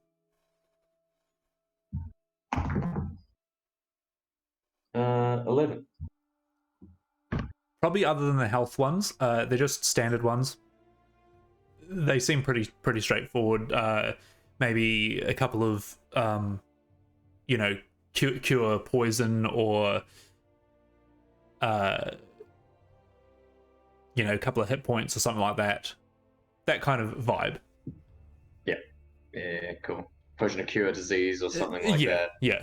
Speaker 3: 11.
Speaker 1: Probably other than the health ones, they're just standard ones. They seem pretty straightforward. Maybe a couple of, you know, cure poison or, you know, a couple of hit points or something like that. That kind of vibe.
Speaker 3: Yeah, cool. Potion to cure disease or something like that.
Speaker 1: Yeah.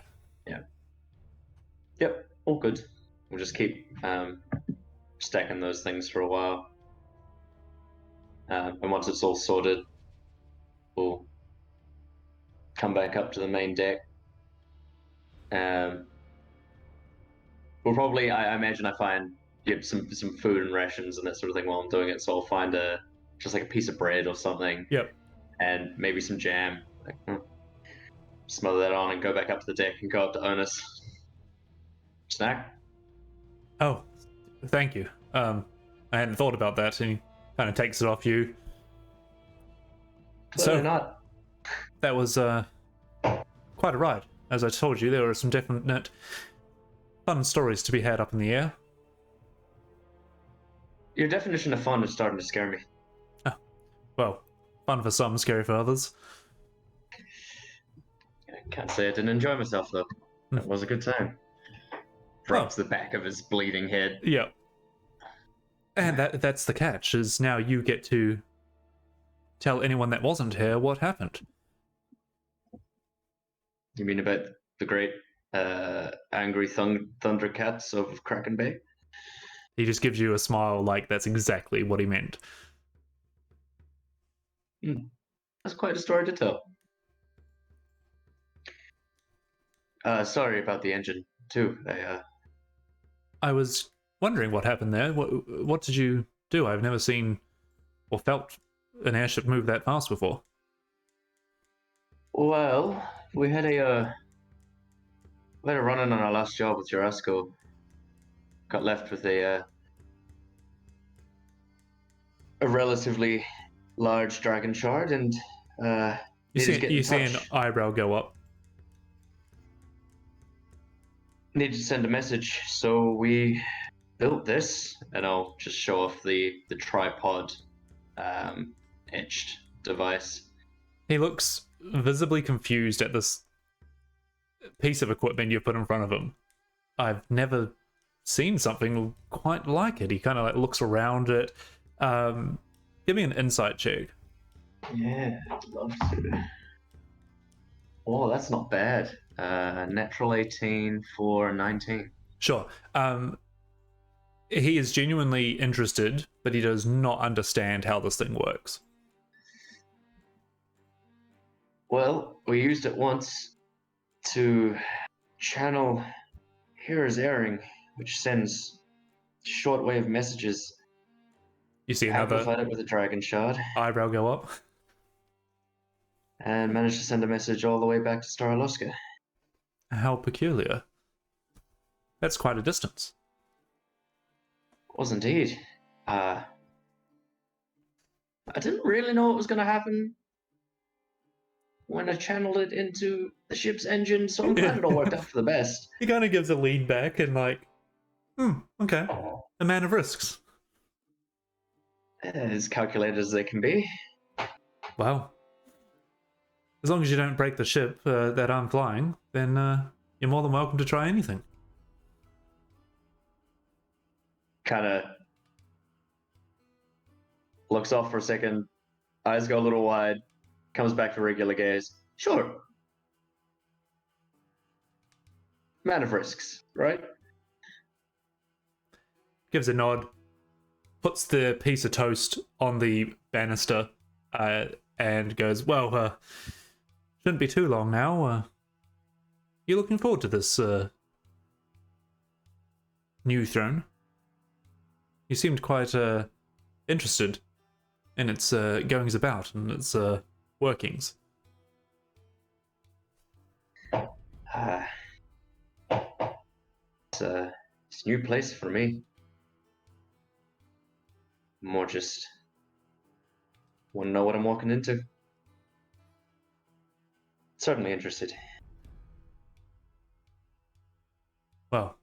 Speaker 3: Yep, all good. We'll just keep stacking those things for a while. And once it's all sorted, we'll come back up to the main deck. We'll probably, I imagine I find some food and rations and that sort of thing while I'm doing it. So I'll find just like a piece of bread or something.
Speaker 1: Yep.
Speaker 3: And maybe some jam. Smother that on and go back up to the deck and go up to Onus. Snack?
Speaker 1: Oh, thank you. I hadn't thought about that. He kind of takes it off you.
Speaker 3: Clearly not.
Speaker 1: That was quite a ride. As I told you, there were some definite fun stories to be had up in the air.
Speaker 3: Your definition of fun is starting to scare me.
Speaker 1: Oh, well, fun for some, scary for others.
Speaker 3: I can't say I didn't enjoy myself though. It was a good time. Rubs the back of his bleeding head.
Speaker 1: Yep. And that's the catch, is now you get to tell anyone that wasn't here what happened.
Speaker 3: You mean about the great angry thundercats of Kraken Bay?
Speaker 1: He just gives you a smile like that's exactly what he meant.
Speaker 3: That's quite a story to tell. Sorry about the engine, too.
Speaker 1: I was wondering what happened there. What did you do? I've never seen or felt an airship move that fast before.
Speaker 3: Well, we had a run-in on our last job with Jurassico. Got left with a relatively large dragon shard, and
Speaker 1: you see an eyebrow go up.
Speaker 3: Needed to send a message, so we built this, and I'll just show off the tripod etched device.
Speaker 1: He looks visibly confused at this piece of equipment you put in front of him. I've never seen something quite like it. He kind of like looks around it. Give me an insight check.
Speaker 3: Yeah, I'd love to. Oh, that's not bad. Natural 18 for 19.
Speaker 1: Sure. He is genuinely interested, but he does not understand how this thing works.
Speaker 3: Well, we used it once to channel here is airing, which sends shortwave messages.
Speaker 1: You see another
Speaker 3: Amplified it with a dragon shard,
Speaker 1: eyebrow go up.
Speaker 3: and managed to send a message all the way back to Staraloska.
Speaker 1: How peculiar. That's quite a distance.
Speaker 3: Was indeed. I didn't really know what was going to happen when I channeled it into the ship's engine, so I'm glad it all worked out for the best.
Speaker 1: He kind of gives a lean back and like, okay, a man of risks.
Speaker 3: As calculated as they can be.
Speaker 1: Well, as long as you don't break the ship that I'm flying, then you're more than welcome to try anything.
Speaker 3: Kind of looks off for a second, eyes go a little wide, comes back to regular gaze. Sure. Man of risks, right?
Speaker 1: Gives a nod, puts the piece of toast on the banister, and goes, well, shouldn't be too long now. You looking forward to this new throne? You seemed quite interested in its goings about and its workings.
Speaker 3: It's a new place for me. More just want to know what I'm walking into. Certainly interested.
Speaker 1: Well,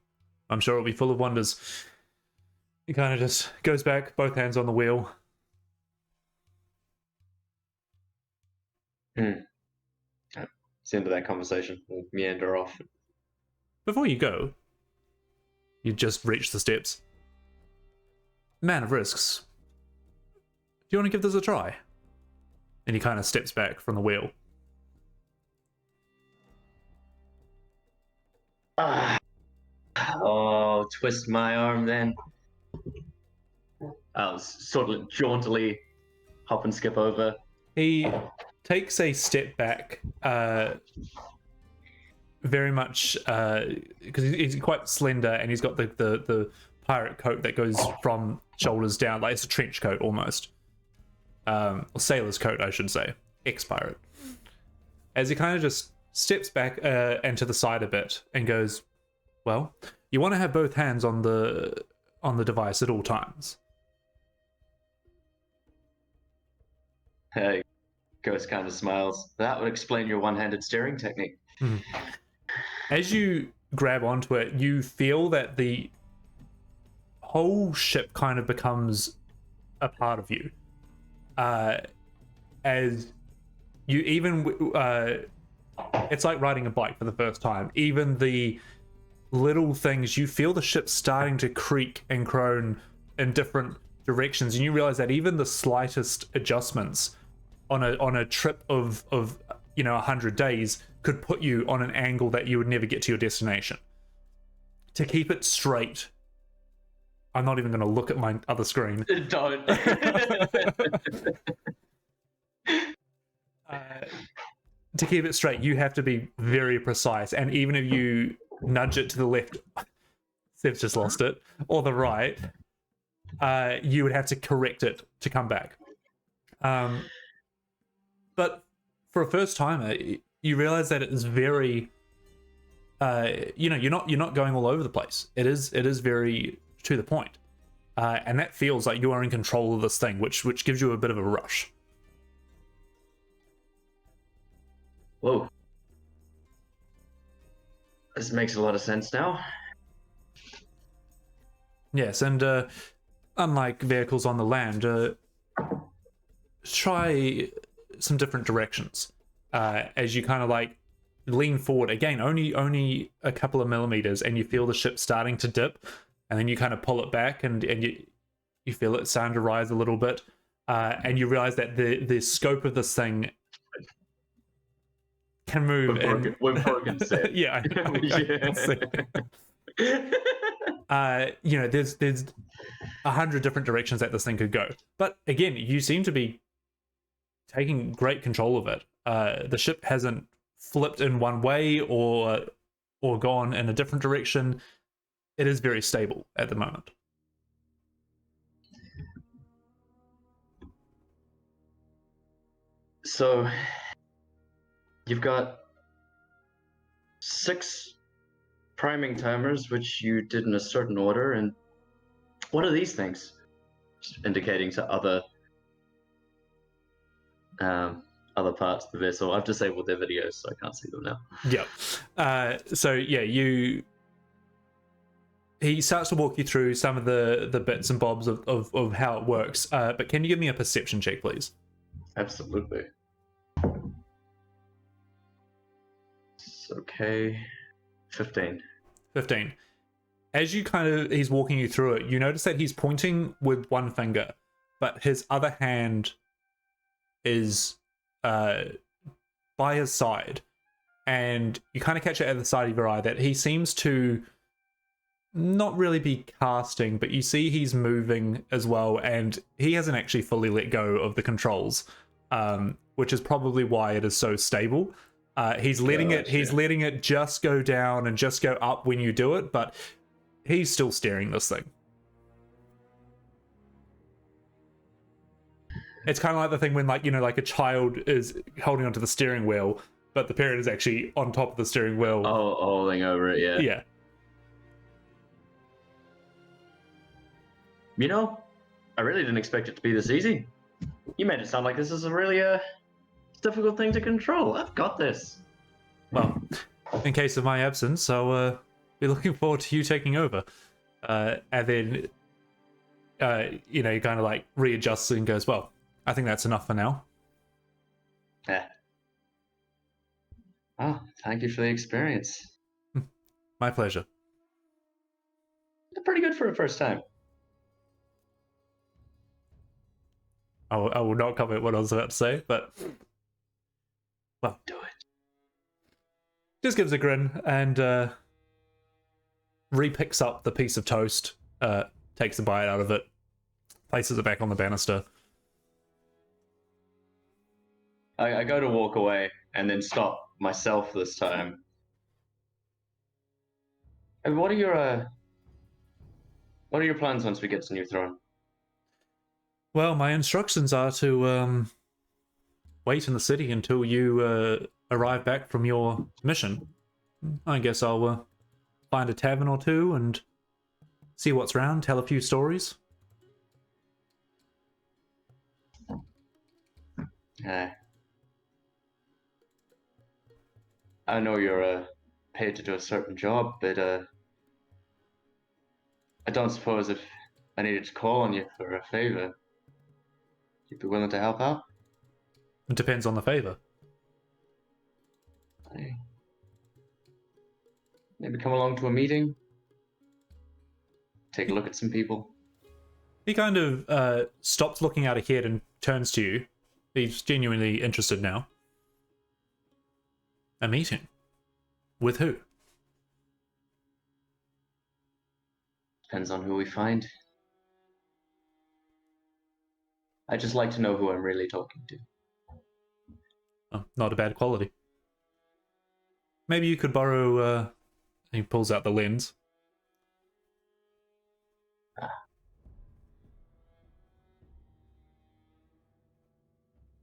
Speaker 1: I'm sure it'll be full of wonders. He kind of just goes back, both hands on the wheel.
Speaker 3: It's the end of that conversation. We'll meander off.
Speaker 1: Before you go, you just reach the steps. Man of risks. Do you want to give this a try? And he kind of steps back from the wheel.
Speaker 3: Oh, twist my arm then. I'll sort of jauntily hop and skip over.
Speaker 1: He takes a step back, very much because he's quite slender and he's got the pirate coat that goes from shoulders down, like it's a trench coat almost. Or sailor's coat, I should say. Ex-pirate. As he kind of just steps back and to the side a bit and goes, well, you want to have both hands on the device at all times.
Speaker 3: Hey, Ghost kind of smiles. That would explain your one-handed steering technique.
Speaker 1: As you grab onto it, you feel that the whole ship kind of becomes a part of you. As you even... it's like riding a bike for the first time. Even the little things, you feel the ship starting to creak and groan in different directions, and you realize that even the slightest adjustments on a trip of 100 days could put you on an angle that you would never get to your destination. To keep it straight, I'm not even going to look at my other screen.
Speaker 3: Don't.
Speaker 1: To keep it straight, you have to be very precise, and even if you nudge it to the left, Seb's just lost it, or the right, you would have to correct it to come back. But for a first timer, you realize that it is very, you're not going all over the place. It is very to the point, and that feels like you are in control of this thing, which gives you a bit of a rush.
Speaker 3: Whoa. This makes a lot of sense now.
Speaker 1: Yes, and unlike vehicles on the land, try some different directions as you kind of like lean forward again, only a couple of millimeters, and you feel the ship starting to dip, and then you kind of pull it back, and you feel it starting to rise a little bit, and you realize that the scope of this thing can move.
Speaker 3: We're broken set.
Speaker 1: Yeah, there's 100 different directions that this thing could go, but again, you seem to be taking great control of it. The ship hasn't flipped in one way or gone in a different direction. it is very stable at the moment.
Speaker 3: So you've got 6 priming timers, which you did in a certain order, and what are these things? Just indicating to other parts of the vessel. I've disabled their videos, so I can't see them now.
Speaker 1: Yeah. So yeah, he starts to walk you through some of the bits and bobs of how it works. But can you give me a perception check, please?
Speaker 3: Absolutely. It's okay. 15.
Speaker 1: 15. As he's walking you through it, you notice that he's pointing with one finger, but his other hand is by his side, and you kind of catch it at the side of your eye that he seems to not really be casting, but you see he's moving as well, and he hasn't actually fully let go of the controls, which is probably why it is so stable. He's letting it just go down and just go up when you do it, but he's still steering this thing. It's kind of like the thing when, like, you know, like a child is holding onto the steering wheel, but the parent is actually on top of the steering wheel.
Speaker 3: Oh, holding over it, yeah.
Speaker 1: Yeah.
Speaker 3: You know, I really didn't expect it to be this easy. You made it sound like this is a really difficult thing to control. I've got this.
Speaker 1: Well, in case of my absence, I'll be looking forward to you taking over. And then, you know, he kind of like readjusts and goes, well, I think that's enough for now.
Speaker 3: Yeah. Oh, thank you for the experience.
Speaker 1: My pleasure.
Speaker 3: Pretty good for a first time.
Speaker 1: I will not comment what I was about to say, but well,
Speaker 3: Do it.
Speaker 1: Just gives a grin and re-picks up the piece of toast, takes a bite out of it, places it back on the banister.
Speaker 3: I go to walk away and then stop myself this time. And what are your plans once we get to New Throne?
Speaker 1: Well, my instructions are to wait in the city until you arrive back from your mission. I guess I'll find a tavern or two and see what's around, tell a few stories.
Speaker 3: I know you're paid to do a certain job, but I don't suppose if I needed to call on you for a favor, you'd be willing to help out?
Speaker 1: It depends on the favor.
Speaker 3: Maybe come along to a meeting, take a look at some people.
Speaker 1: He kind of stops looking out ahead and turns to you. He's genuinely interested now. A meeting? With who?
Speaker 3: Depends on who we find. I just like to know who I'm really talking to.
Speaker 1: Oh, not a bad quality. Maybe you could borrow... He pulls out the lens.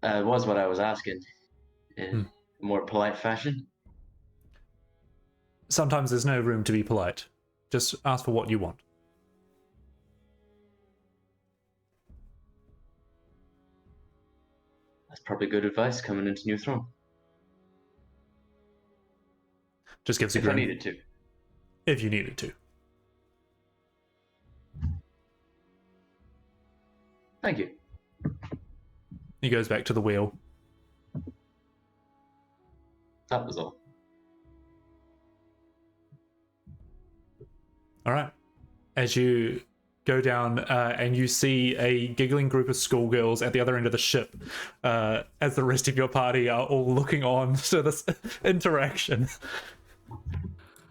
Speaker 3: It was what I was asking. In a more polite fashion.
Speaker 1: Sometimes there's no room to be polite. Just ask for what you want.
Speaker 3: That's probably good advice coming into New Throne.
Speaker 1: Just gives a
Speaker 3: If
Speaker 1: grin.
Speaker 3: I needed to.
Speaker 1: If you needed to.
Speaker 3: Thank you.
Speaker 1: He goes back to the wheel.
Speaker 3: That was all.
Speaker 1: All right. As you go down and you see a giggling group of schoolgirls at the other end of the ship, as the rest of your party are all looking on to this interaction.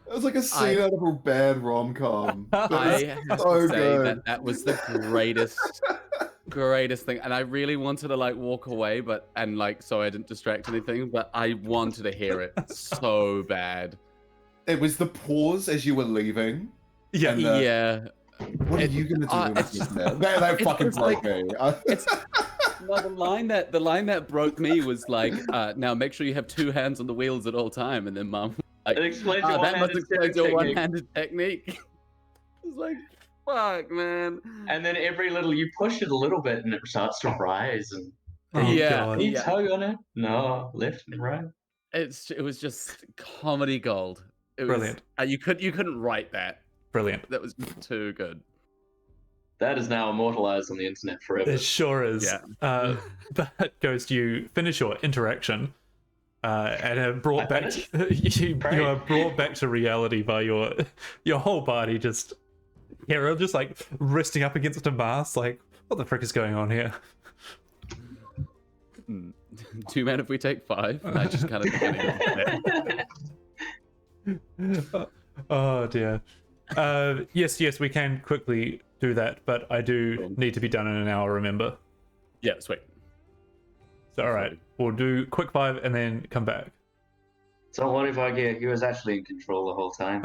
Speaker 6: It was like a scene out of a bad rom-com.
Speaker 4: I have
Speaker 6: so
Speaker 4: to say
Speaker 6: good.
Speaker 4: that was the greatest thing, and I really wanted to like walk away, so I didn't distract anything, but I wanted to hear it so bad.
Speaker 6: It was the pause as you were leaving
Speaker 1: Yeah.
Speaker 6: And
Speaker 4: Yeah.
Speaker 6: what are
Speaker 4: It-
Speaker 6: you gonna do with
Speaker 4: it's
Speaker 6: this
Speaker 4: just-
Speaker 6: man? That
Speaker 4: it's
Speaker 6: fucking
Speaker 4: just
Speaker 6: broke
Speaker 4: like-
Speaker 6: me.
Speaker 4: It's no, the line that broke me was like, now make sure you have two hands on the wheels at all time, and then Mum like,
Speaker 3: It explains your
Speaker 4: that must
Speaker 3: one-handed
Speaker 4: explain
Speaker 3: steering
Speaker 4: your
Speaker 3: technique.
Speaker 4: one-handed technique. It's like, fuck, man.
Speaker 3: And then every little you push it a little bit and it starts to rise and
Speaker 1: Oh,
Speaker 4: Yeah,
Speaker 1: God.
Speaker 3: can you
Speaker 4: yeah.
Speaker 3: tug on it? No, left and right.
Speaker 4: It was just comedy gold. It was
Speaker 1: Brilliant.
Speaker 4: you couldn't write that.
Speaker 1: Brilliant.
Speaker 4: That was too good.
Speaker 3: That is now immortalized on the internet forever.
Speaker 1: It sure is.
Speaker 4: Yeah.
Speaker 1: But Ghost, you finish your interaction and are brought
Speaker 3: I
Speaker 1: back.
Speaker 3: finish?
Speaker 1: You are brought back to reality by your whole body just Hero just like resting up against a mast. Like, what the frick is going on here?
Speaker 4: 2 men if we take 5. I just kind of
Speaker 1: Oh dear. Yes, we can quickly do that, but I do need to be done in an hour, remember?
Speaker 4: Yeah, sweet.
Speaker 1: So alright, we'll do quick 5 and then come back.
Speaker 3: Don't worry, Vargia. He was actually in control the whole time.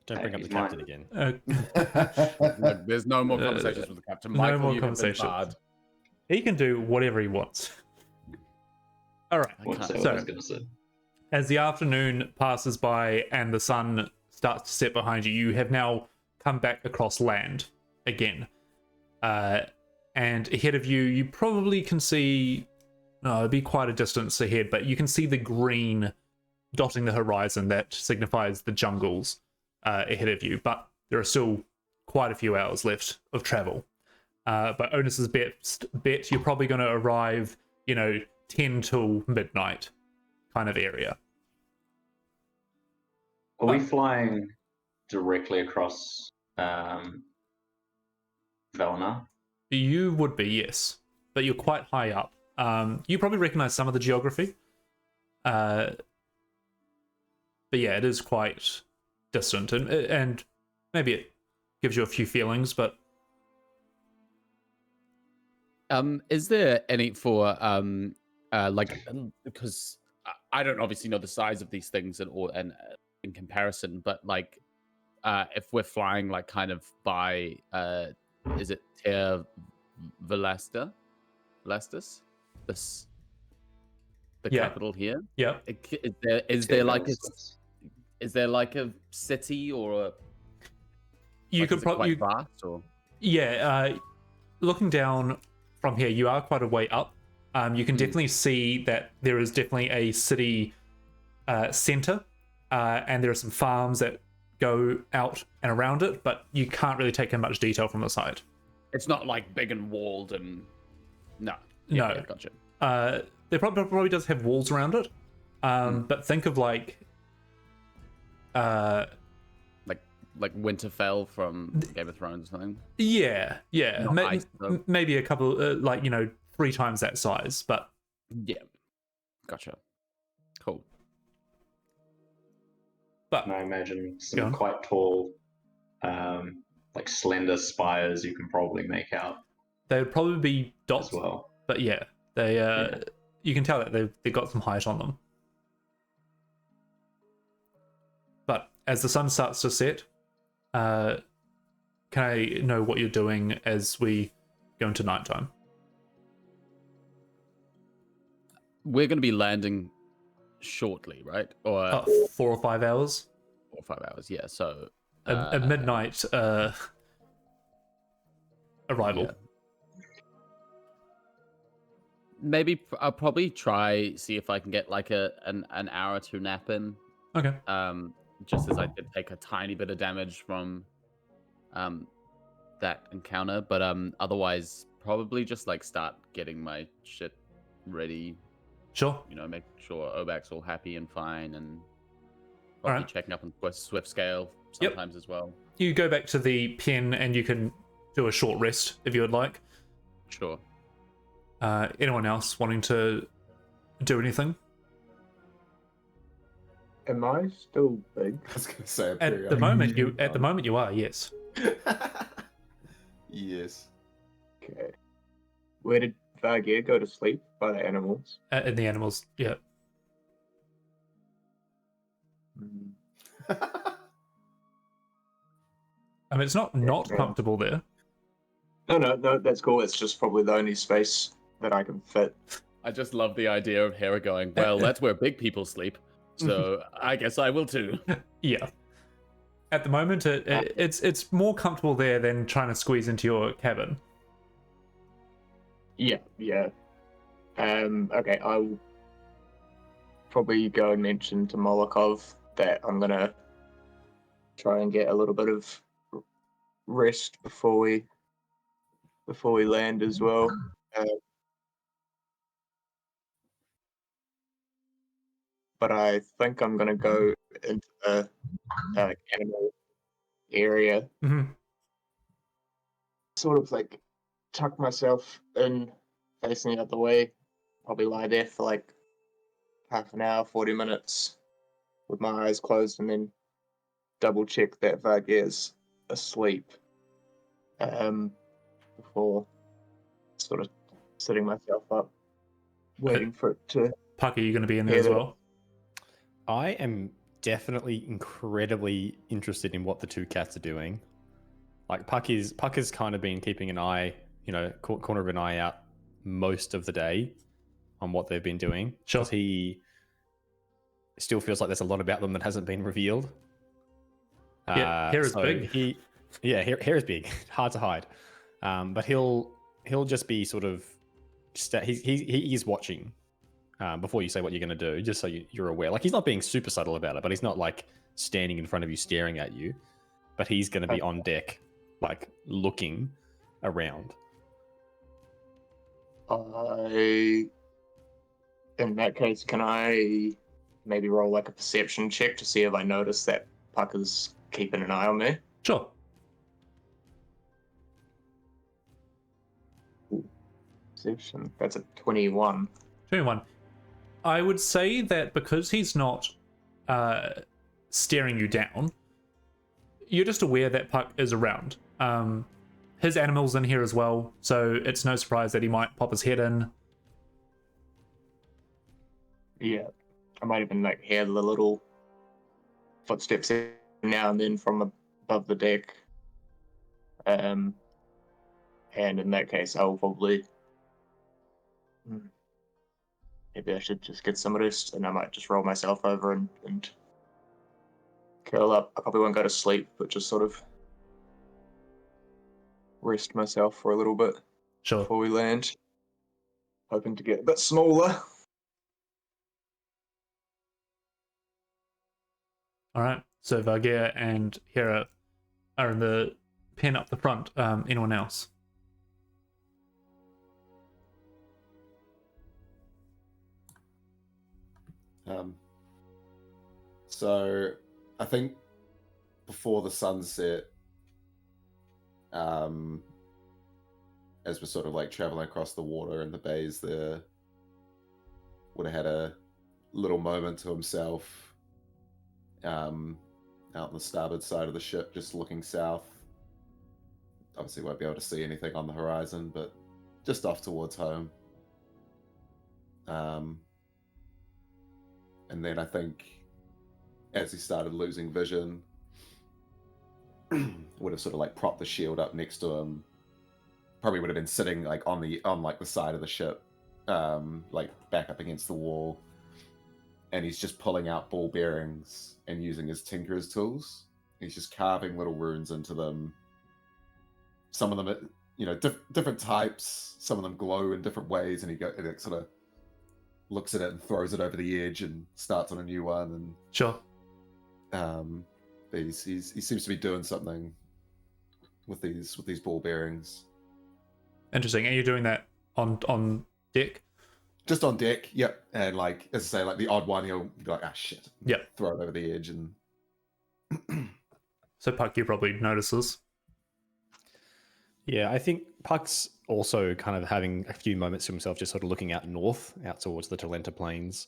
Speaker 2: Don't bring up the
Speaker 3: He's mine.
Speaker 2: captain again.
Speaker 4: Look, there's no more conversations with the captain.
Speaker 1: no
Speaker 4: Michael,
Speaker 1: more
Speaker 4: you have been
Speaker 1: conversations.
Speaker 4: barred.
Speaker 1: He can do whatever he wants. All right.
Speaker 3: I wouldn't say
Speaker 4: can't-
Speaker 3: what I was going to say.
Speaker 1: As the afternoon passes by and the sun starts to set behind you, you have now come back across land again. And ahead of you, you probably can see, it'd be quite a distance ahead, but you can see the green dotting the horizon that signifies the jungles ahead of you. But there are still quite a few hours left of travel. But Onus's bet you're probably going to arrive, 10 till midnight kind of area.
Speaker 3: Are we flying directly across Velna?
Speaker 1: You would be, yes, but you're quite high up. You probably recognize some of the geography. But yeah, it is quite distant, and maybe it gives you a few feelings, but
Speaker 4: Is there any for because I don't obviously know the size of these things and in comparison, but like if we're flying like kind of by is it Ter Velestis, this the
Speaker 1: Yeah.
Speaker 4: capital here?
Speaker 1: yeah.
Speaker 4: Is there like a city or a
Speaker 1: You
Speaker 4: like,
Speaker 1: could
Speaker 4: is it
Speaker 1: probably,
Speaker 4: quite vast or
Speaker 1: looking down from here, you are quite a way up. You can definitely see that there is definitely a city center, and there are some farms that go out and around it, but you can't really take in much detail from the side.
Speaker 4: it's not like big and walled and no.
Speaker 1: No.
Speaker 4: Yeah, gotcha.
Speaker 1: There probably does have walls around it, but think of like
Speaker 4: Like Winterfell from Game of Thrones or something.
Speaker 1: yeah,
Speaker 4: Not ice, though.
Speaker 1: maybe a couple, 3 times that size, but
Speaker 4: Yeah. Gotcha. Cool.
Speaker 1: but
Speaker 3: And I imagine
Speaker 1: Go
Speaker 3: some
Speaker 1: on.
Speaker 3: quite tall, like slender spires you can probably make out
Speaker 1: they would probably be
Speaker 3: as
Speaker 1: dots.
Speaker 3: well.
Speaker 1: But yeah, they
Speaker 3: Yeah.
Speaker 1: you can tell that they've got some height on them. But as the sun starts to set, can I know what you're doing as we go into nighttime?
Speaker 4: We're going to be landing shortly, right? Or
Speaker 1: 4 or 5 hours.
Speaker 4: 4 or 5 hours. Yeah. So
Speaker 1: A midnight arrival.
Speaker 4: yeah. Maybe I'll probably see if I can get like an hour or two nap in.
Speaker 1: Okay.
Speaker 4: Just as I did take a tiny bit of damage from that encounter, but otherwise probably just like start getting my shit ready,
Speaker 1: Sure.
Speaker 4: make sure Obak's all happy and fine, and probably
Speaker 1: Alright.
Speaker 4: checking up on Swift scale
Speaker 1: Yep.
Speaker 4: sometimes as well.
Speaker 1: You go back to the pen and you can do a short rest if you would like.
Speaker 4: Sure.
Speaker 1: Anyone else wanting to do anything?
Speaker 5: Am I still big?
Speaker 6: I was gonna say
Speaker 1: At the moment you are, yes.
Speaker 6: Yes.
Speaker 5: Okay. Where did Vargir go to sleep? By the animals.
Speaker 1: In the animals, yeah.
Speaker 5: Mm.
Speaker 1: I mean, it's not
Speaker 5: Yeah.
Speaker 1: comfortable there.
Speaker 5: No, that's cool. It's just probably the only space that I can fit.
Speaker 4: I just love the idea of Hera going, well, that's where big people sleep, so I guess I will too.
Speaker 1: Yeah. At the moment, it's more comfortable there than trying to squeeze into your cabin.
Speaker 5: Yeah. Okay, I'll probably go and mention to Molokov that I'm gonna try and get a little bit of rest before we land as well. But I think I'm gonna go into the animal area,
Speaker 1: Mm-hmm.
Speaker 5: sort of like tuck myself in, facing the other way. Probably lie there for like half an hour, 40 minutes, with my eyes closed, and then double check that Vargir's asleep. Before sort of sitting myself up, waiting for it to.
Speaker 1: Puck, are you going to be in there as
Speaker 5: Yeah.
Speaker 1: well?
Speaker 2: I am definitely incredibly interested in what the two cats are doing. Like Puck has kind of been keeping an eye, corner of an eye out most of the day on what they've been doing.
Speaker 1: Sure.
Speaker 2: Because he still feels like there's a lot about them that hasn't been revealed.
Speaker 1: Yeah, hair is big.
Speaker 2: Hair is big, hard to hide. But he'll just be sort of he is watching before you say what you're going to do, just so you're aware. Like he's not being super subtle about it, but he's not like standing in front of you staring at you. But he's going to be on deck, like looking around.
Speaker 5: In that case, can I maybe roll like a perception check to see if I notice that Puck is keeping an eye on me?
Speaker 1: Sure.
Speaker 5: Perception. That's a 21.
Speaker 1: 21. I would say that because he's not staring you down, you're just aware that Puck is around. His animal's in here as well, so it's no surprise that he might pop his head in.
Speaker 5: Yeah. I might even like hear the little footsteps now and then from above the deck. And in that case, I'll probably maybe I should just get some rest, and I might just roll myself over and curl up. I probably won't go to sleep, but just sort of rest myself for a little bit
Speaker 1: Sure.
Speaker 5: before we land. Hoping to get a bit smaller.
Speaker 1: All right. So Vargir and Hera are in the pen up the front. Anyone else?
Speaker 6: So I think before the sunset, as we're sort of like traveling across the water and the bays there, would have had a little moment to himself out on the starboard side of the ship, just looking south. Obviously won't be able to see anything on the horizon, but just off towards home. And then I think as he started losing vision, would have sort of like propped the shield up next to him. Probably would have been sitting like on the side of the ship, like back up against the wall. And he's just pulling out ball bearings and using his tinker's tools. He's just carving little runes into them. Some of them, different types. Some of them glow in different ways, and it sort of looks at it and throws it over the edge and starts on a new one. And
Speaker 1: Sure.
Speaker 6: he seems to be doing something with these ball bearings.
Speaker 1: Interesting. And you're doing that on deck?
Speaker 6: Just on deck, yep. And like, as I say, like the odd one, he'll be like, ah, shit.
Speaker 1: Yep.
Speaker 6: Throw it over the edge. And
Speaker 1: So Puck, you probably notices.
Speaker 2: Yeah, I think Puck's also kind of having a few moments to himself, just sort of looking out north, out towards the Talenta Plains.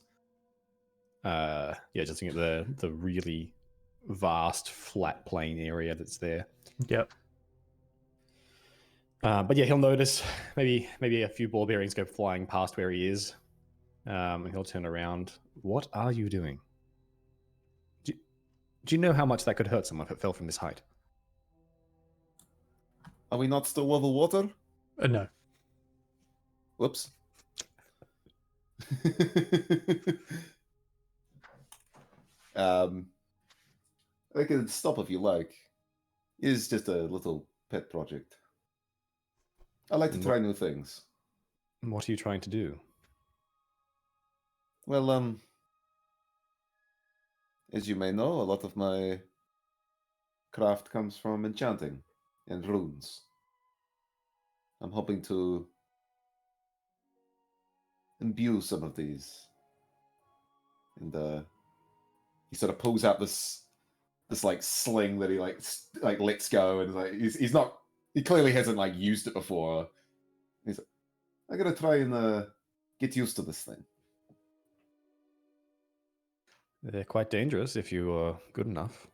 Speaker 2: Just looking at the really vast flat plain area that's there.
Speaker 1: Yep.
Speaker 2: But yeah, he'll notice maybe a few ball bearings go flying past where he is, and he'll turn around. What are you doing? Do you know how much that could hurt someone if it fell from this height?
Speaker 6: are we not still over water?
Speaker 1: No.
Speaker 6: Whoops. I can stop if you like. It's just a little pet project. I like to try new things.
Speaker 2: What are you trying to do?
Speaker 6: Well, as you may know, a lot of my craft comes from enchanting and runes. I'm hoping to imbue some of these. And he sort of pulls out this like sling that he like lets go, and like he clearly hasn't like used it before. He's like, I gotta try and get used to this thing.
Speaker 2: They're quite dangerous if you are good enough.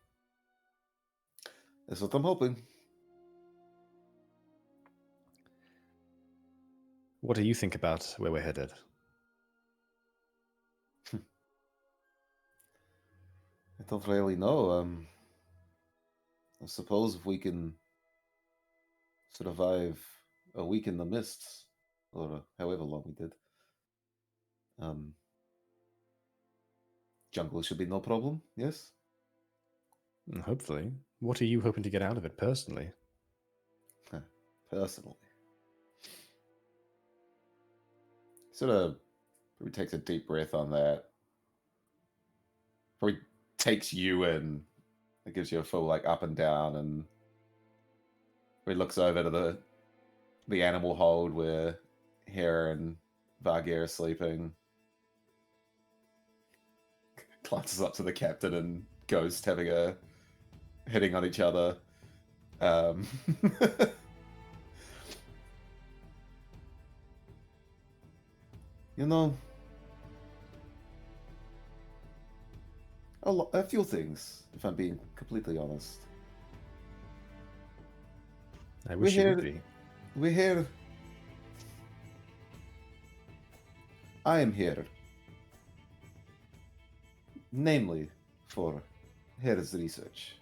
Speaker 6: That's what I'm hoping.
Speaker 2: What do you think about where we're headed?
Speaker 6: I don't really know. I suppose if we can survive a week in the mists, or however long we did, jungle should be no problem. Yes.
Speaker 2: Hopefully. What are you hoping to get out of it personally?
Speaker 6: Personally, sort of probably takes a deep breath on that. Probably takes you in. It gives you a full like up and down, and he looks over to the animal hold where Hera and Vargir are sleeping. Glances up to the captain and Ghost having a hitting on each other. You know, a few things, if I'm being completely honest.
Speaker 2: I wish you would be.
Speaker 6: We're here. I am here. Namely, for Hera's research.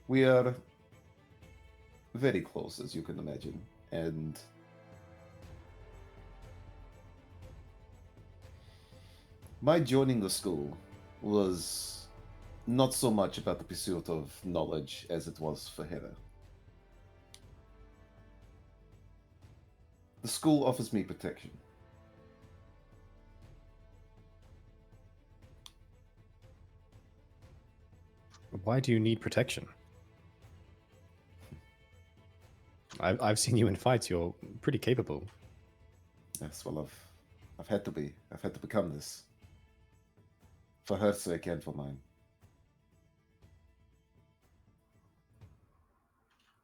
Speaker 6: We are very close, as you can imagine, and my joining the school was not so much about the pursuit of knowledge as it was for Hera. The school offers me protection.
Speaker 2: Why do you need protection? I've seen you in fights. You're pretty capable.
Speaker 6: Yes, well, I've had to be. I've had to become this. For her sake and for mine.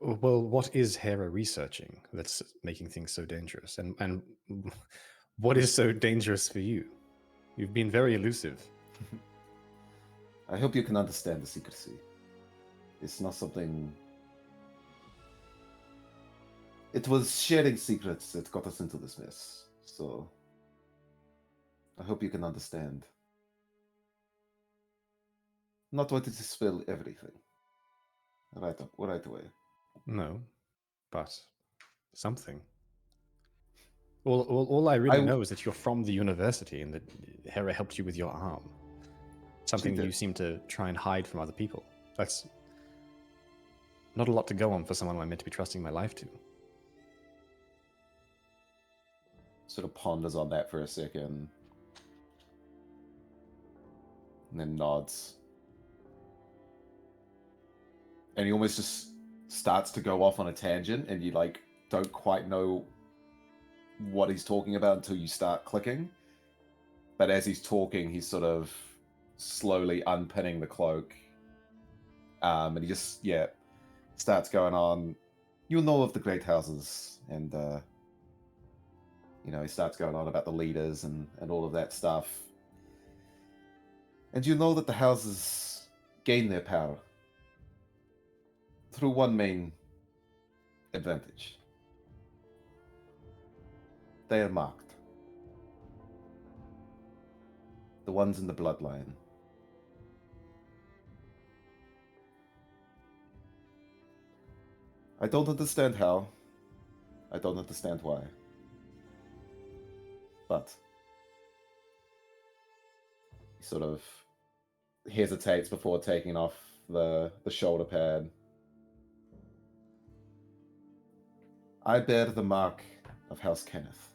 Speaker 2: Well, what is Hera researching that's making things so dangerous? And what is so dangerous for you? You've been very elusive.
Speaker 6: I hope you can understand the secrecy. It's not something... It was sharing secrets that got us into this mess, so... I hope you can understand. Not wanting to spill everything. Right away.
Speaker 2: No, but something. All I really know is that you're from the university and that Hera helped you with your arm. Something you seem to try and hide from other people. That's not a lot to go on for someone I'm meant to be trusting my life to.
Speaker 6: Sort of ponders on that for a second. And then nods. And he almost just starts to go off on a tangent, and you like don't quite know what he's talking about until you start clicking. But as he's talking, he's sort of slowly unpinning the cloak. And he just, starts going on. You'll know of the great houses, and he starts going on about the leaders and all of that stuff. And you know that the houses gain their power through one main advantage. They are marked. The ones in the bloodline. I don't understand how. I don't understand why. But he sort of hesitates before taking off the shoulder pad. I bear the mark of House Kenneth.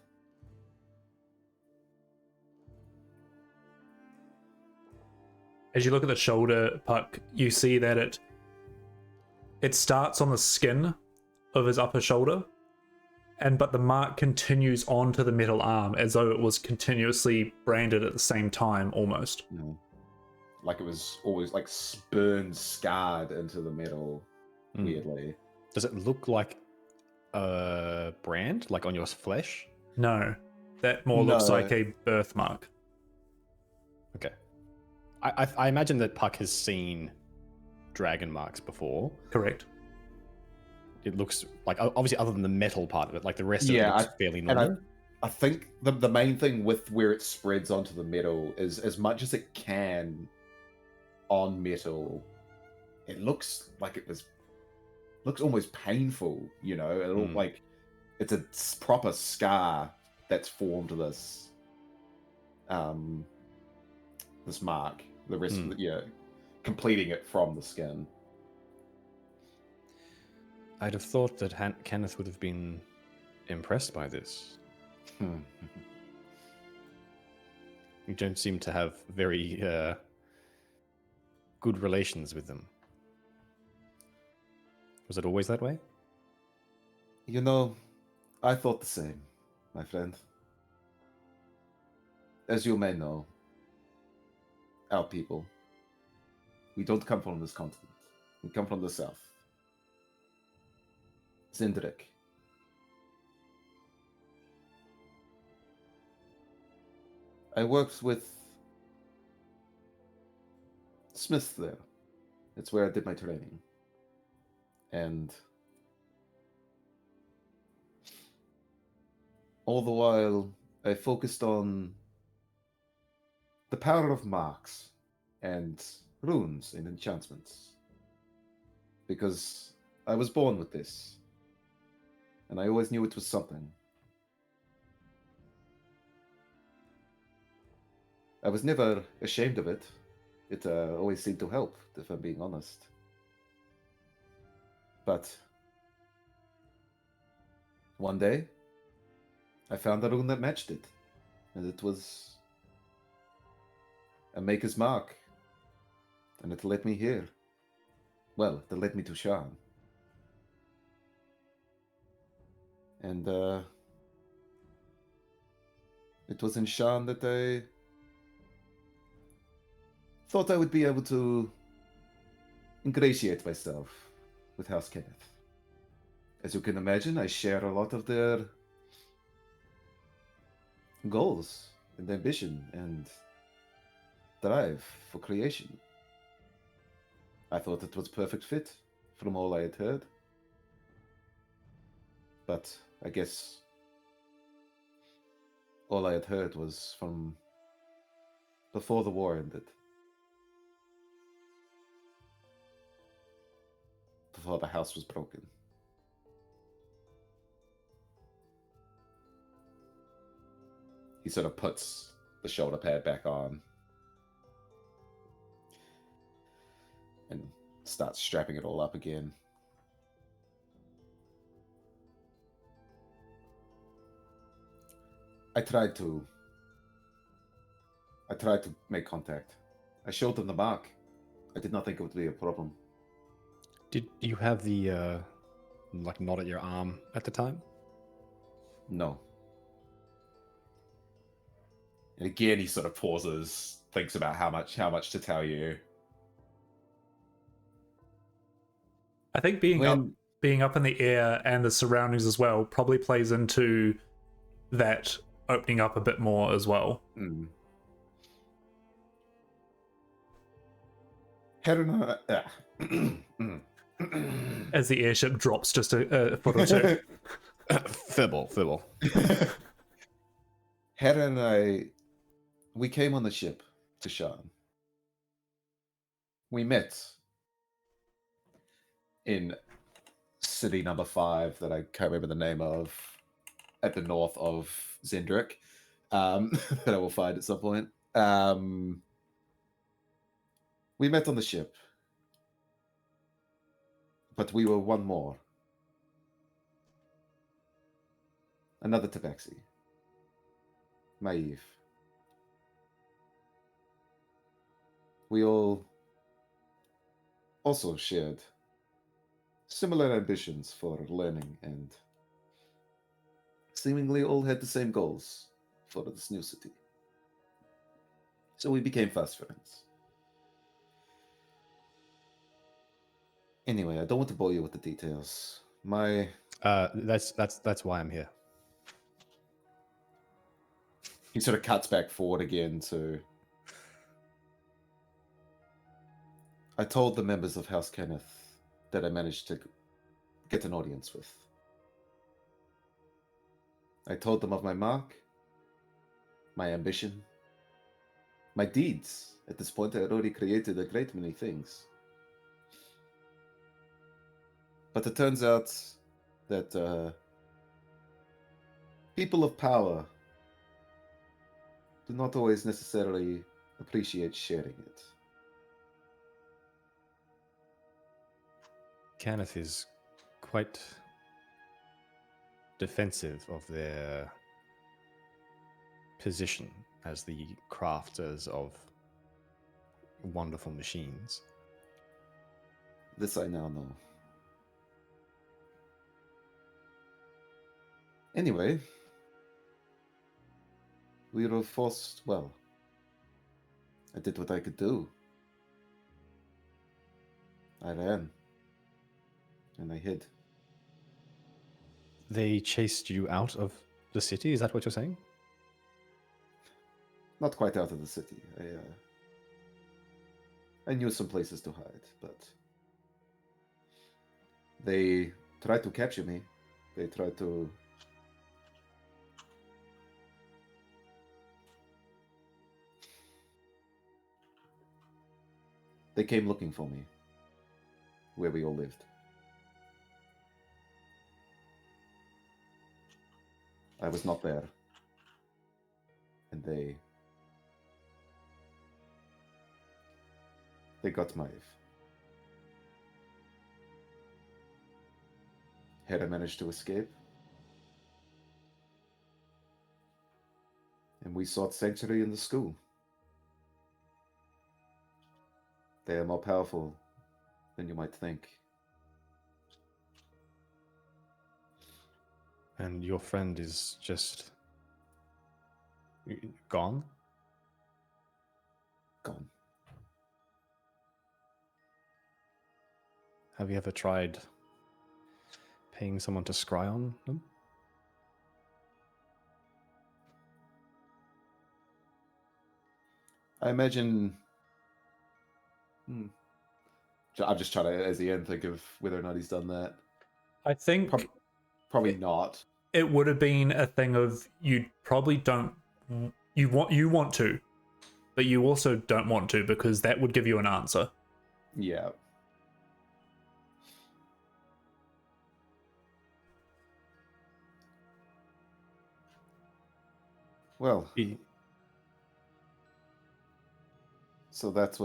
Speaker 1: As you look at the shoulder, Puck, you see that it starts on the skin of his upper shoulder, but the mark continues onto the metal arm as though it was continuously branded at the same time, almost.
Speaker 6: Like it was always like burned, scarred into the metal, weirdly.
Speaker 2: Does it look like a brand, like on your flesh?
Speaker 1: No, that more looks like a birthmark.
Speaker 2: Okay. I imagine that Puck has seen dragon marks before.
Speaker 1: Correct.
Speaker 2: It looks like, obviously, other than the metal part of it, like the rest of it looks fairly normal.
Speaker 6: I think the main thing with where it spreads onto the metal is as much as it can on metal, it looks like looks almost painful, you know. It look like it's a proper scar that's formed this mark. The rest of the, completing it from the skin.
Speaker 2: I'd have thought that Kenneth would have been impressed by this. You don't seem to have very good relations with them. Was it always that way?
Speaker 6: You know, I thought the same, my friend. As you may know, our people, we don't come from this continent. We come from the south. Zindrik. I worked with Smith there. It's where I did my training. And all the while, I focused on the power of marks and runes and enchantments. Because I was born with this. And I always knew it was something. I was never ashamed of it. It always seemed to help, if I'm being honest. But one day, I found a rune that matched it. And it was a Maker's Mark. And it led me here. Well, it led me to Shan. And it was in Shan that I thought I would be able to ingratiate myself with House Kenneth. As you can imagine, I share a lot of their goals and ambition and drive for creation. I thought it was a perfect fit from all I had heard. But I guess all I had heard was from before the war ended. Before the house was broken. He sort of puts the shoulder pad back on and starts strapping it all up again. I tried to make contact. I showed them the mark. I did not think it would be a problem.
Speaker 2: Did you have the like knot at your arm at the time?
Speaker 6: No. And again, he sort of pauses, thinks about how much to tell you.
Speaker 1: I think being up in the air and the surroundings as well probably plays into that opening up a bit more as well. As the airship drops just a foot or two.
Speaker 2: Fibble.
Speaker 6: Hera and I, we came on the ship to Shan. We met in city number 5 that I can't remember the name of, at the north of Zendrick, that I will find at some point. We met on the ship, but we were one more. Another Tabaxi. Maeve. We all also shared similar ambitions for learning and seemingly all had the same goals for this new city. So we became fast friends. Anyway, I don't want to bore you with the details.
Speaker 2: That's why I'm here.
Speaker 6: He sort of cuts back forward again to... I told the members of House Kenneth that I managed to get an audience with. I told them of my mark, my ambition, my deeds. At this point, I had already created a great many things. But it turns out that people of power do not always necessarily appreciate sharing it.
Speaker 2: Kenneth is quite defensive of their position as the crafters of wonderful machines.
Speaker 6: This I now know. Anyway, we were forced, well, I did what I could do. I ran. And I hid.
Speaker 2: They chased you out of the city? Is that what you're saying?
Speaker 6: Not quite out of the city. I knew some places to hide, but they tried to capture me. They tried to... They came looking for me, where we all lived. I was not there. And they got Maeve. Had I managed to escape? And we sought sanctuary in the school. They are more powerful than you might think.
Speaker 2: And your friend is just gone?
Speaker 6: Gone.
Speaker 2: Have you ever tried paying someone to scry on them?
Speaker 6: I imagine... I'm just trying to, as the end, think of whether or not he's done that.
Speaker 1: I think
Speaker 6: Probably not.
Speaker 1: it would have been a thing of you probably don't you want to, but you also don't want to because that would give you an answer.
Speaker 6: Yeah. Well, so that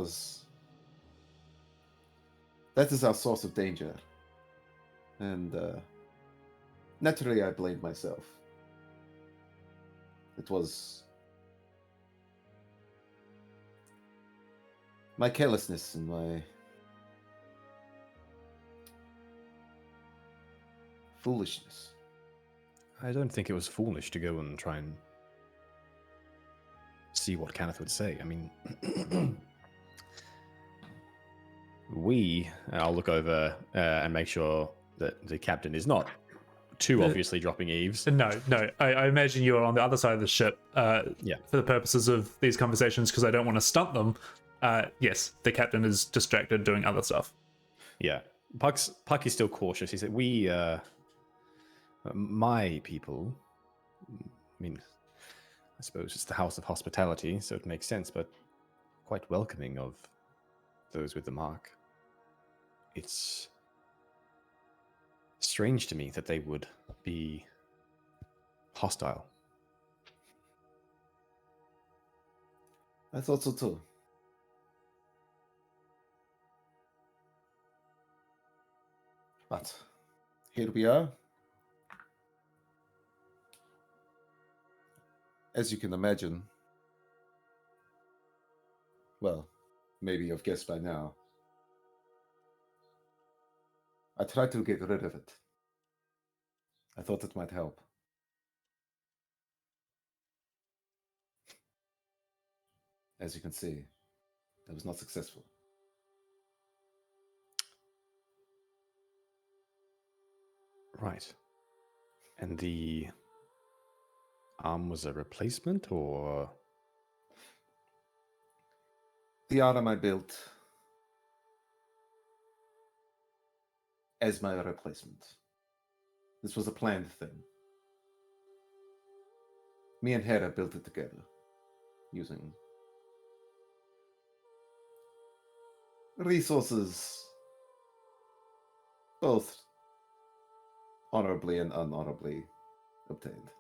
Speaker 6: is our source of danger. And naturally I blamed myself. It was my carelessness and my foolishness.
Speaker 2: I don't think it was foolish to go and try and see what Kenneth would say. I mean, I'll look over and make sure that the captain is not too obviously dropping eaves.
Speaker 1: No. I imagine you're on the other side of the ship for the purposes of these conversations because I don't want to stunt them. Yes, the captain is distracted doing other stuff.
Speaker 2: Yeah. Puck is still cautious. He said, my people, I mean, I suppose it's the house of hospitality, so it makes sense, but quite welcoming of those with the mark. It's strange to me that they would be hostile.
Speaker 6: I thought so too. But here we are. As you can imagine, well, maybe you've guessed by now, I tried to get rid of it. I thought it might help. As you can see, that was not successful.
Speaker 2: Right. And the arm was a replacement, or?
Speaker 6: The arm I built as my replacement. This was a planned thing. Me and Hera built it together using resources, both honorably and unhonorably obtained.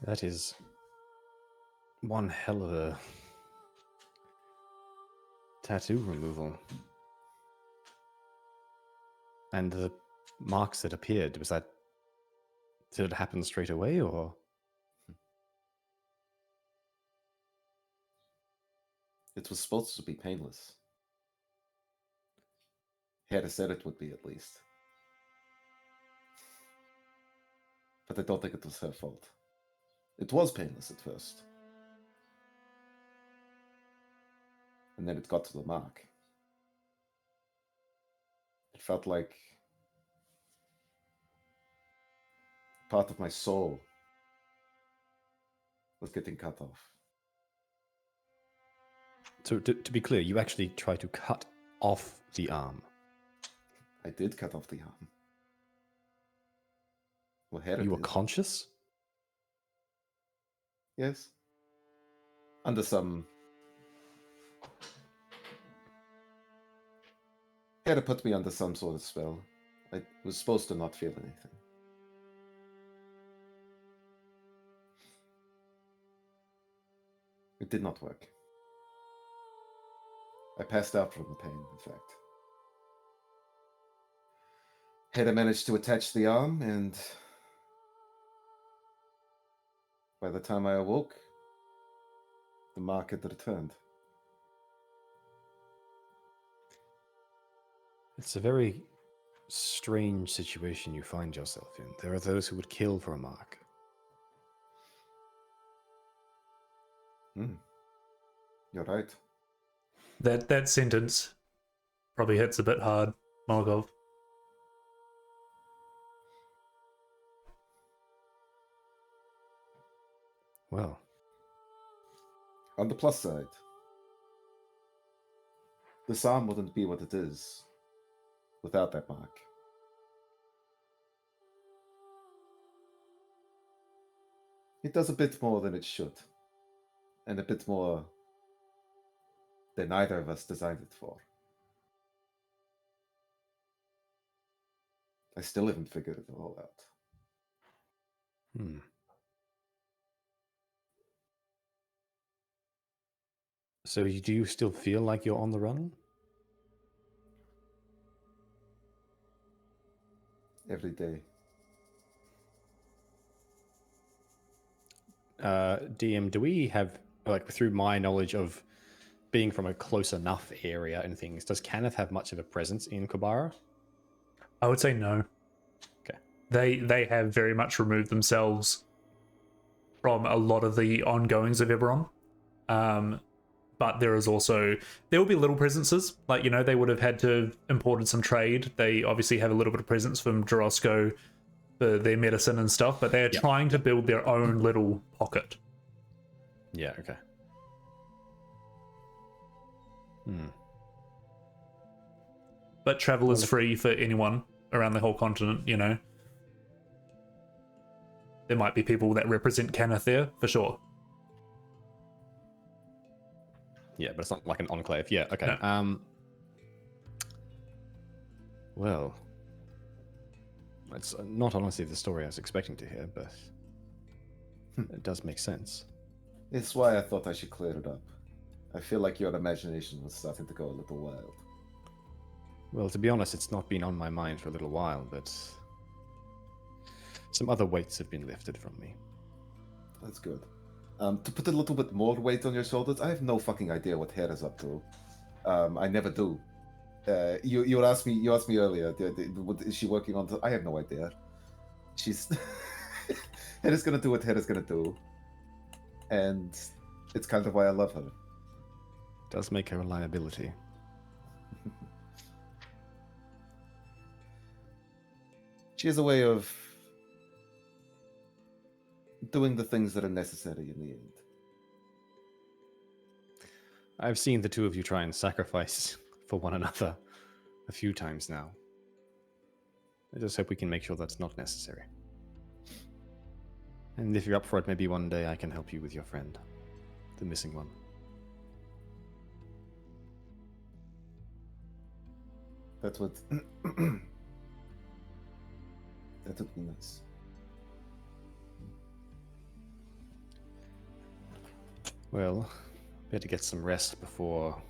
Speaker 2: That is one hell of a tattoo removal. And the marks that appeared, did it happen straight away, or?
Speaker 6: It was supposed to be painless. Hera said it would be, at least. But I don't think it was her fault. It was painless at first. And then it got to the mark. It felt like part of my soul was getting cut off.
Speaker 2: So to be clear, you actually tried to cut off the arm.
Speaker 6: I did cut off the arm. Well, Hera
Speaker 2: You were
Speaker 6: did.
Speaker 2: conscious?
Speaker 6: Yes. Under some... Hera put me under some sort of spell. I was supposed to not feel anything. It did not work. I passed out from the pain, in fact. Hera managed to attach the arm, and by the time I awoke, the mark had returned.
Speaker 2: It's a very strange situation you find yourself in. There are those who would kill for a mark.
Speaker 6: You're right.
Speaker 1: That sentence probably hits a bit hard, Markov.
Speaker 2: Well,
Speaker 6: On the plus side, this arm wouldn't be what it is without that mark. It does a bit more than it should, and a bit more than either of us designed it for. I still haven't figured it all out.
Speaker 2: So do you still feel like you're on the run?
Speaker 6: Every day.
Speaker 2: DM, do we have, like, through my knowledge of being from a close enough area and things, does Kenneth have much of a presence in Khorvaire?
Speaker 1: I would say no.
Speaker 2: Okay.
Speaker 1: They have very much removed themselves from a lot of the ongoings of Eberron. But there will be little presences. Like, they would have had to have imported some trade. They obviously have a little bit of presence from Jarosco for their medicine and stuff, but they're trying to build their own little pocket.
Speaker 2: Yeah, okay.
Speaker 1: But travel is free for anyone around the whole continent, There might be people that represent Kenneth there, for sure.
Speaker 2: Yeah, but it's not like an enclave. Yeah, okay.
Speaker 1: No.
Speaker 2: Well, it's not honestly the story I was expecting to hear, but it does make sense.
Speaker 6: It's why I thought I should clear it up. I feel like your imagination was starting to go a little wild.
Speaker 2: Well, to be honest, it's not been on my mind for a little while, but some other weights have been lifted from me.
Speaker 6: That's good. To put a little bit more weight on your shoulders, I have no fucking idea what Hera's up to. I never do. You asked me earlier, what is she working on? I have no idea. She's Hera's gonna do what Hera's gonna do, and it's kind of why I love her.
Speaker 2: Does make her a liability.
Speaker 6: She has a way of doing the things that are necessary in the end.
Speaker 2: I've seen the two of you try and sacrifice for one another a few times now. I just hope we can make sure that's not necessary. And if you're up for it, maybe one day I can help you with your friend, the missing one.
Speaker 6: That would that would be nice.
Speaker 2: Well, better get some rest before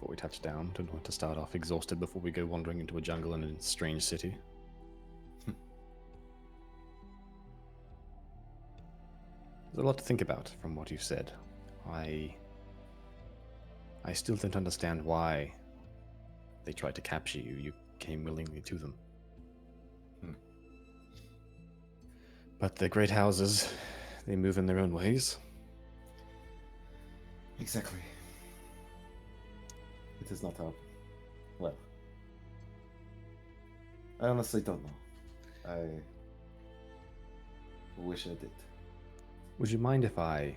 Speaker 2: we touch down. Don't want to start off exhausted before we go wandering into a jungle in a strange city. There's a lot to think about from what you've said. I still don't understand why they tried to capture you. You came willingly to them. But they're great houses. They move in their own ways.
Speaker 6: Exactly. It is not how. Well, I honestly don't know. I wish I did.
Speaker 2: Would you mind if I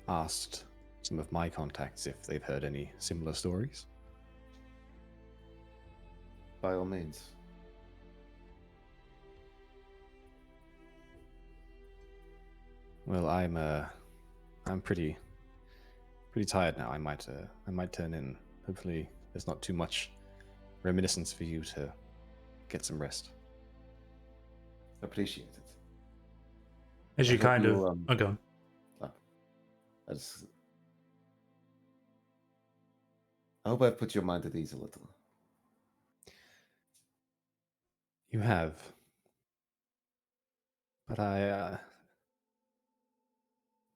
Speaker 2: asked some of my contacts if they've heard any similar stories?
Speaker 6: By all means.
Speaker 2: Well, I'm pretty tired now. I might turn in. Hopefully, there's not too much reminiscence for you to get some rest.
Speaker 6: Appreciate it.
Speaker 1: As you
Speaker 6: hope
Speaker 1: kind of...
Speaker 6: you,
Speaker 1: Oh, go on.
Speaker 6: I hope I've put your mind at ease a little.
Speaker 2: You have. But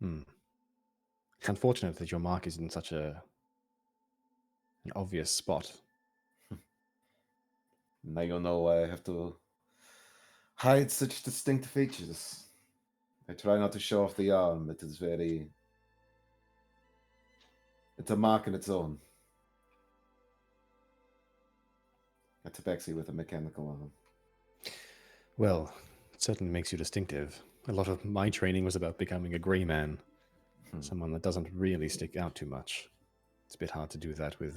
Speaker 2: It's unfortunate that your mark is in such an obvious spot.
Speaker 6: Now you know why I have to hide such distinct features. I try not to show off the arm. It is very... It's a mark in its own. A tabaxi with a mechanical arm.
Speaker 2: Well, it certainly makes you distinctive. A lot of my training was about becoming a grey man. Someone that doesn't really stick out too much. It's a bit hard to do that with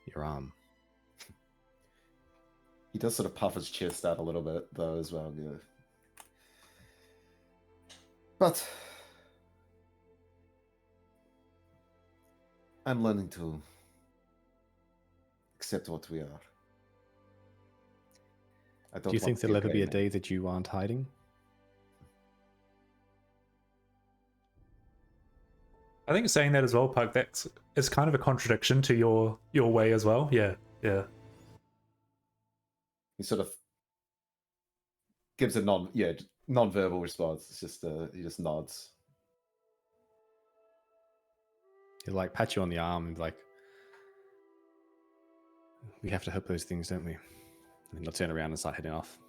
Speaker 2: your arm.
Speaker 6: He does sort of puff his chest out a little bit, though, as well. Yeah. But I'm learning to accept what we are.
Speaker 2: Do you think there'll ever be a day that you aren't hiding?
Speaker 1: I think saying that as well, Pug, it's kind of a contradiction to your way as well. Yeah, yeah.
Speaker 6: He sort of gives a non-verbal response. It's just he just nods.
Speaker 2: He'll like pat you on the arm and like, we have to hope those things, don't we? And they'll turn around and start heading off.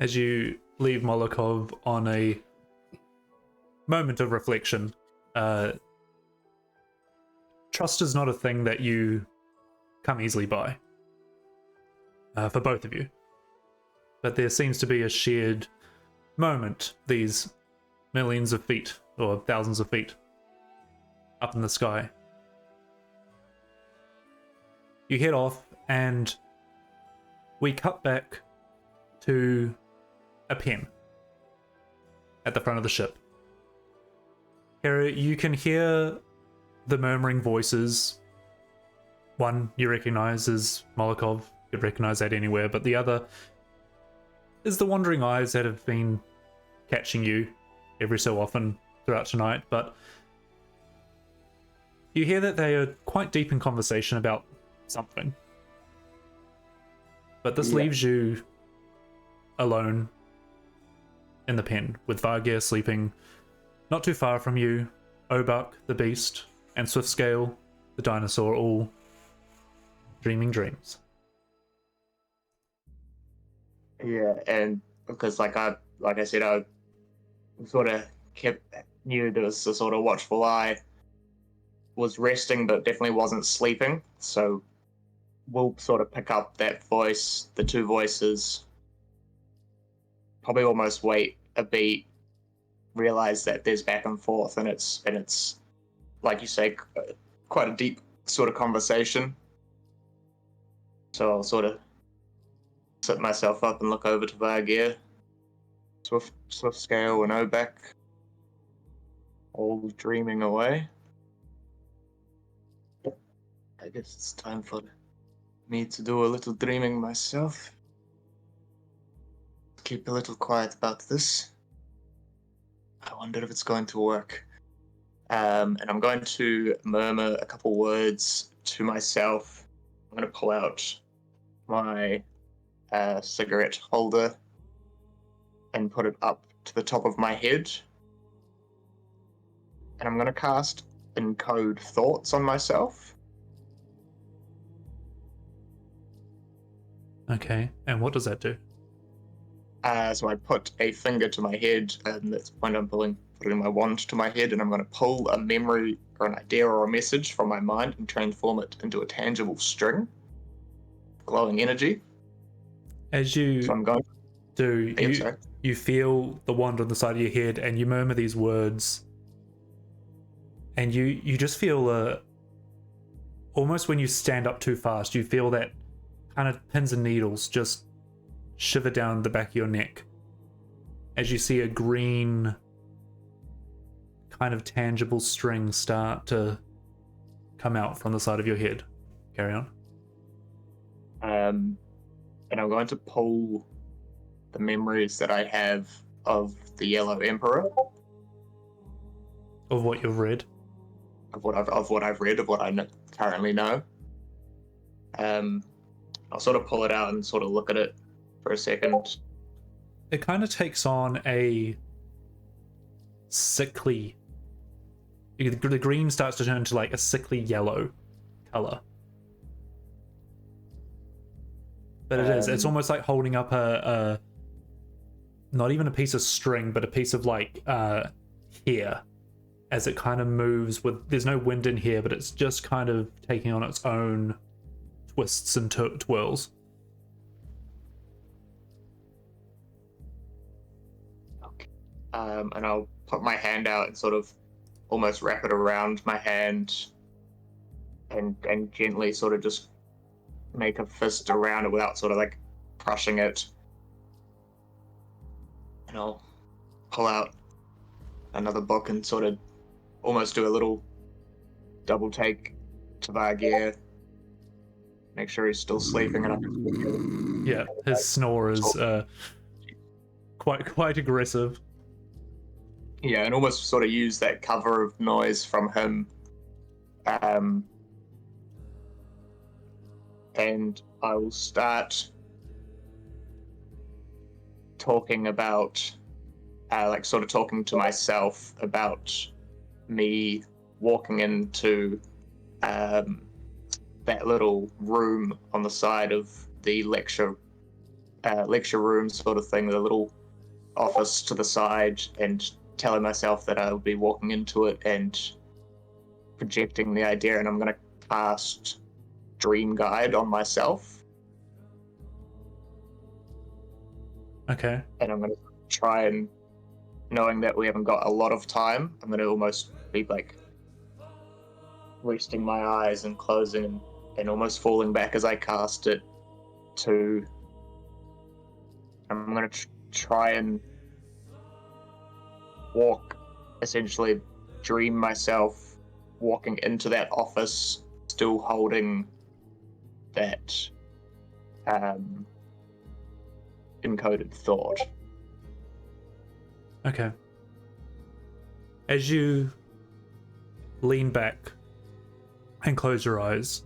Speaker 1: As you leave Molokov on a moment of reflection, trust is not a thing that you come easily by. For both of you. But there seems to be a shared moment, these millions of feet, or thousands of feet, up in the sky. You head off, and we cut back to a pen at the front of the ship. Here you can hear the murmuring voices. One you recognize as Molokov. Could recognize that anywhere, but the other is the wandering eyes that have been catching you every so often throughout tonight. But you hear that they are quite deep in conversation about something. But this leaves you alone in the pen, with Vargir sleeping not too far from you, Obuk, the beast, and Swiftscale, the dinosaur, all dreaming dreams.
Speaker 5: Yeah, and because like I said, I sort of knew there was a sort of watchful eye. Was resting, but definitely wasn't sleeping. So we'll sort of pick up that voice, the two voices. Probably almost wait a beat, realize that there's back and forth, and it's like you say, quite a deep sort of conversation. So I'll sort of sit myself up and look over to Vargear. Swift Scale and Obek, all dreaming away. I guess it's time for me to do a little dreaming myself. Keep a little quiet about this. I wonder if it's going to work. And I'm going to murmur a couple words to myself. I'm going to pull out my cigarette holder and put it up to the top of my head. And I'm going to cast Encode Thoughts on myself.
Speaker 1: Okay, and what does that do?
Speaker 5: So I put a finger to my head, and that's the point I'm putting my wand to my head, and I'm going to pull a memory or an idea or a message from my mind and transform it into a tangible string, glowing energy.
Speaker 1: As you
Speaker 5: So I'm going
Speaker 1: do, you feel the wand on the side of your head, and you murmur these words, and you just feel almost when you stand up too fast, you feel that kind of pins and needles just shiver down the back of your neck as you see a green kind of tangible string start to come out from the side of your head. Carry on.
Speaker 5: And I'm going to pull the memories that I have of the Yellow Emperor.
Speaker 1: Of what you've read.
Speaker 5: Of what I've read, of what I currently know. I'll sort of pull it out and sort of look at it for a second.
Speaker 1: It kind of takes on a sickly... The green starts to turn into like a sickly yellow color. But it's almost like holding up a not even a piece of string, but a piece of like hair, as it kind of moves with, there's no wind in here, but it's just kind of taking on its own twists and twirls.
Speaker 5: Okay. And I'll put my hand out and sort of almost wrap it around my hand and gently sort of just make a fist around it without sort of like crushing it. And I'll pull out another book and sort of almost do a little double take to Vargear. Make sure he's still sleeping. And
Speaker 1: Yeah, his snore is quite aggressive.
Speaker 5: Yeah, and almost sort of use that cover of noise from him. And I will start talking about, like sort of talking to myself about me walking into that little room on the side of the lecture room sort of thing, the little office to the side, and telling myself that I'll be walking into it and projecting the idea, and I'm going to cast Dream Guide on myself.
Speaker 1: Okay.
Speaker 5: And I'm going to try and, knowing that we haven't got a lot of time, I'm going to almost be like resting my eyes and closing and almost falling back as I cast it to, I'm going to try and walk, essentially dream myself walking into that office, still holding that encoded thought.
Speaker 1: Okay. As you lean back and close your eyes,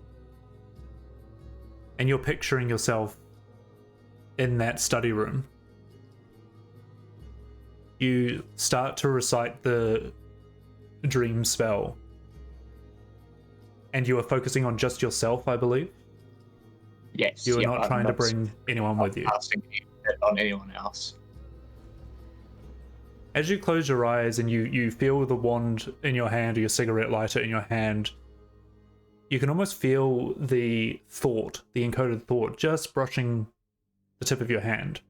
Speaker 1: and you're picturing yourself in that study room, you start to recite the dream spell, and you are focusing on just yourself, I believe.
Speaker 5: Yes.
Speaker 1: You are not trying to bring anyone with you.
Speaker 5: Casting it on anyone else.
Speaker 1: As you close your eyes and you feel the wand in your hand or your cigarette lighter in your hand, you can almost feel the thought, the encoded thought, just brushing the tip of your hand.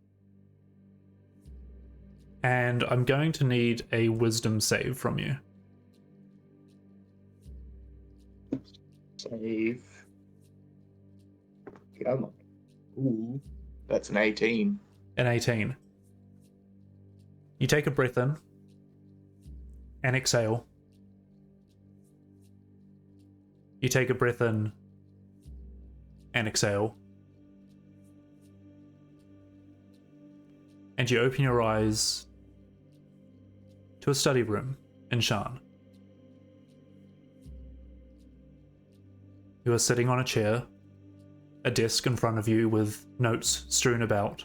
Speaker 1: And I'm going to need a wisdom save from you.
Speaker 5: Save. Come on. Ooh, that's an 18.
Speaker 1: An 18. You take a breath in and exhale. You take a breath in and exhale. And you open your eyes to a study room in Shan. You are sitting on a chair, a desk in front of you with notes strewn about,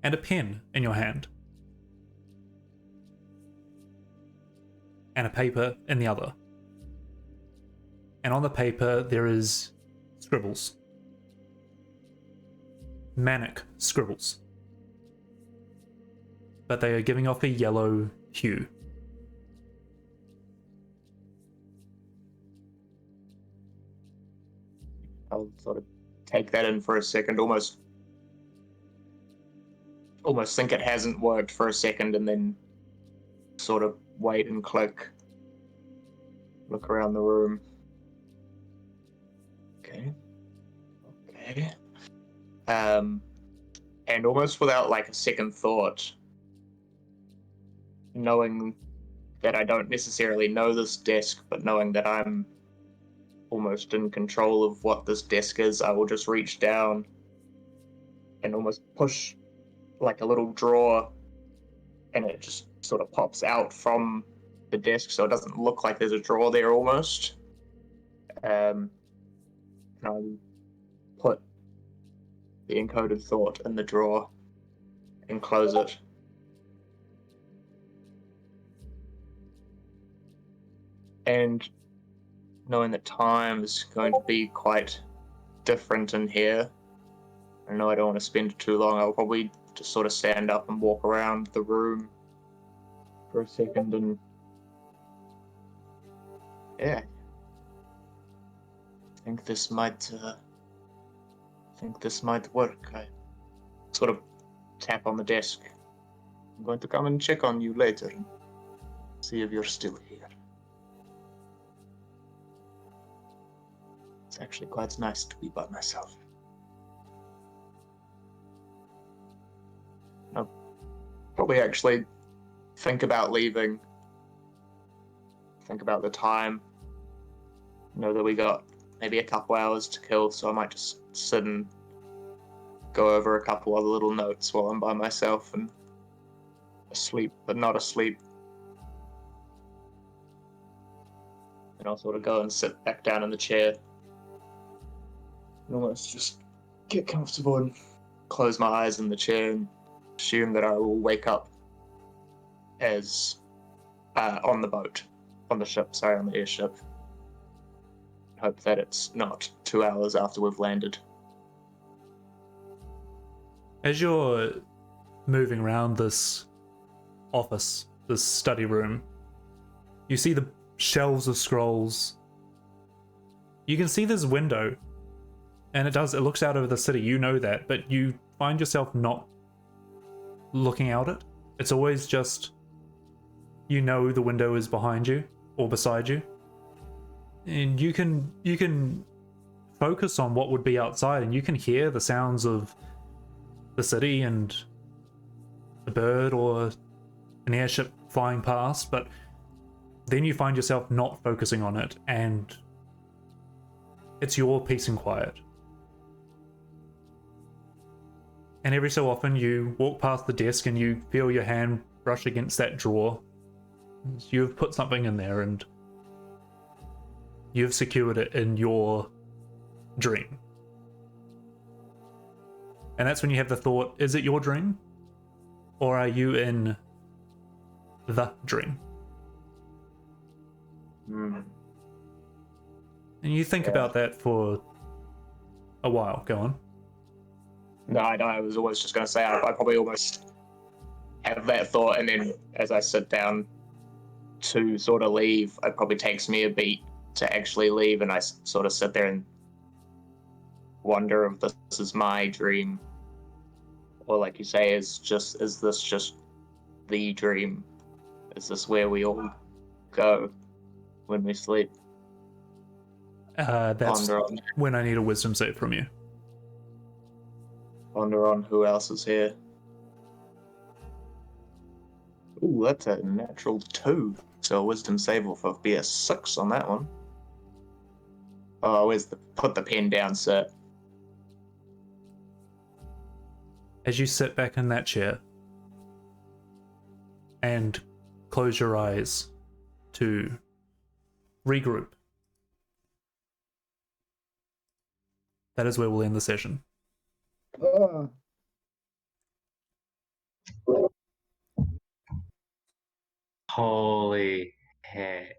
Speaker 1: and a pen in your hand, and a paper in the other. And on the paper there is scribbles. Manic scribbles. But they are giving off a yellow hue.
Speaker 5: I'll sort of take that in for a second, almost think it hasn't worked for a second, and then sort of wait and look around the room. Okay. And almost without like a second thought, knowing that I don't necessarily know this desk, but knowing that I'm almost in control of what this desk is, I will just reach down and almost push like a little drawer, and it just sort of pops out from the desk, so it doesn't look like there's a drawer there almost. And I'll put the encoded thought in the drawer and close it. And knowing that time is going to be quite different in here, I know I don't want to spend too long. I'll probably just sort of stand up and walk around the room for a second, and yeah, I think this might work. I sort of tap on the desk. I'm going to come and check on you later and see if you're still here. It's actually quite nice to be by myself. I'll probably actually think about leaving. Think about the time. Know that we got maybe a couple hours to kill, so I might just sit and go over a couple other little notes while I'm by myself and asleep, but not asleep. And I'll sort of go and sit back down in the chair. And almost just get comfortable and close my eyes in the chair and assume that I will wake up as on the airship. Hope that it's not 2 hours after we've landed.
Speaker 1: As you're moving around this office, this study room, you see the shelves of scrolls. You can see this window, and it looks out over the city, you know that, but you find yourself not looking out it. It's always just, you know, the window is behind you or beside you, and you can focus on what would be outside, and you can hear the sounds of the city and a bird or an airship flying past, but then you find yourself not focusing on it, and it's your peace and quiet. And every so often you walk past the desk and you feel your hand brush against that drawer. You've put something in there and you've secured it in your dream. And that's when you have the thought, is it your dream? Or are you in the dream? And you think about that for a while. Go on.
Speaker 5: No, I was always just going to say I probably almost have that thought, and then as I sit down to sort of leave, it probably takes me a beat to actually leave, and I sort of sit there and wonder if this is my dream, or like you say, is this just the dream? Is this where we all go? when we sleep.
Speaker 1: That's
Speaker 5: Ponder on,
Speaker 1: when I need a wisdom save from you.
Speaker 5: ponder on who else is here. Ooh, that's a natural 2. So a wisdom save will be a 6 on that one. Oh, put the pen down, sir.
Speaker 1: As you sit back in that chair and close your eyes to regroup, that is where we'll end the session.
Speaker 3: Holy heck.